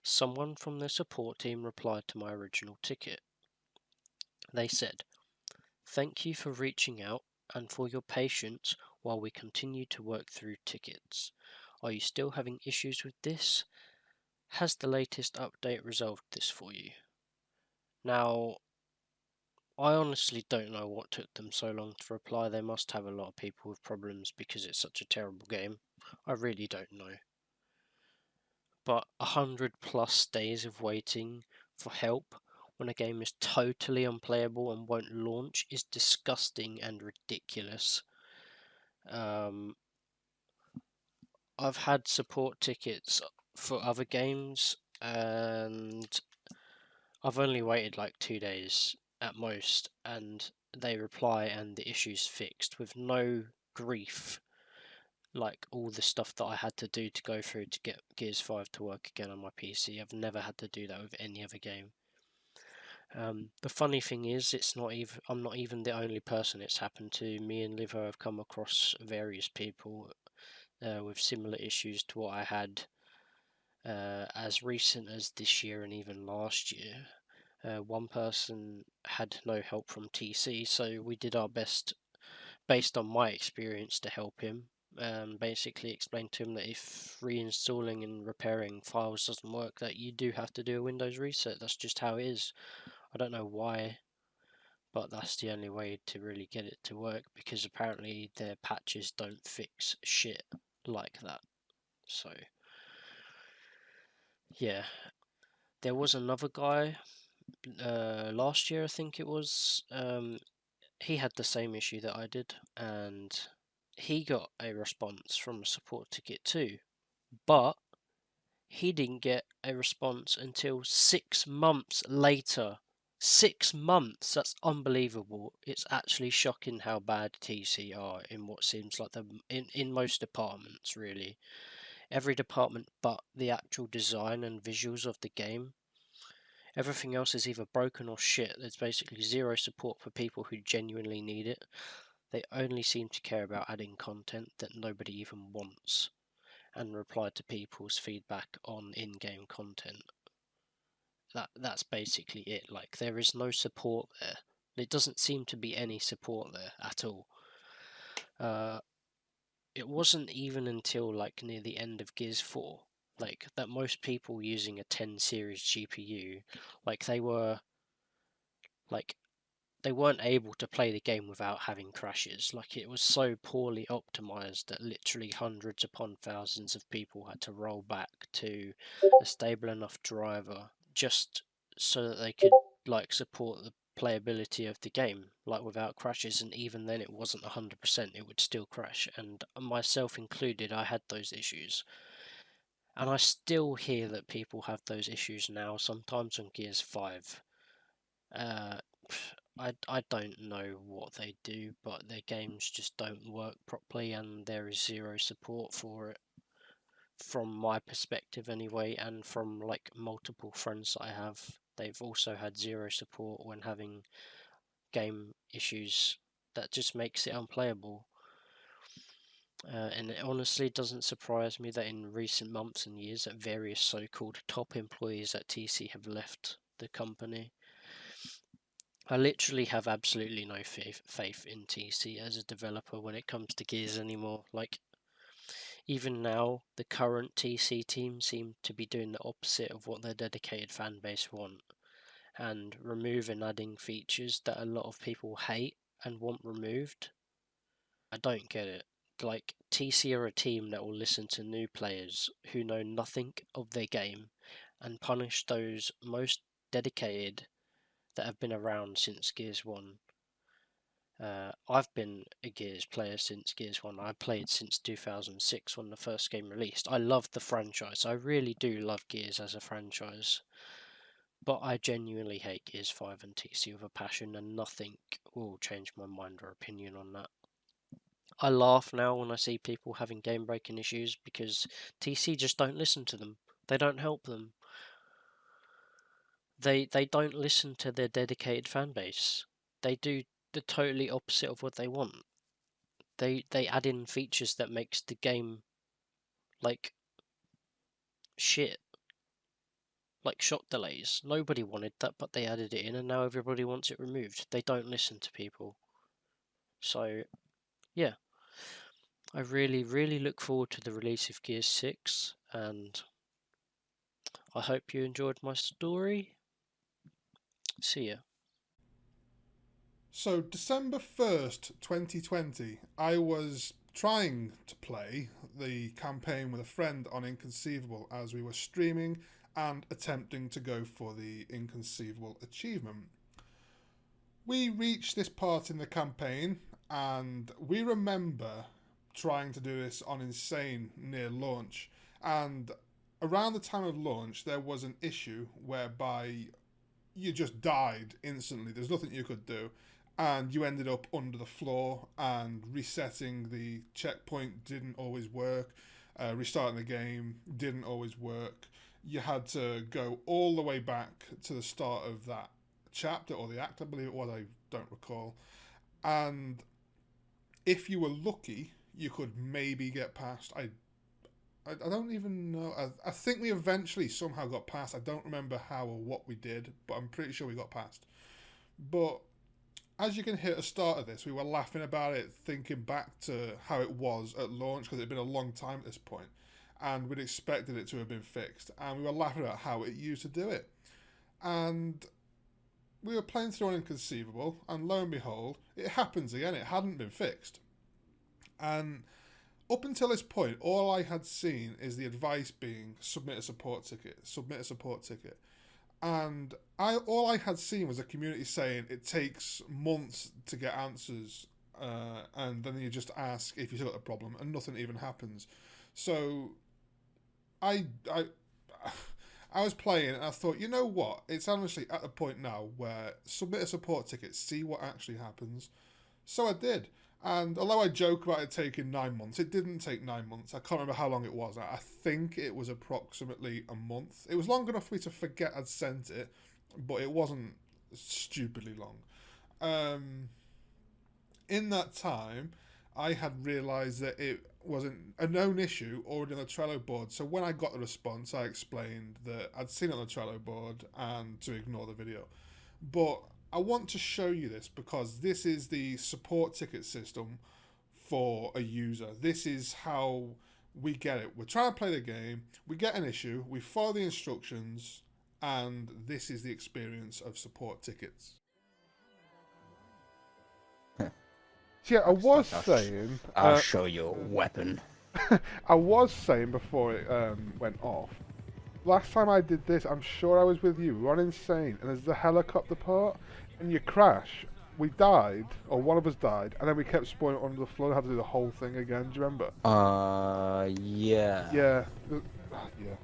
someone from the support team replied to my original ticket. They said, "Thank you for reaching out and for your patience while we continue to work through tickets. Are you still having issues with this? Has the latest update resolved this for you?" Now, I honestly don't know what took them so long to reply. They must have a lot of people with problems because it's such a terrible game. I really don't know. But 100+ days of waiting for help when a game is totally unplayable and won't launch is disgusting and ridiculous. I've had support tickets for other games and I've only waited like 2 days at most, and they reply and the issue's fixed with no grief. Like all the stuff that I had to do to go through to get Gears 5 to work again on my PC, I've never had to do that with any other game. The funny thing is, I'm not even the only person it's happened to. Me and Livo have come across various people with similar issues to what I had as recent as this year and even last year. One person had no help from TC, so we did our best based on my experience to help him. Basically explained to him that if reinstalling and repairing files doesn't work, that you do have to do a Windows reset. That's just how it is. I don't know why, but that's the only way to really get it to work, because apparently their patches don't fix shit like that. So, yeah. There was another guy last year, I think it was. He had the same issue that I did, and he got a response from a support ticket too, but he didn't get a response until 6 months later. 6 months, that's unbelievable. It's actually shocking how bad TC are in what seems like in most departments, really. Every department but the actual design and visuals of the game. Everything else is either broken or shit. There's basically zero support for people who genuinely need it. They only seem to care about adding content that nobody even wants, and reply to people's feedback on in-game content. That's basically it. Like, there is no support there. There doesn't seem to be any support there at all. It wasn't even until like near the end of Gears 4, like, that most people using a 10 series GPU, like, they weren't able to play the game without having crashes. Like, it was so poorly optimized that literally hundreds upon thousands of people had to roll back to a stable enough driver just so that they could like support the playability of the game, like, without crashes. And even then it wasn't 100%, it would still crash, and myself included, I had those issues. And I still hear that people have those issues now, sometimes on Gears 5. I don't know what they do, but their games just don't work properly, and there is zero support for it, from my perspective anyway, and from like multiple friends that I have. They've also had zero support when having game issues. That just makes it unplayable. And it honestly doesn't surprise me that in recent months and years that various so-called top employees at TC have left the company. I literally have absolutely no faith in TC as a developer when it comes to Gears anymore. Like, even now, the current TC team seem to be doing the opposite of what their dedicated fan base want, and remove and adding features that a lot of people hate and want removed. I don't get it. Like, TC are a team that will listen to new players who know nothing of their game and punish those most dedicated that have been around since Gears 1. I've been a Gears player since Gears 1. I played since 2006 when the first game released. I love the franchise. I really do love Gears as a franchise. But I genuinely hate Gears 5 and TC with a passion, and nothing will change my mind or opinion on that. I laugh now when I see people having game breaking issues because TC just don't listen to them. They don't help them. They don't listen to their dedicated fan base. They do the totally opposite of what they want. They add in features that makes the game like shit. Like shot delays. Nobody wanted that, but they added it in, and now everybody wants it removed. They don't listen to people. So, yeah. I really, really look forward to the release of Gears 6, and I hope you enjoyed my story. See ya. So, December 1st, 2020, I was trying to play the campaign with a friend on Inconceivable as we were streaming and attempting to go for the Inconceivable achievement. We reached this part in the campaign, and we remember trying to do this on Insane near launch. And around the time of launch, there was an issue whereby you just died instantly. There's nothing you could do. And you ended up under the floor, and resetting the checkpoint didn't always work. Restarting the game didn't always work. You had to go all the way back to the start of that chapter, or the act, I believe it was, I don't recall. And if you were lucky, you could maybe get past. I don't even know. I think we eventually somehow got past. I don't remember how or what we did, but I'm pretty sure we got past. But as you can hear at the start of this, we were laughing about it, thinking back to how it was at launch, because it had been a long time at this point, and we'd expected it to have been fixed, and we were laughing about how it used to do it. And we were playing through on Inconceivable, and lo and behold, it happens again. It hadn't been fixed. And up until this point, all I had seen is the advice being submit a support ticket, submit a support ticket. And all I had seen was a community saying it takes months to get answers, and then you just ask if you still got a problem, and nothing even happens. So I was playing, and I thought, you know what? It's honestly at the point now where submit a support ticket, see what actually happens. So I did. And although I joke about it taking 9 months, it didn't take 9 months. I can't remember how long it was. I think it was approximately a month. It was long enough for me to forget I'd sent it, but it wasn't stupidly long. In that time, I had realised that it wasn't a known issue already on the Trello board. So when I got the response, I explained that I'd seen it on the Trello board and to ignore the video. But I want to show you this because this is the support ticket system for a user. This is how we get it. We're trying to play the game, we get an issue, we follow the instructions, and this is the experience of support tickets. Yeah, I was saying... I'll show you a weapon. I was saying before it went off, last time I did this, I'm sure I was with you. We were on Insane, and there's the helicopter part, and you crash. We died, or one of us died, and then we kept spawning under the floor and had to do the whole thing again. Do you remember? Yeah. Yeah. Yeah.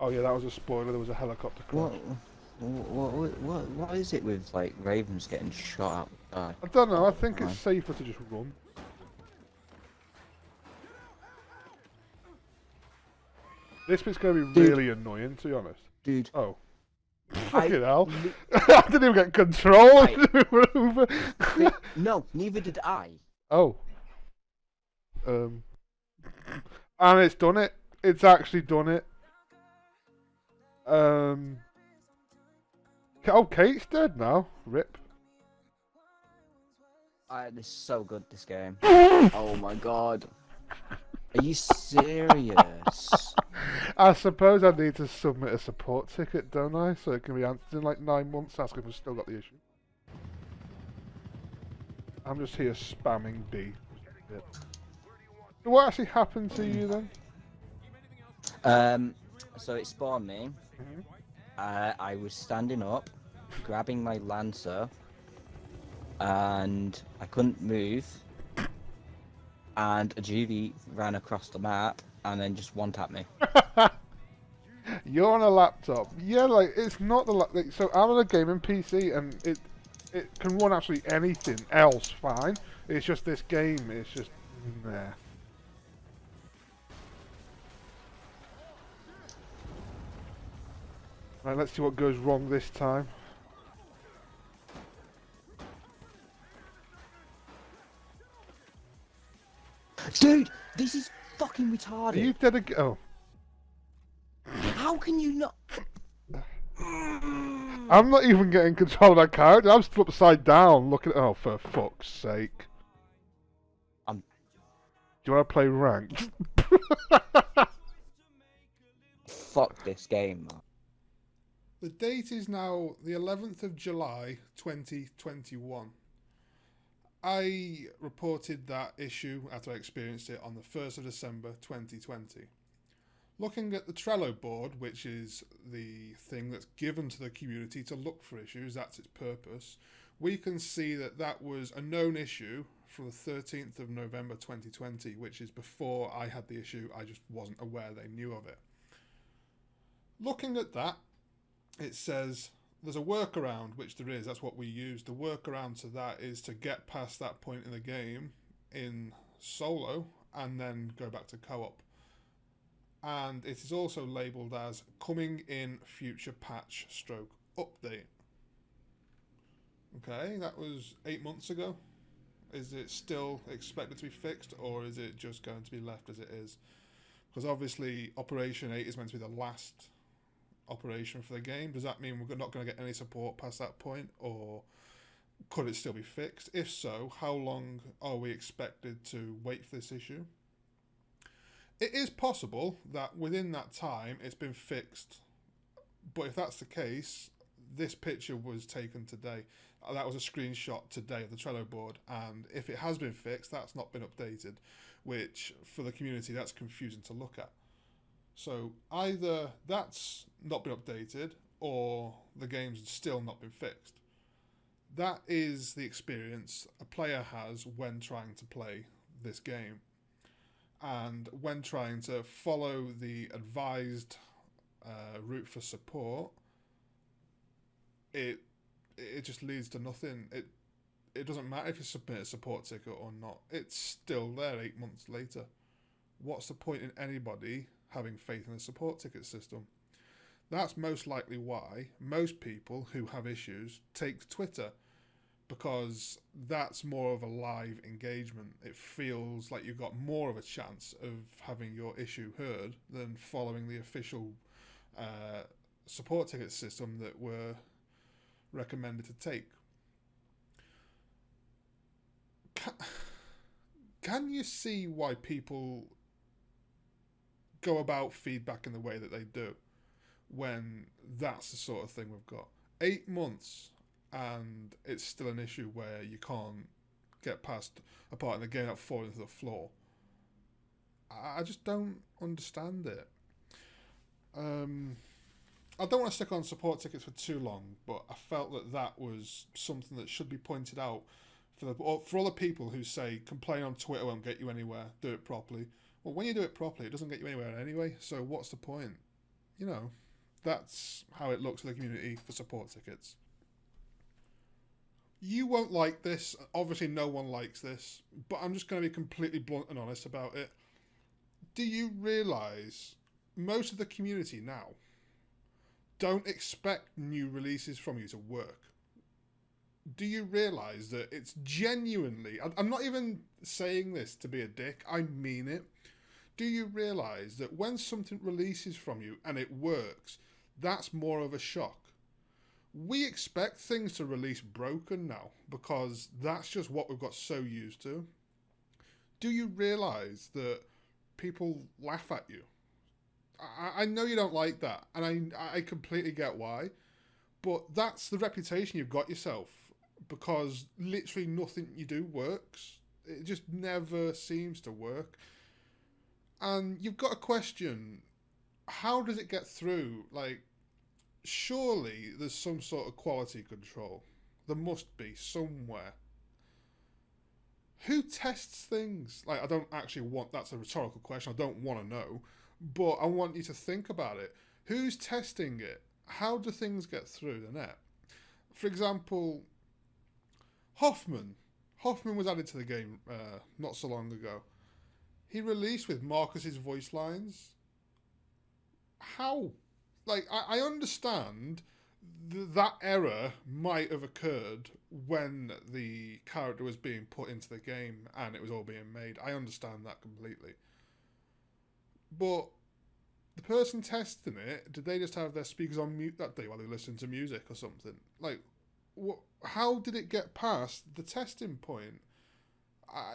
Oh yeah, that was a spoiler. There was a helicopter crash. What is it with like ravens getting shot out? I don't know. I think it's safer to just run. This bit's gonna be really annoying, to be honest. Dude. Oh. Fucking hell. I didn't even get control. No, neither did I. Oh. And it's done it. It's actually done it. Oh, Kate's dead now. Rip. This is so good, this game. Oh my god. Are you serious? I suppose I need to submit a support ticket, don't I? So it can be answered in like 9 months, asking if we've still got the issue. I'm just here spamming B. What actually happened to you then? So it spawned me. Mhm. I was standing up, grabbing my Lancer, and I couldn't move. And a juvie ran across the map and then just one-tapped me. You're on a laptop. Yeah, like it's not the like, so I'm on a gaming PC and it can run absolutely anything else fine. It's just this game. It's just nah. Right, let's see what goes wrong this time. Dude, this is fucking Are retarded. you dedicated? Oh. How can you not? I'm not even getting control of that character. I'm still upside down looking at. Oh, for fuck's sake. I'm. Do you want to play ranked? Fuck this game, man. The date is now the 11th of July 2021. I reported that issue after I experienced it on the 1st of December 2020. Looking at the Trello board, which is the thing that's given to the community to look for issues, that's its purpose, we can see that that was a known issue from the 13th of November 2020, which is before I had the issue. I just wasn't aware they knew of it. Looking at that, it says there's a workaround, which there is. That's what we use. The workaround to that is to get past that point in the game in solo and then go back to co-op. And it is also labelled as coming in future patch stroke update. Okay, that was 8 months ago. Is it still expected to be fixed, or is it just going to be left as it is? Because obviously Operation 8 is meant to be the last operation for the game. Does that mean we're not going to get any support past that point, or could it still be fixed? If so, how long are we expected to wait for this issue? It is possible that within that time it's been fixed, but if that's the case, this picture was taken today. That was a screenshot today of the Trello board, and if it has been fixed, that's not been updated, which for the community that's confusing to look at. So either that's not been updated or the game's still not been fixed. That is the experience a player has when trying to play this game. And when trying to follow the advised route for support, it just leads to nothing. It doesn't matter if you submit a support ticket or not. It's still there 8 months later. What's the point in anybody having faith in the support ticket system? That's most likely why most people who have issues take to Twitter, because that's more of a live engagement. It feels like you've got more of a chance of having your issue heard than following the official support ticket system that we're recommended to take. Can you see why people go about feedback in the way that they do when that's the sort of thing we've got? 8 months and it's still an issue where you can't get past a part in the game without falling to the floor. I just don't understand it. I don't want to stick on support tickets for too long, but I felt that that was something that should be pointed out for all the people who say complain on Twitter won't get you anywhere, do it properly. Well, when you do it properly, it doesn't get you anywhere anyway, so what's the point? You know, that's how it looks for the community for support tickets. You won't like this. Obviously, no one likes this, but I'm just going to be completely blunt and honest about it. Do you realise most of the community now don't expect new releases from you to work? Do you realise that it's genuinely... I'm not even saying this to be a dick, I mean it. Do you realise that when something releases from you and it works, that's more of a shock? We expect things to release broken now because that's just what we've got so used to. Do you realise that people laugh at you? I know you don't like that, and I completely get why, but that's the reputation you've got yourself, because literally nothing you do works. It just never seems to work. And you've got to question how does it get through? Like, surely there's some sort of quality control. There must be somewhere. Who tests things? Like, I don't actually want, that's a rhetorical question. I don't want to know, but I want you to think about it. Who's testing it? How do things get through the net? For example, Hoffman. Hoffman was added to the game not so long ago. He released with Marcus's voice lines. How? Like, I understand that error might have occurred when the character was being put into the game and it was all being made. I understand that completely. But the person testing it, did they just have their speakers on mute that day while they listened to music or something? Like, what? How did it get past the testing point?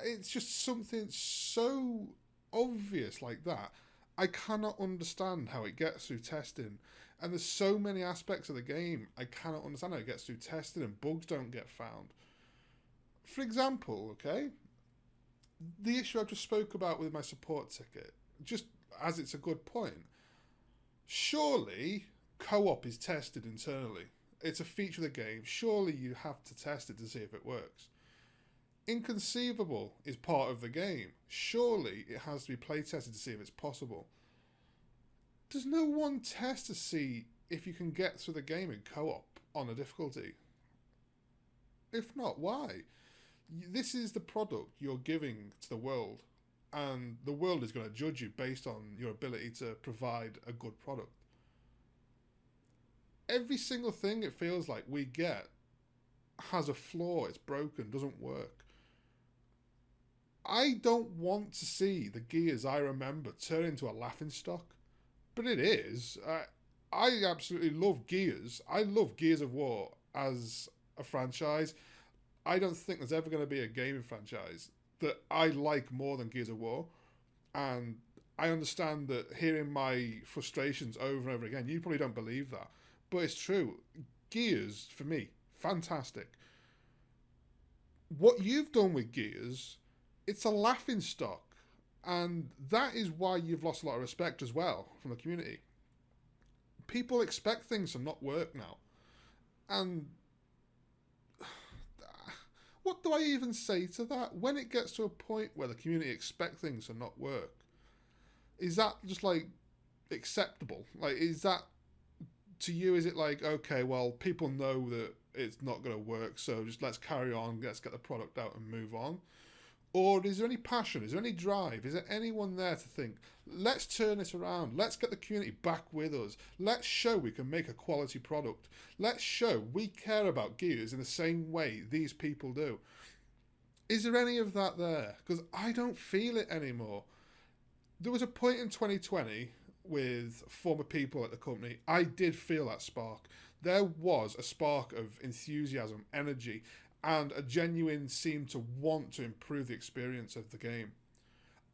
It's just something so obvious like that. I cannot understand how it gets through testing. And there's so many aspects of the game I cannot understand how it gets through testing and bugs don't get found. For example, okay, the issue I just spoke about with my support ticket, just as it's a good point, surely co-op is tested internally. It's a feature of the game. Surely you have to test it to see if it works. Inconceivable is part of the game. Surely it has to be play tested to see if it's possible. Does no one test to see if you can get through the game in co-op on a difficulty? If not, why? This is the product you're giving to the world, and the world is going to judge you based on your ability to provide a good product. Every single thing it feels like we get has a flaw, it's broken, doesn't work. I don't want to see the Gears I remember turn into a laughingstock, but it is. I absolutely love Gears. I love Gears of War as a franchise. I don't think there's ever going to be a gaming franchise that I like more than Gears of War, and I understand that hearing my frustrations over and over again, you probably don't believe that, but it's true. Gears, for me, fantastic. What you've done with Gears, it's a laughing stock, and that is why you've lost a lot of respect as well from the community. People expect things to not work now, and what do I even say to that? When it gets to a point where the community expect things to not work, is that just like acceptable? Like, is that, to you, is it like, okay, well, people know that it's not going to work, so just let's carry on, let's get the product out and move on? Or is there any passion? Is there any drive? Is there anyone there to think, let's turn this around. Let's get the community back with us. Let's show we can make a quality product. Let's show we care about Gears in the same way these people do. Is there any of that there? Because I don't feel it anymore. There was a point in 2020 with former people at the company, I did feel that spark. There was a spark of enthusiasm, energy, and a genuine seem to want to improve the experience of the game.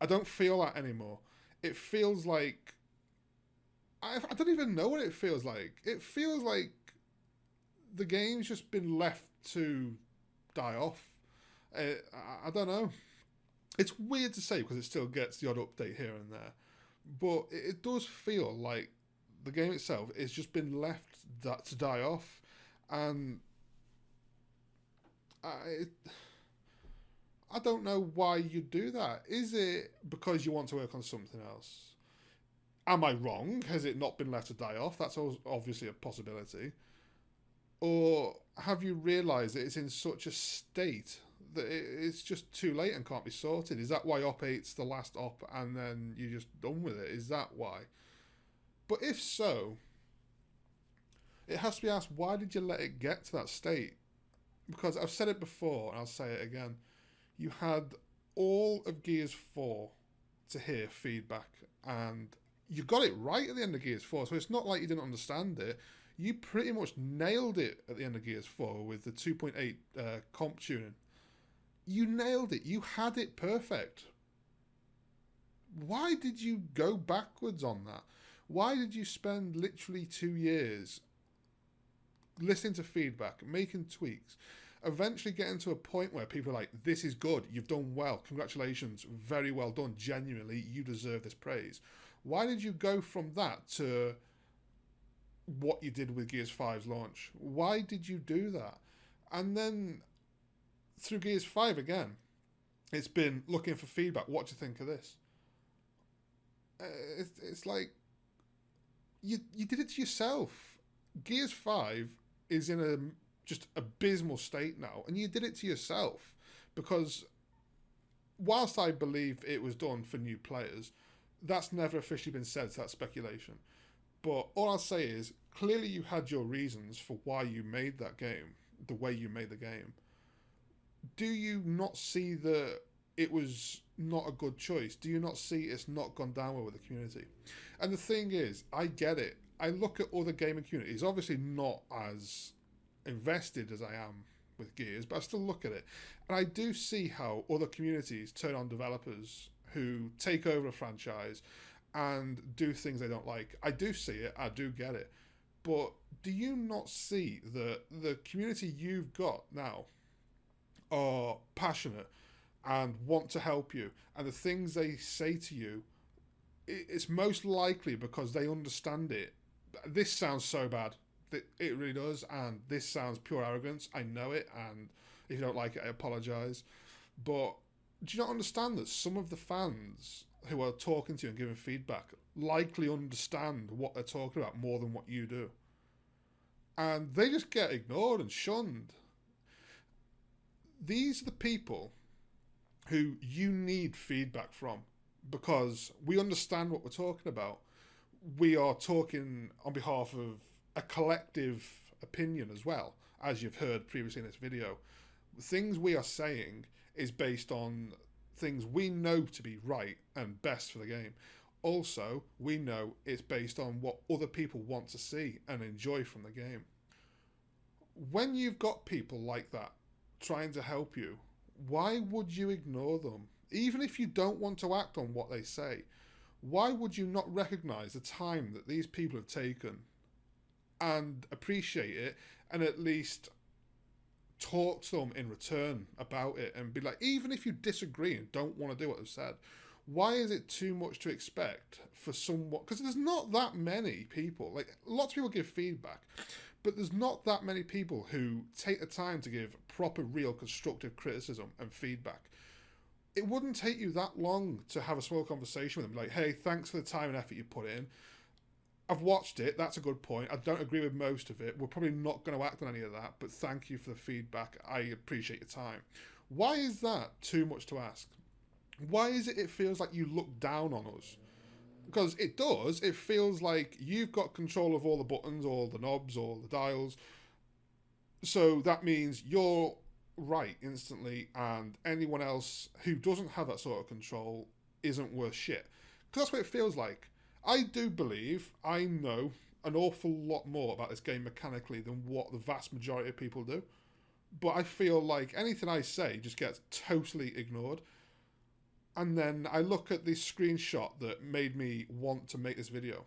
I don't feel that anymore. It feels like... I don't even know what it feels like. It feels like the game's just been left to die off. I don't know. It's weird to say because it still gets the odd update here and there. But it does feel like the game itself has just been left to die off. And I don't know why you do that. Is it because you want to work on something else? Am I wrong? Has it not been left to die off? That's obviously a possibility. Or have you realised that it's in such a state that it's just too late and can't be sorted? Is that why Op 8's the last Op and then you're just done with it? Is that why? But if so, it has to be asked, why did you let it get to that state? Because I've said it before, and I'll say it again. You had all of Gears 4 to hear feedback, and you got it right at the end of Gears 4, so it's not like you didn't understand it. You pretty much nailed it at the end of Gears 4 with the 2.8 comp tuning. You nailed it. You had it perfect. Why did you go backwards on that? Why did you spend literally 2 years listening to feedback, making tweaks, eventually getting to a point where people are like, this is good, you've done well, congratulations, very well done, genuinely, you deserve this praise? Why did you go from that to what you did with Gears 5's launch? Why did you do that? And then through Gears 5 again, it's been looking for feedback. What do you think of this? It's like you did it to yourself. Gears 5 is in a just abysmal state now, and you did it to yourself because whilst I believe it was done for new players, that's never officially been said, so that's speculation. But all I'll say is, clearly you had your reasons for why you made that game, the way you made the game. Do you not see that it was not a good choice? Do you not see it's not gone down well with the community? And the thing is, I get it. I look at other gaming communities, obviously not as invested as I am with Gears, but I still look at it. And I do see how other communities turn on developers who take over a franchise and do things they don't like. I do see it, I do get it. But do you not see that the community you've got now are passionate and want to help you, and the things they say to you, it's most likely because they understand it. This sounds so bad. It really does, and this sounds pure arrogance. I know it, and if you don't like it, I apologise. But do you not understand that some of the fans who are talking to you and giving feedback likely understand what they're talking about more than what you do? And they just get ignored and shunned. These are the people who you need feedback from, because we understand what we're talking about. We are talking on behalf of a collective opinion as well, as you've heard previously in this video. The things we are saying is based on things we know to be right and best for the game. Also, we know it's based on what other people want to see and enjoy from the game. When you've got people like that trying to help you, why would you ignore them? Even if you don't want to act on what they say, why would you not recognise the time that these people have taken and appreciate it, and at least talk to them in return about it and be like, even if you disagree and don't want to do what they've said, why is it too much to expect for someone? Because there's not that many people, like lots of people give feedback, but there's not that many people who take the time to give proper, real, constructive criticism and feedback. It wouldn't take you that long to have a small conversation with them, like, hey, thanks for the time and effort you put in. I've watched it, that's a good point. I don't agree with most of it. We're probably not going to act on any of that, but thank you for the feedback. I appreciate your time. Why is that too much to ask? Why is it feels like you look down on us? Because it does. It feels like you've got control of all the buttons, all the knobs, all the dials. So that means you're right instantly, and anyone else who doesn't have that sort of control isn't worth shit. Because that's what it feels like. I do believe I know an awful lot more about this game mechanically than what the vast majority of people do. But I feel like anything I say just gets totally ignored. And then I look at this screenshot that made me want to make this video.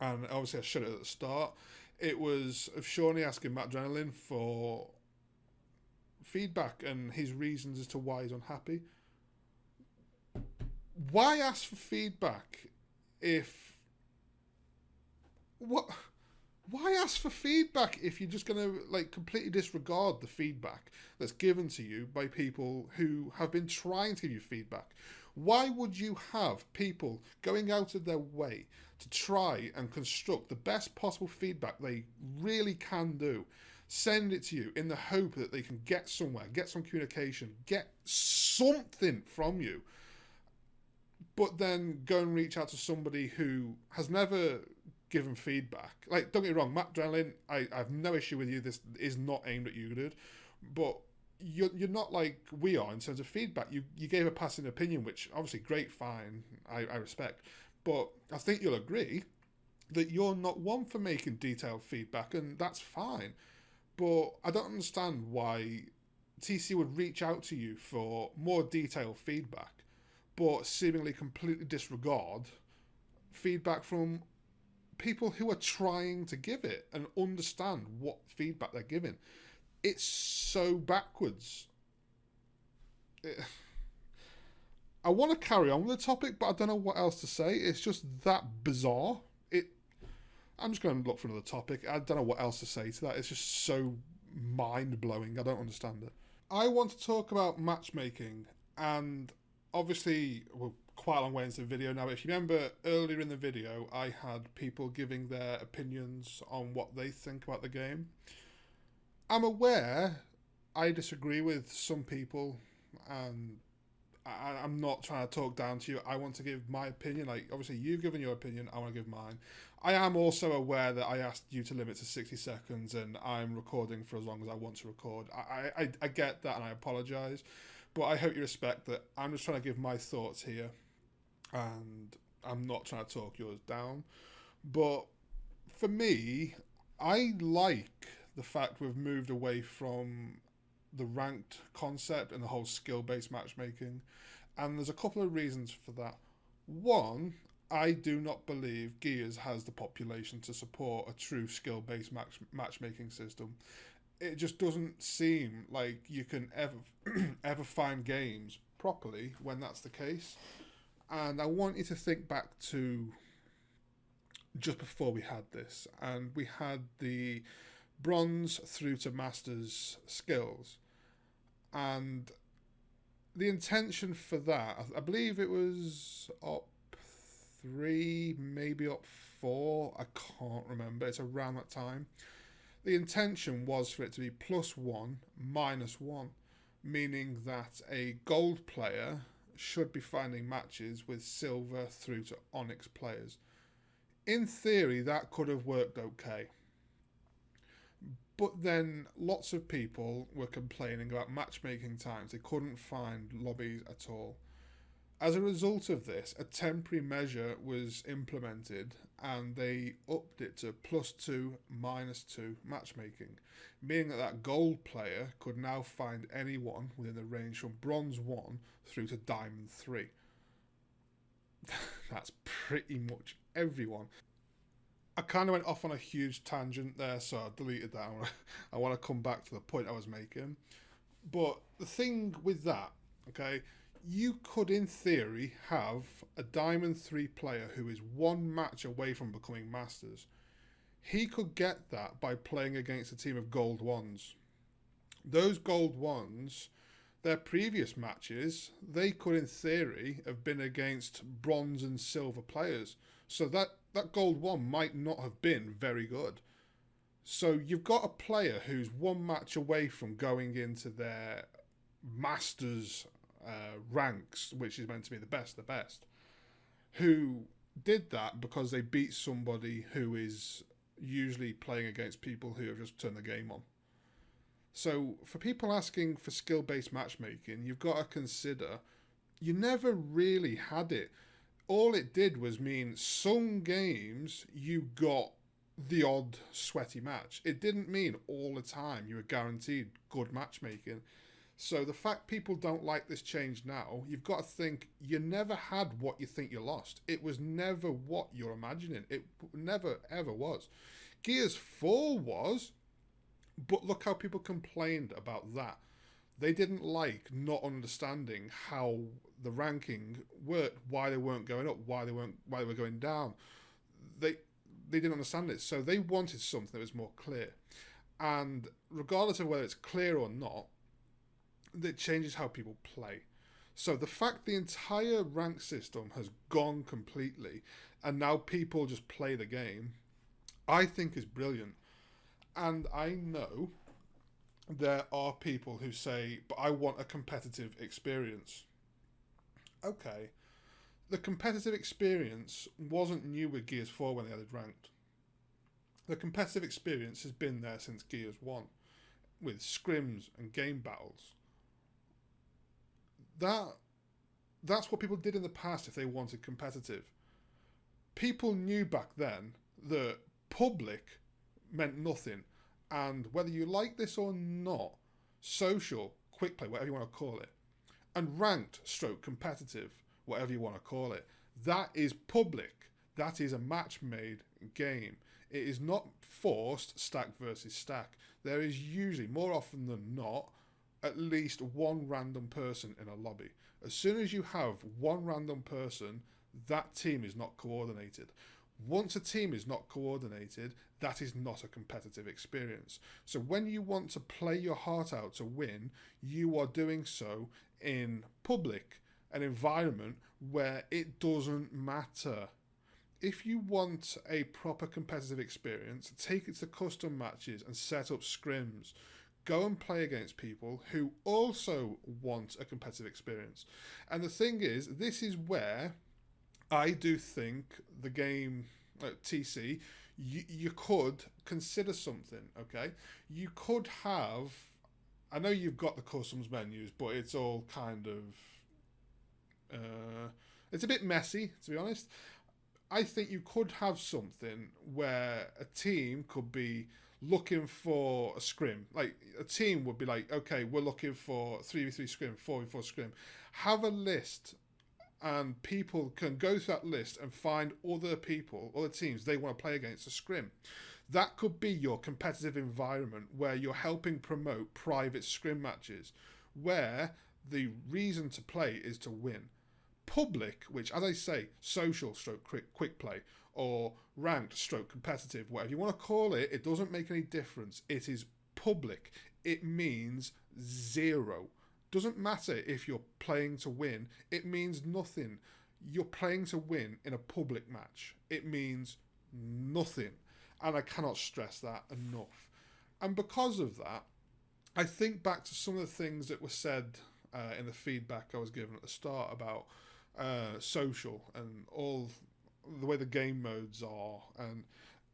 And obviously I showed it at the start. It was of Shawnee asking Matt Adrenaline for feedback and his reasons as to why he's unhappy. Why ask for feedback if... What? Why ask for feedback if you're just going to like completely disregard the feedback that's given to you by people who have been trying to give you feedback? Why would you have people going out of their way to try and construct the best possible feedback they really can do, send it to you in the hope that they can get somewhere, get some communication, get something from you, but then go and reach out to somebody who has never given feedback? Like, don't get me wrong, Matt Adrenaline, I have no issue with you. This is not aimed at you, dude. But you're not like we are in terms of feedback. You gave a passing opinion, which obviously great, fine, I respect. But I think you'll agree that you're not one for making detailed feedback, and that's fine. But I don't understand why TC would reach out to you for more detailed feedback, but seemingly completely disregard feedback from people who are trying to give it and understand what feedback they're giving. It's so backwards. I want to carry on with the topic, but I don't know what else to say. It's just that bizarre. I'm just going to look for another topic. I don't know what else to say to that. It's just so mind-blowing. I don't understand it. I want to talk about matchmaking, and obviously we're quite a long way into the video now. If you remember earlier in the video, I had people giving their opinions on what they think about the game. I'm aware I disagree with some people, and I'm not trying to talk down to you. I want to give my opinion. Like, obviously, you've given your opinion. I want to give mine. I am also aware that I asked you to limit to 60 seconds, and I'm recording for as long as I want to record. I get that, and I apologise. But I hope you respect that I'm just trying to give my thoughts here, and I'm not trying to talk yours down. But for me, I like the fact we've moved away from the ranked concept and the whole skill-based matchmaking. And there's a couple of reasons for that. One, I do not believe Gears has the population to support a true skill-based matchmaking system. It just doesn't seem like you can ever find games properly when that's the case. And I want you to think back to just before we had this, and we had the bronze through to masters skills, and the intention for that, I believe it was up 3, maybe up 4, I can't remember, it's around that time. The intention was for it to be +1, -1, meaning that a gold player should be finding matches with silver through to onyx players. In theory, that could have worked okay. But then lots of people were complaining about matchmaking times. They couldn't find lobbies at all. As a result of this, a temporary measure was implemented, and they upped it to +2, -2 matchmaking, meaning that gold player could now find anyone within the range from bronze 1 through to diamond 3. That's pretty much everyone. I kind of went off on a huge tangent there, so I deleted that. I want to come back to the point I was making. But the thing with that, okay, you could in theory have a Diamond 3 player who is one match away from becoming Masters. He could get that by playing against a team of Gold 1s. Those Gold 1s, their previous matches, they could in theory have been against Bronze and Silver players. So that Gold 1 might not have been very good. So you've got a player who's one match away from going into their Masters ranks, which is meant to be the best, who did that because they beat somebody who is usually playing against people who have just turned the game on. So for people asking for skill-based matchmaking, you've got to consider you never really had it. All it did was mean some games you got the odd sweaty match. It didn't mean all the time you were guaranteed good matchmaking. So the fact people don't like this change now, you've got to think you never had what you think you lost. It was never what you're imagining. It never ever was. Gears 4 was, but look how people complained about that. They didn't like not understanding how the ranking worked, why they weren't going up, why they were going down. They didn't understand it, so they wanted something that was more clear. And regardless of whether it's clear or not, it changes how people play. So the fact the entire rank system has gone completely, and now people just play the game, I think is brilliant. And I know there are people who say, but I want a competitive experience. Okay. The competitive experience wasn't new with Gears 4 when they added ranked. The competitive experience has been there since Gears 1, with scrims and game battles. That's what people did in the past if they wanted competitive. People knew back then that public meant nothing, and whether you like this or not, social, quick play, whatever you want to call it, and ranked stroke competitive, whatever you want to call it, that is public. That is a match-made game. It is not forced stack versus stack. There is usually, more often than not, at least one random person in a lobby. As soon as you have one random person, that team is not coordinated. Once a team is not coordinated, that is not a competitive experience. So when you want to play your heart out to win, you are doing so in public, an environment where it doesn't matter. If you want a proper competitive experience, take it to custom matches and set up scrims. Go and play against people who also want a competitive experience. And the thing is, this is where I do think the game TC, you could consider something, okay? You could have, I know you've got the customs menus, but it's all kind of, it's a bit messy, to be honest. I think you could have something where a team could be looking for a scrim. Like, a team would be like, okay, we're looking for 3v3 scrim, 4v4 scrim. Have a list, and people can go through that list and find other people, other teams they want to play against a scrim. That could be your competitive environment where you're helping promote private scrim matches, where the reason to play is to win. Public, which, as I say, social stroke quick play, or ranked stroke competitive, whatever you want to call it, it doesn't make any difference. It is public. It means zero. Doesn't matter if you're playing to win. It means nothing. You're playing to win in a public match. It means nothing. And I cannot stress that enough. And because of that, I think back to some of the things that were said in the feedback I was given at the start about social and all the way the game modes are. And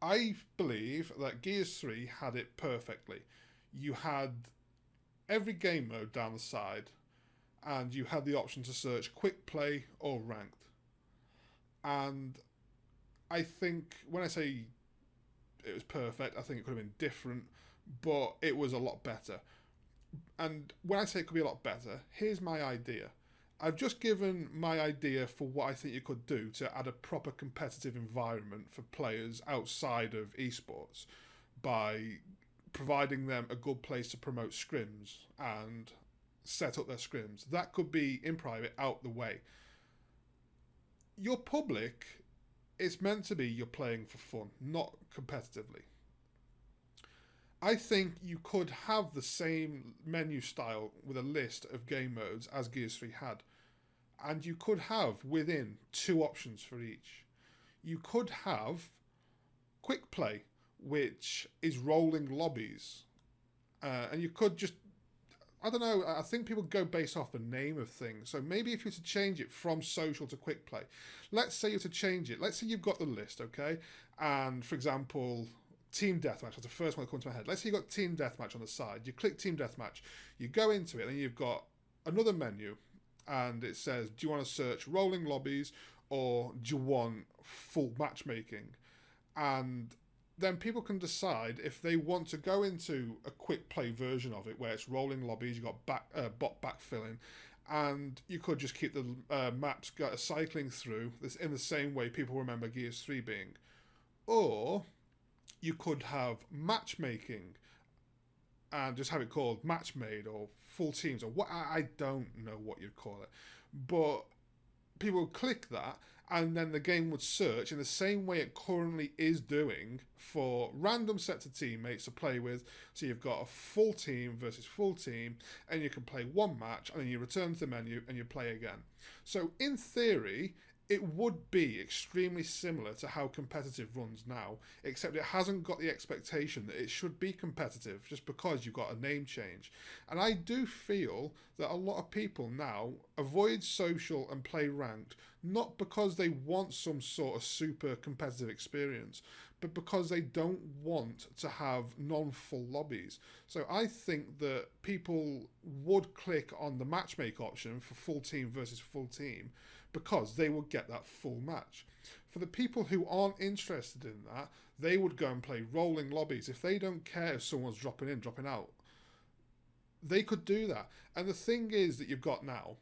I believe that Gears 3 had it perfectly. You had every game mode down the side, and you had the option to search quick play or ranked. And I think when I say it was perfect, I think it could have been different, but it was a lot better. And when I say it could be a lot better, here's my idea. I've just given my idea for what I think you could do to add a proper competitive environment for players outside of esports by providing them a good place to promote scrims and set up their scrims. That could be in private, out the way. Your public, it's meant to be you're playing for fun, not competitively. I think you could have the same menu style with a list of game modes as Gears 3 had. And you could have within 2 options for each. You could have quick play, which is rolling lobbies. And you could just, I don't know, I think people go based off the name of things. So maybe if you were to change it from social to quick play, let's say you're to change it. Let's say you've got the list, okay? And for example, Team Deathmatch, that's the first one that comes to my head. Let's say you've got Team Deathmatch on the side. You click Team Deathmatch, you go into it, and you've got another menu, and it says, do you want to search rolling lobbies, or do you want full matchmaking? And then people can decide if they want to go into a quick play version of it, where it's rolling lobbies, you've got bot backfilling, and you could just keep the maps cycling through this in the same way people remember Gears 3 being. Or you could have matchmaking and just have it called match made or full teams or what, I don't know what you'd call it, but people would click that and then the game would search in the same way it currently is doing for random sets of teammates to play with. So you've got a full team versus full team, and you can play one match and then you return to the menu and you play again. So in theory, it would be extremely similar to how competitive runs now, except it hasn't got the expectation that it should be competitive just because you've got a name change. And I do feel that a lot of people now avoid social and play ranked, not because they want some sort of super competitive experience, but because they don't want to have non-full lobbies. So I think that people would click on the matchmake option for full team versus full team, because they would get that full match. For the people who aren't interested in that, they would go and play rolling lobbies. If they don't care if someone's dropping in, dropping out, they could do that. And the thing is that you've got now,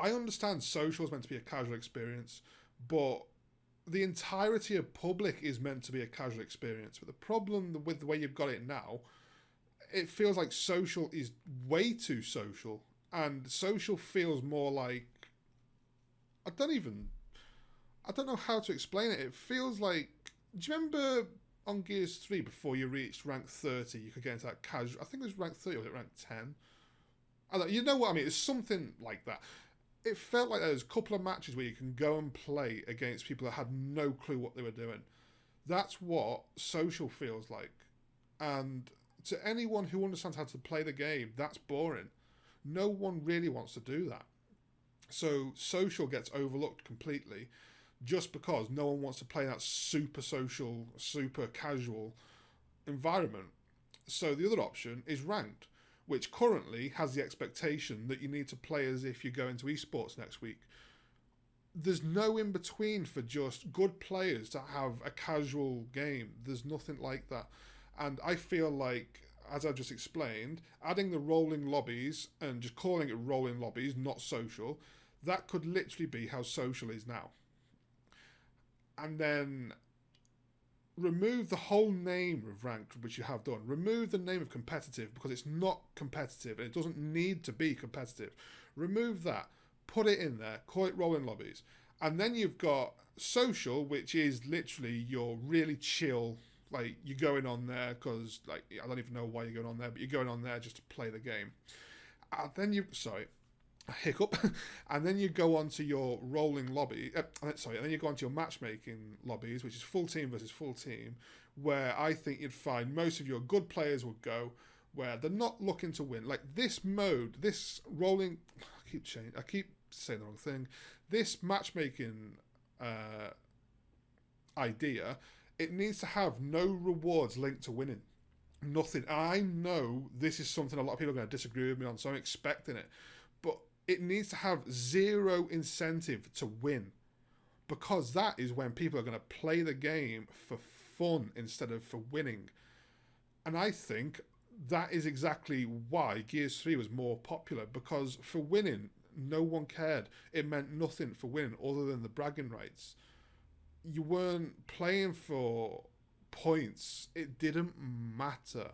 I understand social is meant to be a casual experience, but the entirety of public is meant to be a casual experience. But the problem with the way you've got it now, it feels like social is way too social, and social feels more like I don't know how to explain it. It feels like, do you remember on Gears 3 before you reached rank 30, you could get into that casual, I think it was rank 30 or was it rank 10? I don't, you know what I mean? It's something like that. It felt like there was a couple of matches where you can go and play against people that had no clue what they were doing. That's what social feels like. And to anyone who understands how to play the game, that's boring. No one really wants to do that. So social gets overlooked completely just because no one wants to play that super social, super casual environment. So the other option is ranked, which currently has the expectation that you need to play as if you go into esports next week. There's no in between for just good players to have a casual game. There's nothing like that. And I feel like, as I just explained, adding the rolling lobbies and just calling it rolling lobbies, not social, that could literally be how social is now. And then remove the whole name of ranked, which you have done. Remove the name of competitive because it's not competitive and it doesn't need to be competitive. Remove that. Put it in there. Call it rolling lobbies. And then you've got social, which is literally your really chill, like you're going on there because, like, I don't even know why you're going on there, but you're going on there just to play the game. And then hiccup. And then you go on to your rolling lobby. And then you go on to your matchmaking lobbies, which is full team versus full team, where I think you'd find most of your good players would go, where they're not looking to win. Like this mode, this rolling. I keep saying the wrong thing. This matchmaking idea, it needs to have no rewards linked to winning. Nothing. I know this is something a lot of people are going to disagree with me on, so I'm expecting it. But it needs to have zero incentive to win, because that is when people are going to play the game for fun instead of for winning. And I think that is exactly why Gears 3 was more popular, because for winning, no one cared. It meant nothing for winning other than the bragging rights. You weren't playing for points. It didn't matter.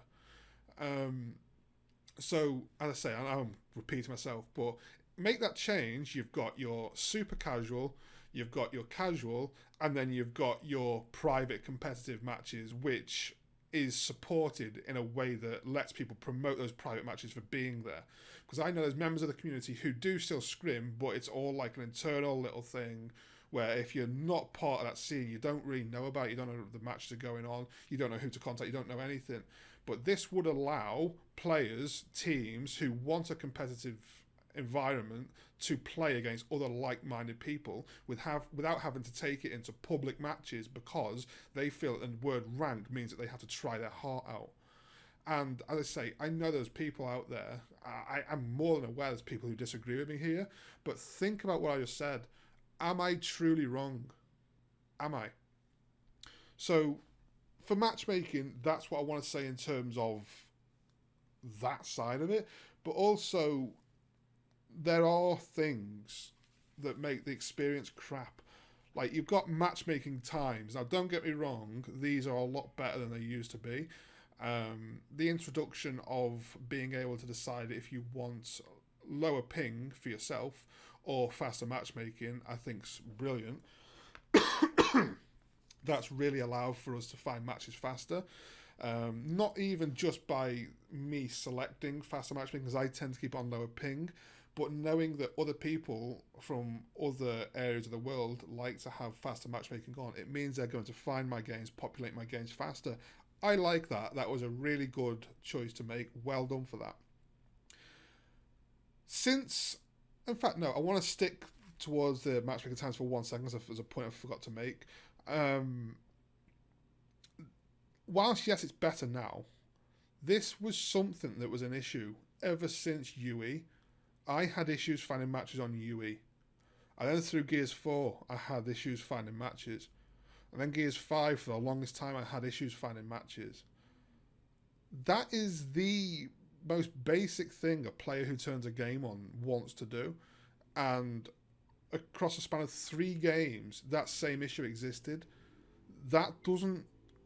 So, as I say, I'm repeating myself, but make that change. You've got your super casual, you've got your casual, and then you've got your private competitive matches, which is supported in a way that lets people promote those private matches for being there. Because I know there's members of the community who do still scrim, but it's all like an internal little thing where if you're not part of that scene, you don't really know about it, you don't know the matches are going on, you don't know who to contact, you don't know anything. But this would allow players, teams who want a competitive environment to play against other like-minded people without having to take it into public matches because they feel that the word ranked means that they have to try their heart out. And as I say, I know there's people out there, I'm more than aware there's people who disagree with me here, but think about what I just said. Am I truly wrong? Am I? So, for matchmaking, that's what I want to say in terms of that side of it. But also, there are things that make the experience crap. Like, you've got matchmaking times. Now, don't get me wrong, these are a lot better than they used to be. The introduction of being able to decide if you want lower ping for yourself or faster matchmaking, I think's brilliant. That's really allowed for us to find matches faster. Not even just by me selecting faster matchmaking, because I tend to keep on lower ping, but knowing that other people from other areas of the world like to have faster matchmaking on, it means they're going to find my games, populate my games faster. I like that. That was a really good choice to make. Well done for that. In fact, no, I want to stick towards the matchmaking times for 1 second, as a point I forgot to make. Whilst, yes, it's better now, this was something that was an issue ever since UE. I had issues finding matches on UE. And then through Gears 4, I had issues finding matches. And then Gears 5, for the longest time, I had issues finding matches. That is the most basic thing a player who turns a game on wants to do. And across a span of 3 games, that same issue existed. That doesn't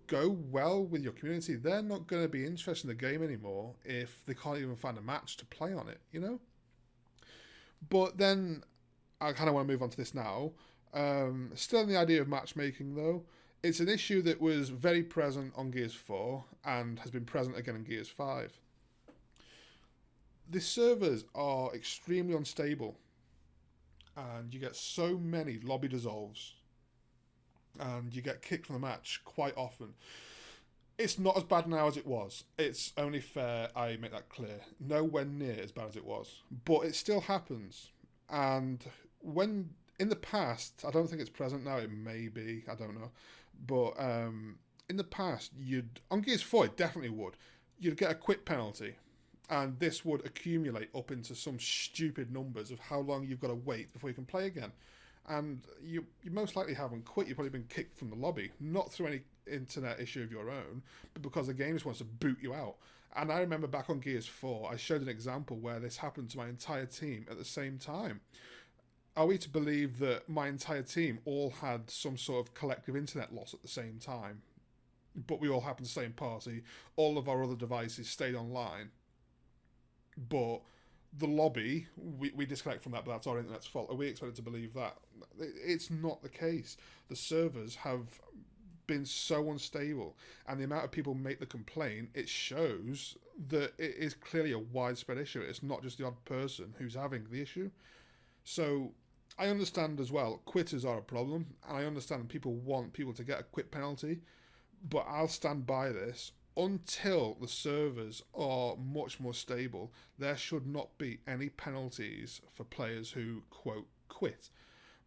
go well with your community. They're not going to be interested in the game anymore if they can't even find a match to play on it, you know? But then I kind of want to move on to this now. Still in the idea of matchmaking, though, it's an issue that was very present on Gears 4 and has been present again in Gears 5. The servers are extremely unstable, and you get so many lobby dissolves, and you get kicked from the match quite often. It's not as bad now as it was. It's only fair I make that clear. Nowhere near as bad as it was. But it still happens. And when, in the past, I don't think it's present now, it may be, I don't know. But in the past, on Gears 4, it definitely would. You'd get a quit penalty. And this would accumulate up into some stupid numbers of how long you've got to wait before you can play again. And you most likely haven't quit. You've probably been kicked from the lobby, not through any internet issue of your own, but because the game just wants to boot you out. And I remember back on Gears 4, I showed an example where this happened to my entire team at the same time. Are we to believe that my entire team all had some sort of collective internet loss at the same time, but we all happened to stay in party, all of our other devices stayed online, but the lobby, we disconnect from that, but that's our internet's fault? Are we expected to believe that? It's not the case. The servers have been so unstable, and the amount of people make the complaint, it shows that it is clearly a widespread issue. It's not just the odd person who's having the issue. So I understand as well, quitters are a problem, and I understand people want people to get a quit penalty, but I'll stand by this. Until the servers are much more stable, there should not be any penalties for players who, quote, quit.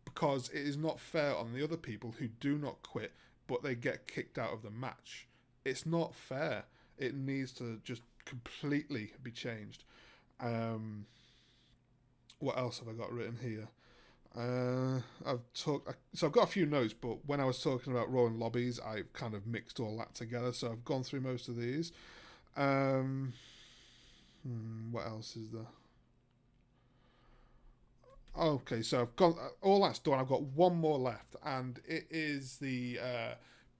Because it is not fair on the other people who do not quit, but they get kicked out of the match. It's not fair. It needs to just completely be changed. What else have I got written here? I've got a few notes, but when I was talking about rolling lobbies, I've kind of mixed all that together, so I've gone through most of these. What else is there? Okay, so I've got all that's done. I've got one more left, and it is the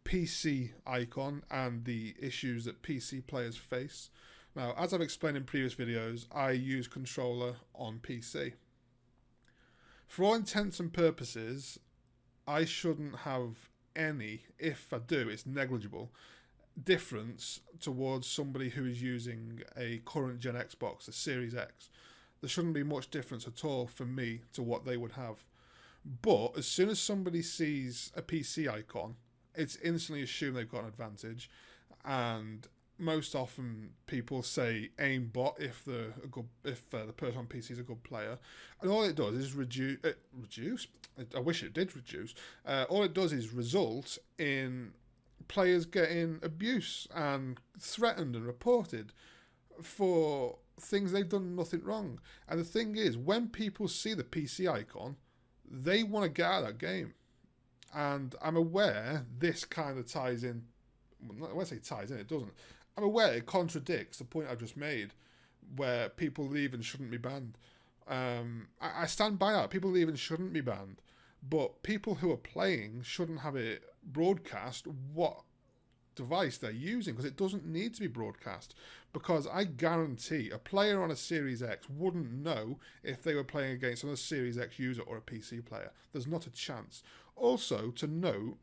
PC icon and the issues that PC players face. Now, as I've explained in previous videos, I use controller on PC. For all intents and purposes, I shouldn't have any, if I do, it's negligible, difference towards somebody who is using a current gen Xbox, a Series X. There shouldn't be much difference at all for me to what they would have. But as soon as somebody sees a PC icon, it's instantly assumed they've got an advantage, and most often people say aimbot if the person on PC is a good player, and all it does is reduce. I wish it did reduce. All it does is result in players getting abuse and threatened and reported for things they've done nothing wrong. And the thing is, when people see the PC icon, they want to get out of that game. And I'm aware this kind of ties in. When I say ties in, it doesn't. I'm aware it contradicts the point I've just made, where people leave and shouldn't be banned. I stand by that. People leave and shouldn't be banned. But people who are playing shouldn't have it broadcast what device they're using, because it doesn't need to be broadcast. Because I guarantee a player on a Series X wouldn't know if they were playing against another Series X user or a PC player. There's not a chance. Also, to note,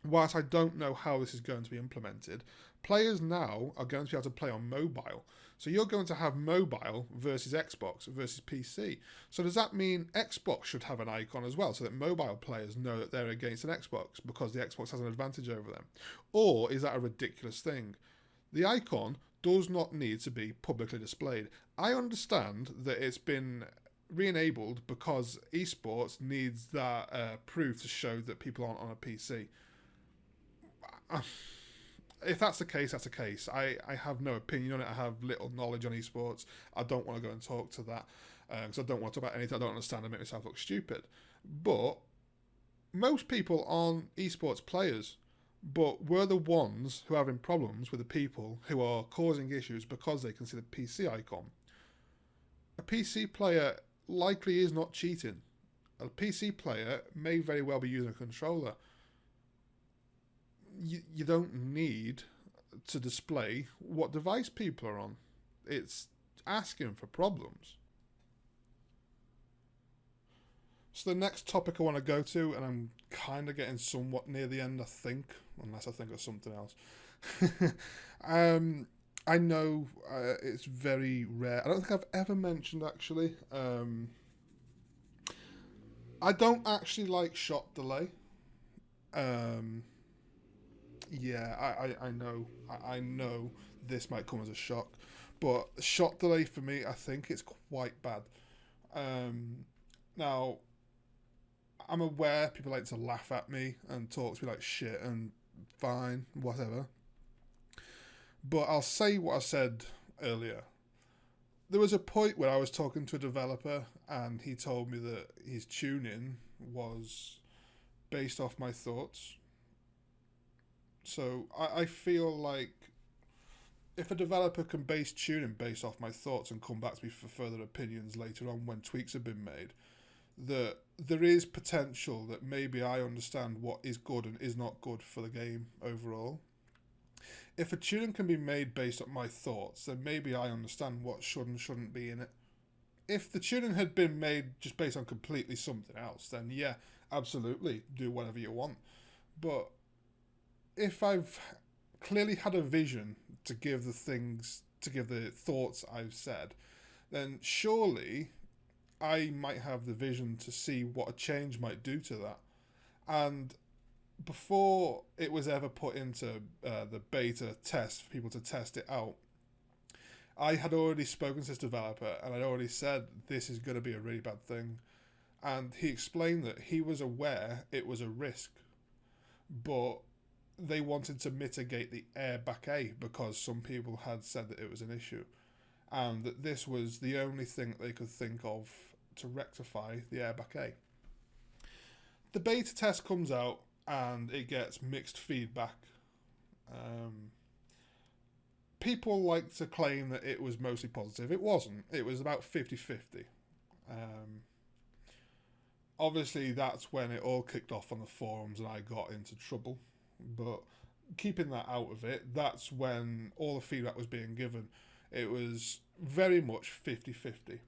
whilst I don't know how this is going to be implemented, players now are going to be able to play on mobile. So you're going to have mobile versus Xbox versus PC. So does that mean Xbox should have an icon as well, so that mobile players know that they're against an Xbox because the Xbox has an advantage over them? Or is that a ridiculous thing? The icon does not need to be publicly displayed. I understand that it's been re-enabled because esports needs that proof to show that people aren't on a PC. If that's the case, that's the case. I have no opinion on it. I have little knowledge on esports. I don't want to go and talk to that because I don't want to talk about anything I don't understand and make myself look stupid. But most people aren't esports players, but we're the ones who are having problems with the people who are causing issues because they can see the PC icon. A PC player likely is not cheating. A PC player may very well be using a controller. you don't need to display what device people are on. It's asking for problems. So the next topic I want to go to, and I'm kind of getting somewhat near the end, I think, unless I think of something else. I know it's very rare. I don't think I've ever mentioned, actually. I don't actually like shot delay. Yeah, I know. I know this might come as a shock, but shot delay for me, I think it's quite bad. Now, I'm aware people like to laugh at me and talk to me like shit, and fine, whatever. But I'll say what I said earlier. There was a point where I was talking to a developer and he told me that his tuning was based off my thoughts. So I feel like if a developer can base tuning based off my thoughts and come back to me for further opinions later on when tweaks have been made, that there is potential that maybe I understand what is good and is not good for the game overall. If a tuning can be made based on my thoughts, then maybe I understand what should and shouldn't be in it. If the tuning had been made just based on completely something else, then yeah, absolutely, do whatever you want. But if I've clearly had a vision to give the thoughts I've said, then surely I might have the vision to see what a change might do to that. And before it was ever put into the beta test for people to test it out, I had already spoken to this developer and I'd already said this is going to be a really bad thing. And he explained that he was aware it was a risk, but they wanted to mitigate the airbag A because some people had said that it was an issue, and that this was the only thing that they could think of to rectify the airbag A. The beta test comes out and it gets mixed feedback. People like to claim that it was mostly positive. It wasn't. It was about 50-50. Obviously, that's when it all kicked off on the forums and I got into trouble. But keeping that out of it, that's when all the feedback was being given. It was very much 50-50.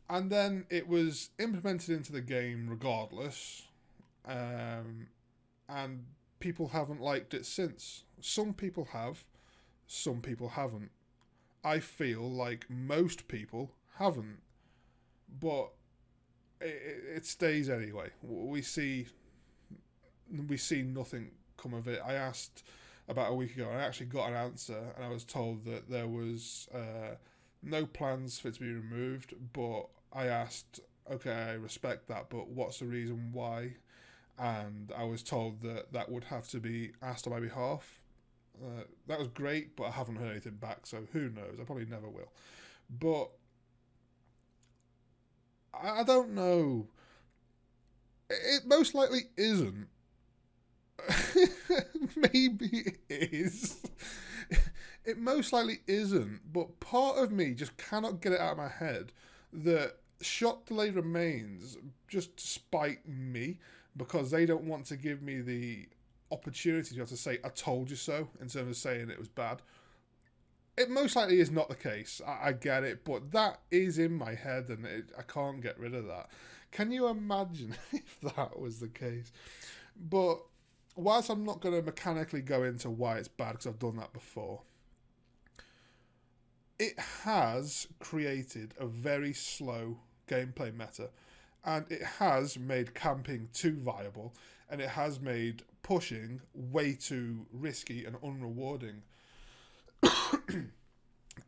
And then it was implemented into the game regardless. And people haven't liked it since. Some people have, some people haven't. I feel like most people haven't. But it stays anyway. We see nothing come of it. I asked about a week ago and I actually got an answer, and I was told that there was no plans for it to be removed, but I asked, okay, I respect that, but what's the reason why? And I was told that that would have to be asked on my behalf. That was great, but I haven't heard anything back, so who knows? I probably never will. But I don't know. It most likely isn't. Maybe it is. It most likely isn't, but part of me just cannot get it out of my head that shot delay remains just to spite me, because they don't want to give me the opportunity to be able to say, I told you so, in terms of saying it was bad. It most likely is not the case. I get it, but that is in my head and I can't get rid of that. Can you imagine if that was the case? But whilst I'm not going to mechanically go into why it's bad, because I've done that before, it has created a very slow gameplay meta, and it has made camping too viable, and it has made pushing way too risky and unrewarding.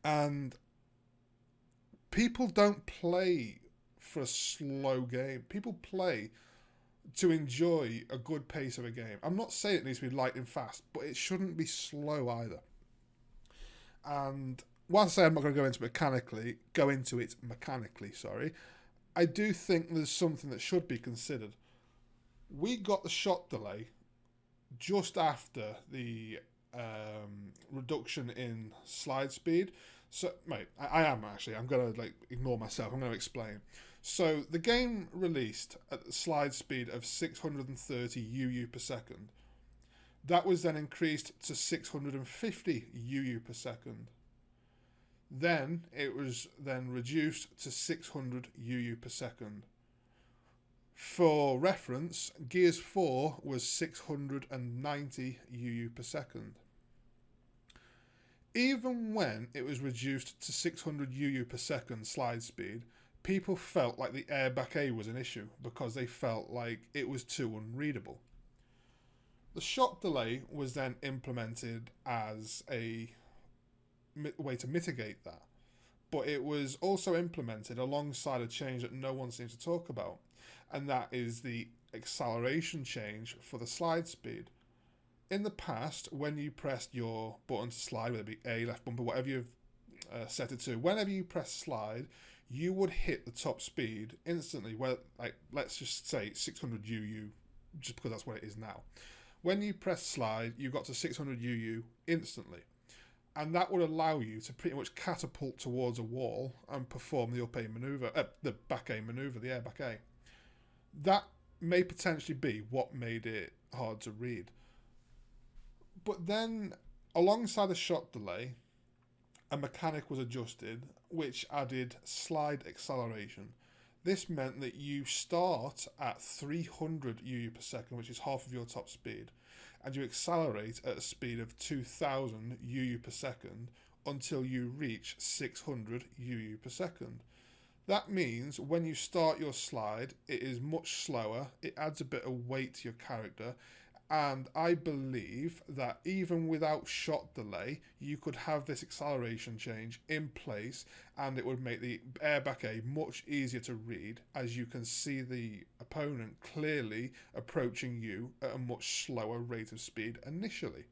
And people don't play for a slow game. People play to enjoy a good pace of a game. I'm not saying it needs to be light and fast, but it shouldn't be slow either. And whilst I say I'm not going to go into it mechanically, I do think there's something that should be considered. We got the shot delay just after the reduction in slide speed. So, mate, I am actually. I'm going to ignore myself. I'm going to explain. So, the game released at the slide speed of 630 UU per second. That was then increased to 650 UU per second. Then it was then reduced to 600 UU per second. For reference, Gears 4 was 690 UU per second. Even when it was reduced to 600 UU per second slide speed, people felt like the airbag A was an issue because they felt like it was too unreadable. The shot delay was then implemented as a way to mitigate that, but it was also implemented alongside a change that no one seems to talk about, and that is the acceleration change for the slide speed. In the past, when you pressed your button to slide, whether it be A, left bumper, whatever you've set it to, whenever you press slide, you would hit the top speed instantly. Well, like, let's just say 600 UU, just because that's what it is now. When you press slide, you got to 600 UU instantly. And that would allow you to pretty much catapult towards a wall and perform the up A maneuver, the back A maneuver, the air back A. That may potentially be what made it hard to read. But then, alongside the shot delay, a mechanic was adjusted which added slide acceleration. This meant that you start at 300 UU per second, which is half of your top speed, and you accelerate at a speed of 2000 UU per second until you reach 600 UU per second. That means when you start your slide, it is much slower, it adds a bit of weight to your character, and I believe that even without shot delay, you could have this acceleration change in place and it would make the airback A much easier to read, as you can see the opponent clearly approaching you at a much slower rate of speed initially.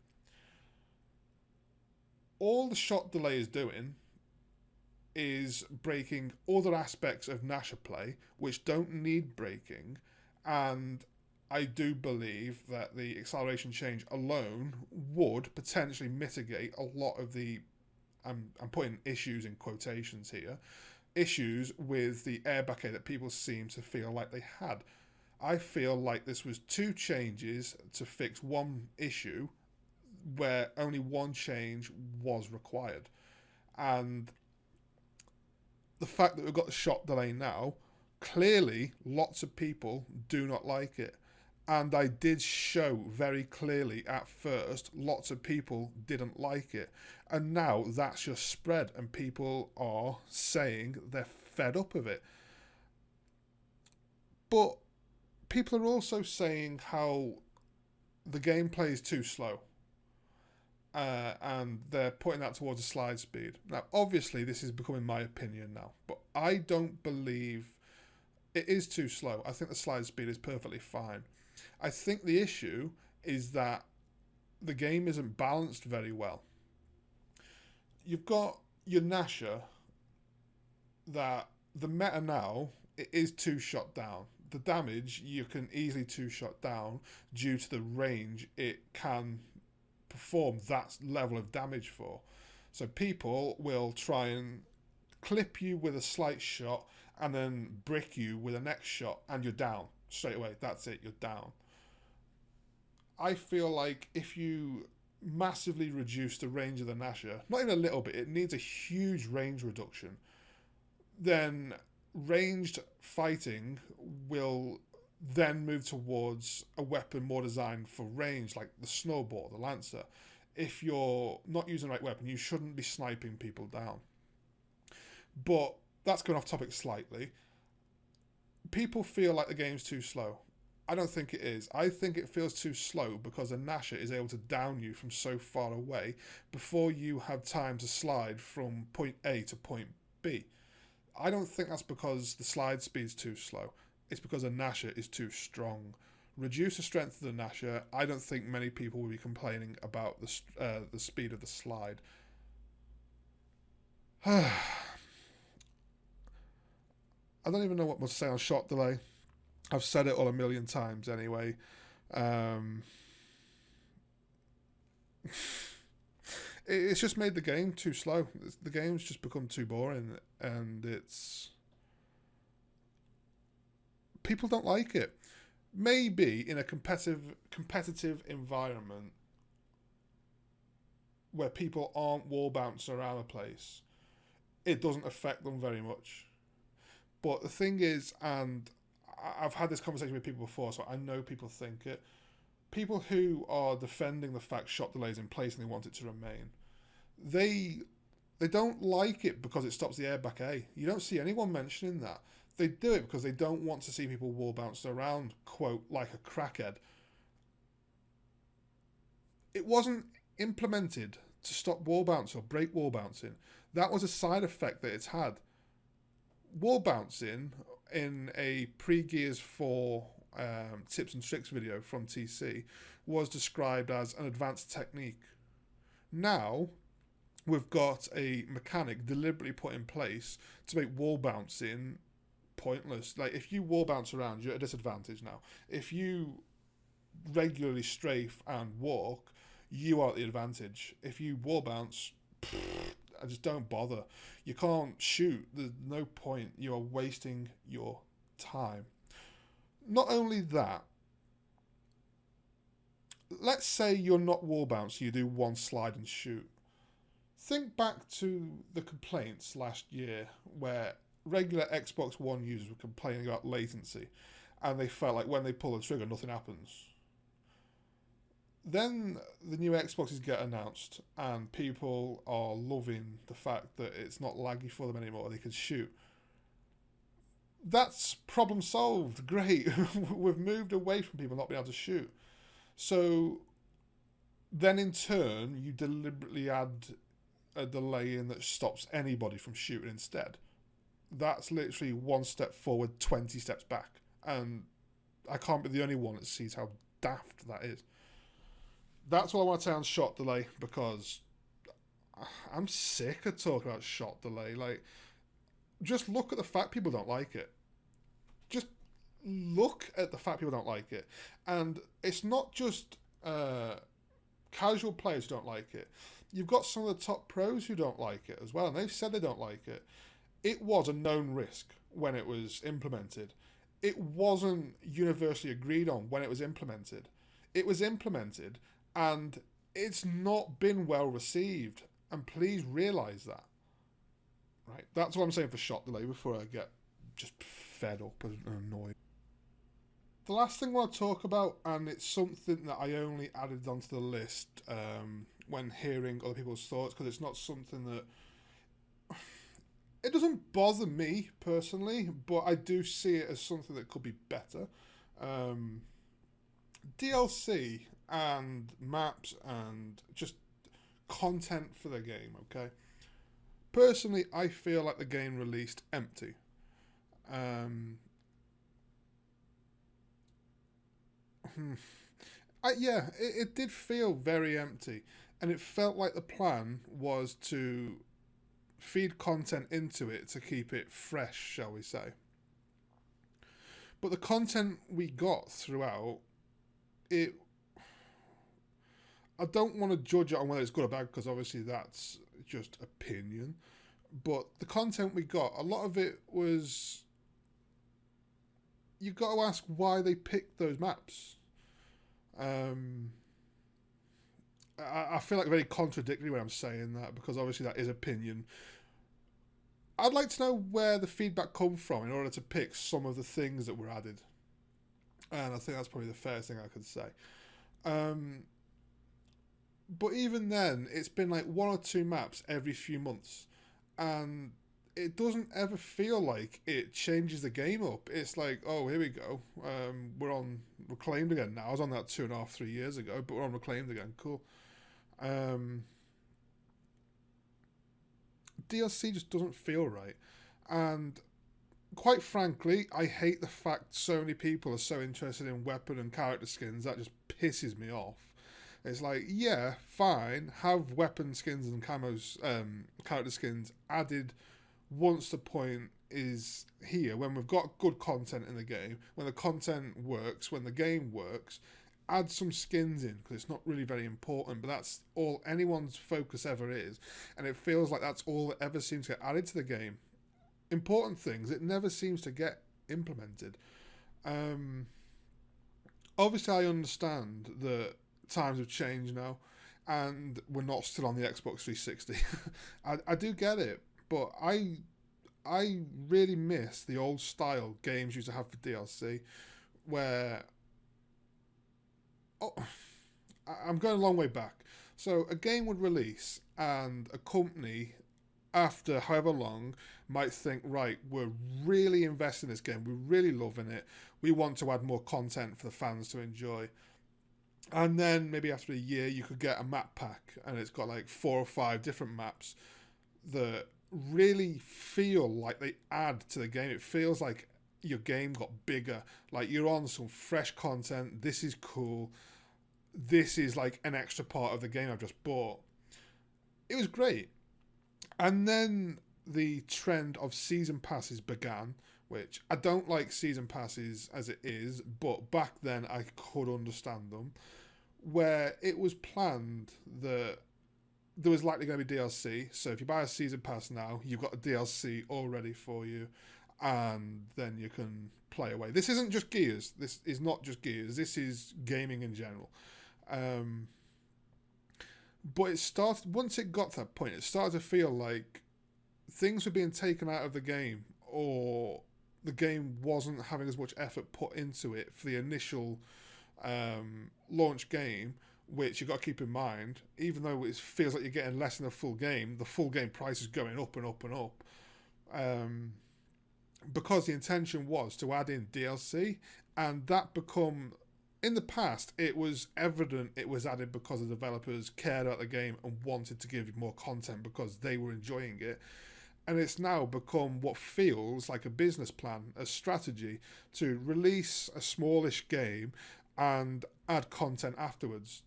All the shot delay is doing is breaking other aspects of Nasher play which don't need breaking, and I do believe that the acceleration change alone would potentially mitigate a lot of the, I'm putting issues in quotations here, issues with the airbag A that people seem to feel like they had. I feel like this was two changes to fix one issue where only one change was required. And the fact that we've got the shot delay now, clearly lots of people do not like it. And I did show very clearly at first, lots of people didn't like it. And now that's just spread and people are saying they're fed up of it. But people are also saying how the gameplay is too slow. And they're putting that towards a slide speed. Now, obviously, this is becoming my opinion now. But I don't believe it is too slow. I think the slide speed is perfectly fine. I think the issue is that the game isn't balanced very well. You've got your Nasher that the meta now, it is two-shot down. The damage you can easily two-shot down due to the range it can perform that level of damage for. So people will try and clip you with a slight shot and then brick you with a next shot and you're down straight away. That's it, you're down. I feel like if you massively reduce the range of the Nasher, not even a little bit, it needs a huge range reduction, then ranged fighting will then move towards a weapon more designed for range, like the snowball, the lancer. If you're not using the right weapon, you shouldn't be sniping people down. But that's going off topic slightly. People feel like the game's too slow. I don't think it is. I think it feels too slow because a Nasher is able to down you from so far away before you have time to slide from point A to point B. I don't think that's because the slide speed's too slow. It's because a Nasher is too strong. Reduce the strength of the Nasher, I don't think many people will be complaining about the speed of the slide. I don't even know what to say on shot delay. I've said it all a million times anyway. It's just made the game too slow. The game's just become too boring, and people don't like it. maybe in a competitive environment where people aren't wall bouncing around a place, it doesn't affect them very much. But the thing is, and I've had this conversation with people before, so I know people think it. People who are defending the fact shot delay is in place and they want it to remain, they don't like it because it stops the airbag A. You don't see anyone mentioning that. They do it because they don't want to see people wall bounce around, quote, like a crackhead. It wasn't implemented to stop wall bounce or break wall bouncing. That was a side effect that it's had. Wall bouncing in a pre-Gears 4 tips and tricks video from TC was described as an advanced technique. Now, we've got a mechanic deliberately put in place to make wall bouncing pointless. Like, if you wall bounce around, you're at a disadvantage now. If you regularly strafe and walk, you are at the advantage. If you wall bounce, I just don't bother. You can't shoot. There's no point. You are wasting your time. Not only that, let's say you're not wall bounce, you do one slide and shoot. Think back to the complaints last year where regular Xbox One users were complaining about latency and they felt like when they pull the trigger, nothing happens. Then the new Xboxes get announced and people are loving the fact that it's not laggy for them anymore, they can shoot. That's problem solved. Great. We've moved away from people not being able to shoot. So then in turn, you deliberately add a delay in that stops anybody from shooting instead. That's literally one step forward, 20 steps back. And I can't be the only one that sees how daft that is. That's what I want to say on shot delay, because I'm sick of talking about shot delay. Like, just look at the fact people don't like it. Just look at the fact people don't like it. And it's not just casual players who don't like it. You've got some of the top pros who don't like it as well, and they've said they don't like it. It was a known risk when it was implemented. It wasn't universally agreed on when it was implemented. It was implemented, and it's not been well received. And please realise that. Right, that's what I'm saying for shot delay before I get just fed up and annoyed. The last thing I want to talk about, and it's something that I only added onto the list when hearing other people's thoughts, because it's not something that... It doesn't bother me, personally, but I do see it as something that could be better. DLC and maps and just content for the game, okay? Personally, I feel like the game released empty. It did feel very empty, and it felt like the plan was to feed content into it to keep it fresh, shall we say. But the content we got throughout, I don't want to judge it on whether it's good or bad, because obviously that's just opinion. But the content we got, a lot of it was... You've got to ask why they picked those maps. I feel like very contradictory when I'm saying that, because obviously that is opinion. I'd like to know where the feedback come from in order to pick some of the things that were added. And I think that's probably the fairest thing I could say. But even then, it's been like one or two maps every few months. And it doesn't ever feel like it changes the game up. It's like, oh, here we go. We're on Reclaimed again now. I was on that 2.5, 3 years ago, but we're on Reclaimed again. Cool. DLC just doesn't feel right. And quite frankly, I hate the fact so many people are so interested in weapon and character skins. That just pisses me off. It's like, yeah, fine, have weapon skins and camos, character skins added once the point is here, when we've got good content in the game, when the content works, when the game works, add some skins in, because it's not really very important, but that's all anyone's focus ever is, and it feels like that's all that ever seems to get added to the game. Important things, it never seems to get implemented. obviously I understand that times have changed now, and we're not still on the Xbox 360. I do get it, but I really miss the old style games used to have for DLC, where I'm going a long way back. So a game would release, and a company, after however long, might think, right, we're really investing in this game, we're really loving it, we want to add more content for the fans to enjoy. And then maybe after a year, you could get a map pack, and it's got like 4 or 5 different maps that really feel like they add to the game. It feels like your game got bigger, like you're on some fresh content. This is cool. This is like an extra part of the game I've just bought. It was great. And then the trend of season passes began, which I don't like season passes as it is, but back then I could understand them, where it was planned that there was likely going to be DLC. So if you buy a season pass now, you've got a DLC all ready for you, and then you can play away. This isn't just Gears. This is not just Gears. This is gaming in general. But it started, once it got to that point, it started to feel like things were being taken out of the game, or the game wasn't having as much effort put into it for the initial launch game, which you've got to keep in mind, even though it feels like you're getting less than a full game, the full game price is going up and up and up. Because the intention was to add in DLC, and that become... In the past, it was evident it was added because the developers cared about the game and wanted to give you more content because they were enjoying it. And it's now become what feels like a business plan, a strategy to release a smallish game and add content afterwards.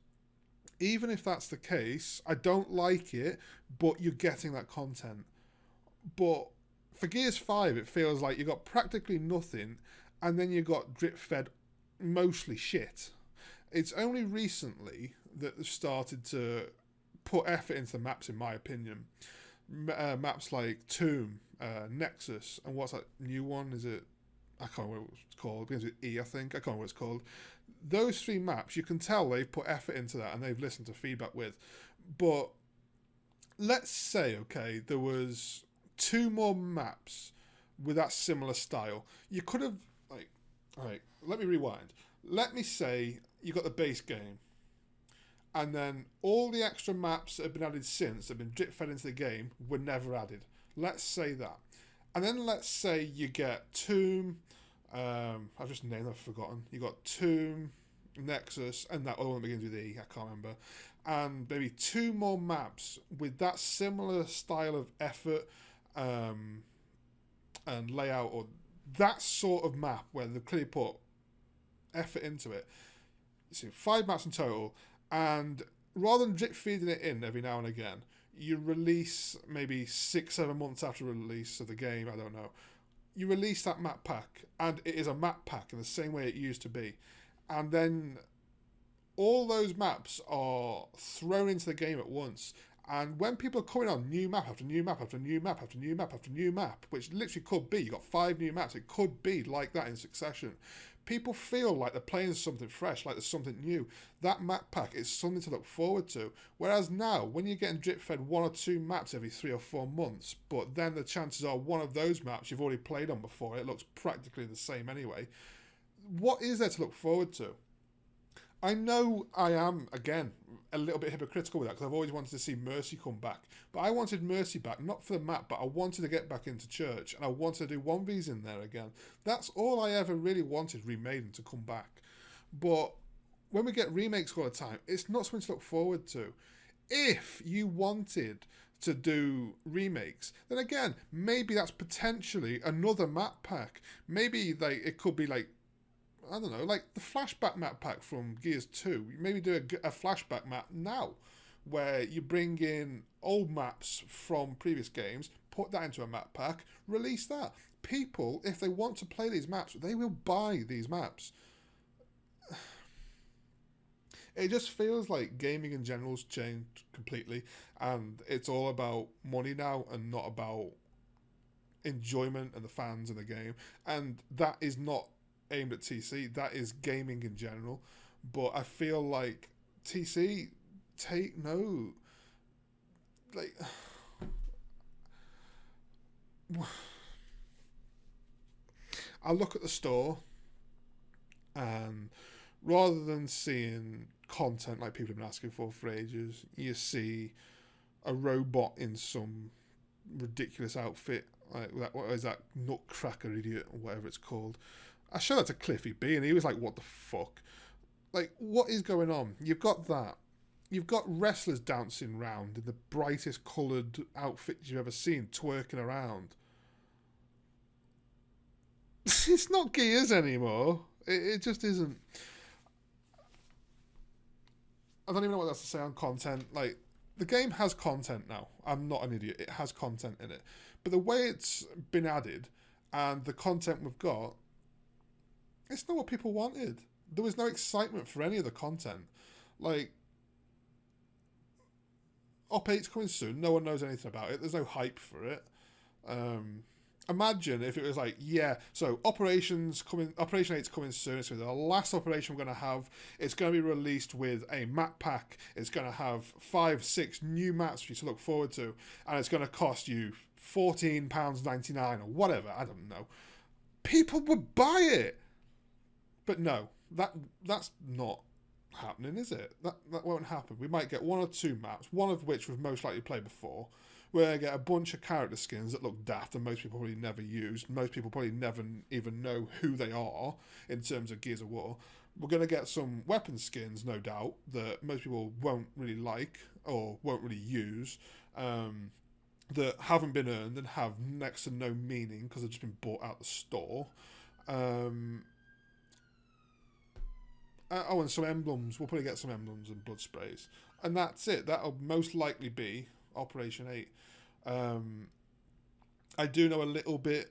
Even if that's the case, I don't like it, but you're getting that content. But for Gears 5, it feels like you got practically nothing, and then you got drip-fed mostly shit. It's only recently that they've started to put effort into the maps, in my opinion. Maps like Tomb, Nexus, and what's that new one? Is it... I can't remember what it's called. It begins with E, I think. I can't remember what it's called. Those 3 maps, you can tell they've put effort into that and they've listened to feedback with. But let's say, okay, there was 2 more maps with that similar style. You could have, like... Alright, let me rewind. Let me say you got the base game, and then all the extra maps that have been added since, that have been drip fed into the game, were never added. Let's say that. And then let's say you get Tomb, I've just named them, I've forgotten. You got Tomb, Nexus, and that other one begins with E, I can't remember. And maybe 2 more maps with that similar style of effort and layout, or that sort of map where they've clearly put effort into it. You see, 5 maps in total, and rather than drip feeding it in every now and again, you release maybe 6-7 months after release of the game, I don't know, you release that map pack, and it is a map pack in the same way it used to be, and then all those maps are thrown into the game at once. And when people are coming on new map after new map after new map after new map after new map, which literally could be, you got 5 new maps, it could be like that in succession. People feel like they're playing something fresh, like there's something new. That map pack is something to look forward to. Whereas now, when you're getting drip fed 1 or 2 maps every 3 or 4 months, but then the chances are one of those maps you've already played on before, it looks practically the same anyway. What is there to look forward to? I know I am, again, a little bit hypocritical with that because I've always wanted to see Mercy come back. But I wanted Mercy back, not for the map, but I wanted to get back into church and I wanted to do 1Vs in there again. That's all I ever really wanted Remaiden to come back. But when we get remakes all the time, it's not something to look forward to. If you wanted to do remakes, then again, maybe that's potentially another map pack. Maybe it could be like, I don't know, like the flashback map pack from Gears 2. You maybe do a flashback map now, where you bring in old maps from previous games, put that into a map pack, release that. People, if they want to play these maps, they will buy these maps. It just feels like gaming in general's changed completely, and it's all about money now and not about enjoyment and the fans of the game. And that is not aimed at TC. That is gaming in general. But I feel like TC take note. Like, I look at the store, and rather than seeing content like people have been asking for ages, you see a robot in some ridiculous outfit, like that. What is that Nutcracker idiot or whatever it's called? I showed that to Cliffy B, and he was like, "What the fuck? Like, what is going on?" You've got that. You've got wrestlers dancing around in the brightest coloured outfits you've ever seen, twerking around. It's not Gears anymore. It just isn't. I don't even know what that's to say on content. Like, the game has content now. I'm not an idiot. It has content in it. But the way it's been added and the content we've got, it's not what people wanted. There was no excitement for any of the content. Like, Op 8's coming soon. No one knows anything about it. There's no hype for it. Imagine if it was like, yeah, so Operation 8's coming soon. It's the last operation we're going to have. It's going to be released with a map pack. It's going to have 5-6 new maps for you to look forward to. And it's going to cost you £14.99 or whatever. I don't know. People would buy it. But no, that's not happening, is it? That won't happen. We might get 1 or 2 maps, one of which we've most likely played before. We're going to get a bunch of character skins that look daft and most people probably never use. Most people probably never even know who they are in terms of Gears of War. We're going to get some weapon skins, no doubt, that most people won't really like or won't really use, that haven't been earned and have next to no meaning because they've just been bought out the store. And some emblems. We'll probably get some emblems and blood sprays. And that's it. That'll most likely be Operation 8. I do know a little bit,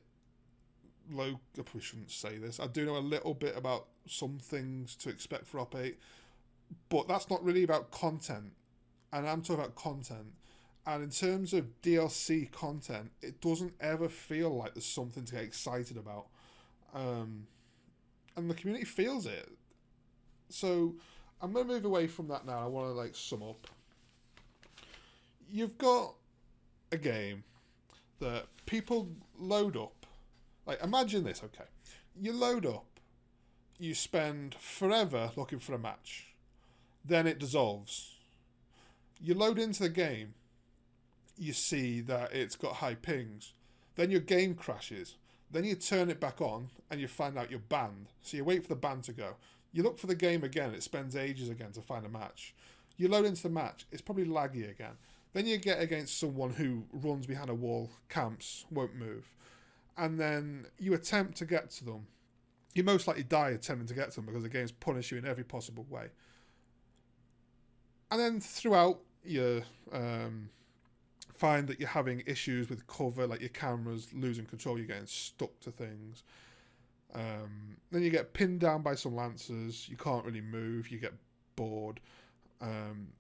we shouldn't say this, I do know a little bit about some things to expect for Op 8, but that's not really about content, and I'm talking about content, and in terms of DLC content, it doesn't ever feel like there's something to get excited about, and the community feels it. So I'm going to move away from that now. I want to sum up. You've got a game that people load up. Like, imagine this, okay. You load up, you spend forever looking for a match, then it dissolves. You load into the game, you see that it's got high pings, then your game crashes, then you turn it back on and you find out you're banned. So you wait for the ban to go. You look for the game again, it spends ages again to find a match. You load into the match, it's probably laggy again. Then you get against someone who runs behind a wall, camps, won't move. And then you attempt to get to them. You most likely die attempting to get to them because the game's punish you in every possible way. And then throughout, you find that you're having issues with cover, like your camera's losing control, you're getting stuck to things. Then you get pinned down by some lancers, you can't really move, you get bored.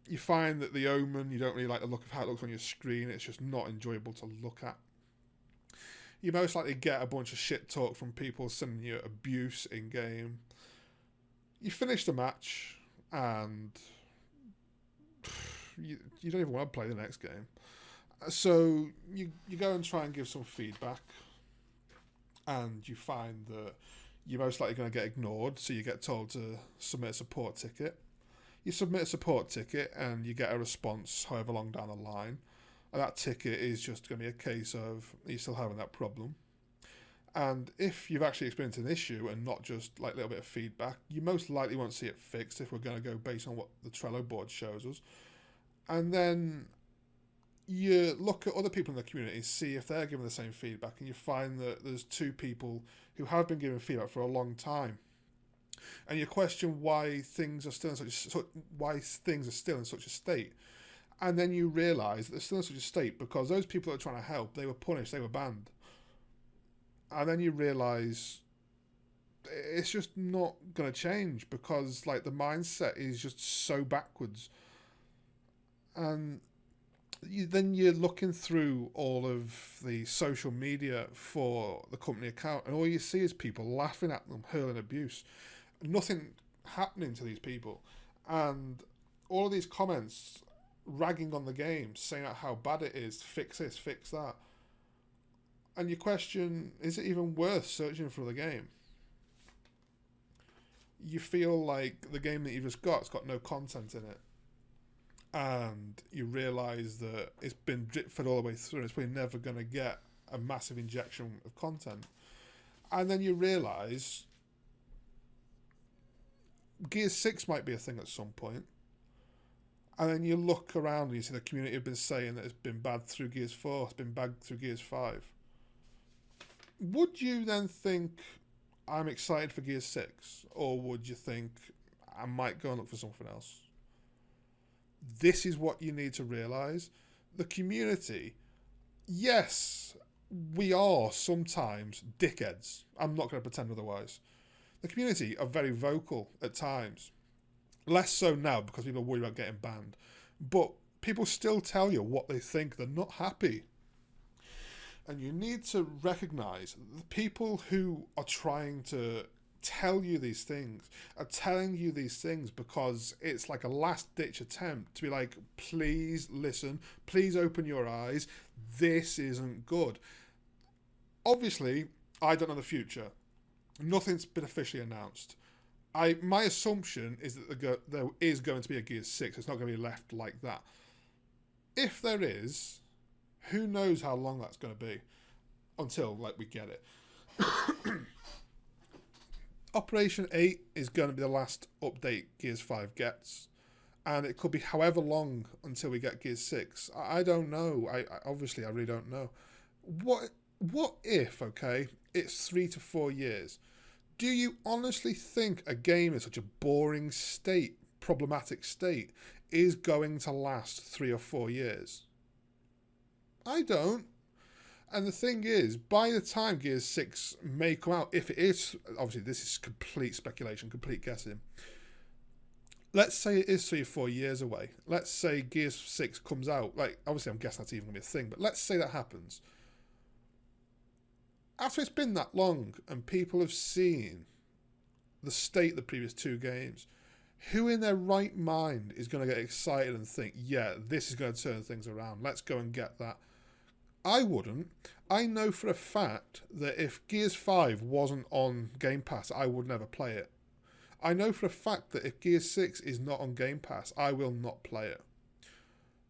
You find that the Omen, you don't really like the look of how it looks on your screen, it's just not enjoyable to look at. You most likely get a bunch of shit talk from people sending you abuse in-game. You finish the match, and you don't even want to play the next game. So you go and try and give some feedback, and you find that you're most likely going to get ignored, so you get told to submit a support ticket. You submit a support ticket and you get a response however long down the line. And that ticket is just going to be a case of you still having that problem. And if you've actually experienced an issue and not just like a little bit of feedback, you most likely won't see it fixed if we're going to go based on what the Trello board shows us. And then you look at other people in the community, see if they're giving the same feedback, and you find that there's 2 people who have been giving feedback for a long time. And you question why things are still in such a state. And then you realise that they're still in such a state because those people that are trying to help, they were punished, they were banned. And then you realise it's just not going to change because the mindset is just so backwards. And then you're looking through all of the social media for the company account, and all you see is people laughing at them, hurling abuse. Nothing happening to these people. And all of these comments ragging on the game, saying how bad it is, fix this, fix that. And you question, is it even worth searching for the game? You feel like the game that you've just got's got no content in it. And you realise that it's been drip fed all the way through, and it's probably never going to get a massive injection of content. And then you realise Gears 6 might be a thing at some point. And then you look around and you see the community have been saying that it's been bad through Gears 4, it's been bad through Gears 5. Would you then think, I'm excited for Gears 6? Or would you think, I might go and look for something else? This is what you need to realise. The community, yes, we are sometimes dickheads. I'm not going to pretend otherwise. The community are very vocal at times. Less so now because people are worried about getting banned. But people still tell you what they think. They're not happy. And you need to recognise the people who are trying to tell you these things are telling you these things because it's like a last-ditch attempt to be like, please listen, please open your eyes, this isn't good. Obviously, I don't know the future. Nothing's been officially announced. My assumption is that there is going to be a Gears 6. It's not going to be left like that. If there is, who knows how long that's going to be until we get it. Operation 8 is going to be the last update Gears 5 gets. And it could be however long until we get Gears 6. I don't know. I really don't know. What if, okay, it's 3 to 4 years? Do you honestly think a game in such a boring state, problematic state, is going to last 3 or 4 years? I don't. And the thing is, by the time Gears 6 may come out, if it is, obviously this is complete speculation, complete guessing. Let's say it is 3 or 4 years away. Let's say Gears 6 comes out. Obviously I'm guessing that's even going to be a thing, but let's say that happens. After it's been that long and people have seen the state of the previous 2 games, who in their right mind is going to get excited and think, yeah, this is going to turn things around, let's go and get that? I wouldn't. I know for a fact that if Gears 5 wasn't on Game Pass, I would never play it. I know for a fact that if Gears 6 is not on Game Pass, I will not play it.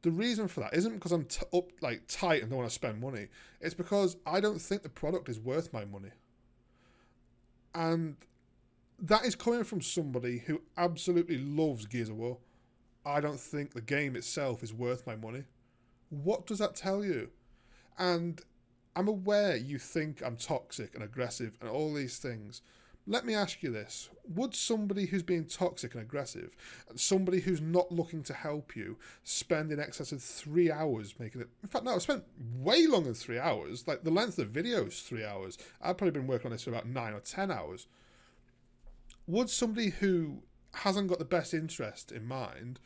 The reason for that isn't because I'm tight and don't want to spend money. It's because I don't think the product is worth my money. And that is coming from somebody who absolutely loves Gears of War. I don't think the game itself is worth my money. What does that tell you? And I'm aware you think I'm toxic and aggressive and all these things. Let me ask you this. Would somebody who's being toxic and aggressive, and somebody who's not looking to help you, spend in excess of 3 hours making it... In fact, no, I've spent way longer than 3 hours. The length of the video is 3 hours. I've probably been working on this for about 9 or 10 hours. Would somebody who hasn't got the best interest in mind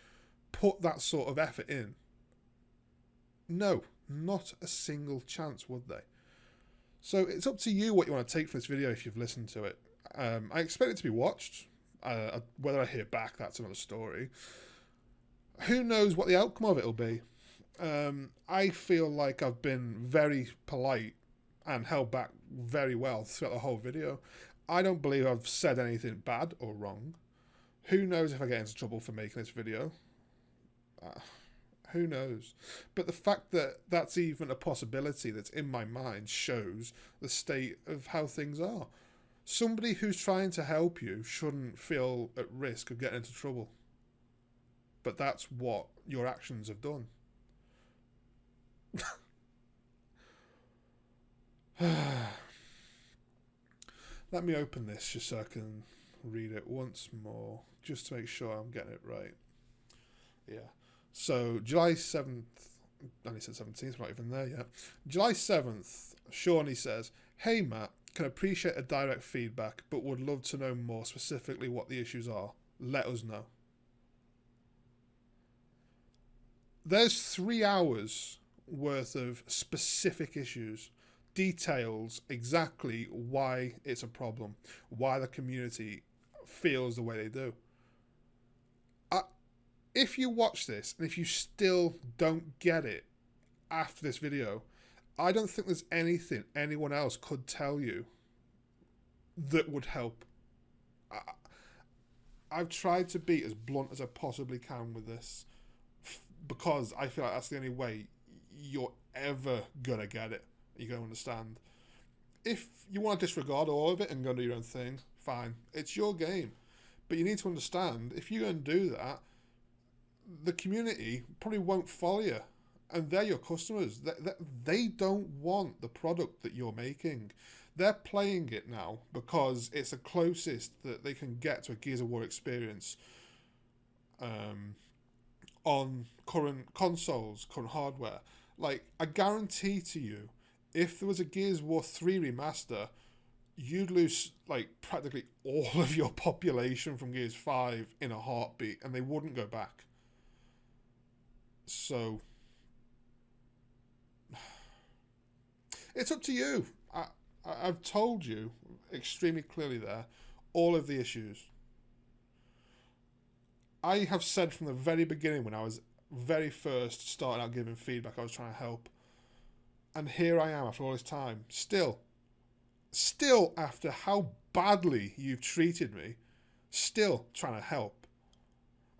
put that sort of effort in? No, not a single chance would they. So it's up to you what you want to take from this video if you've listened to it. I expect it to be watched. Whether I hear back, that's another story. Who knows what the outcome of it will be. I feel like I've been very polite and held back very well throughout the whole video. I don't believe I've said anything bad or wrong. Who knows if I get into trouble for making this video? Who knows? But the fact that that's even a possibility that's in my mind shows the state of how things are. Somebody who's trying to help you shouldn't feel at risk of getting into trouble. But that's what your actions have done. Let me open this just so I can read it once more, just to make sure I'm getting it right. Yeah. So, July 7th, I only said 17th, not even there yet. July 7th, Shawnee says, "Hey Matt, can appreciate a direct feedback, but would love to know more specifically what the issues are. Let us know." There's 3 hours worth of specific issues, details exactly why it's a problem, why the community feels the way they do. If you watch this and if you still don't get it after this video, I don't think there's anything anyone else could tell you that would help. I've tried to be as blunt as I possibly can with this because I feel like that's the only way you're ever gonna get it. You're gonna understand. If you want to disregard all of it and go do your own thing, fine. It's your game. But you need to understand, if you're going to do that, the community probably won't follow you. And they're your customers. They don't want the product that you're making. They're playing it now because it's the closest that they can get to a Gears of War experience on current consoles, current hardware. Like, I guarantee to you, if there was a Gears of War 3 remaster, you'd lose like practically all of your population from Gears 5 in a heartbeat, and they wouldn't go back. So it's up to you. I've told you extremely clearly there all of the issues. I have said from the very beginning, when I was very first starting out giving feedback, I was trying to help. And here I am after all this time, still after how badly you've treated me, still trying to help.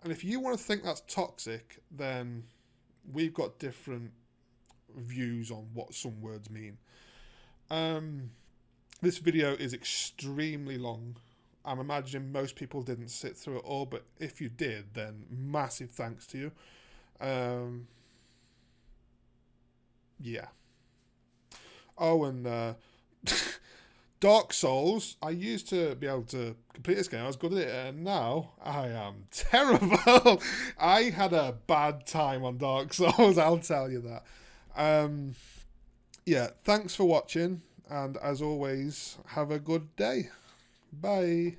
And if you want to think that's toxic, then we've got different views on what some words mean. This video is extremely long. I'm imagining most people didn't sit through it all, but if you did, then massive thanks to you. Yeah. Oh, and Dark Souls, I used to be able to complete this game. I was good at it, and now I am terrible. I had a bad time on Dark Souls, I'll tell you that. Yeah, thanks for watching, and as always, have a good day. Bye.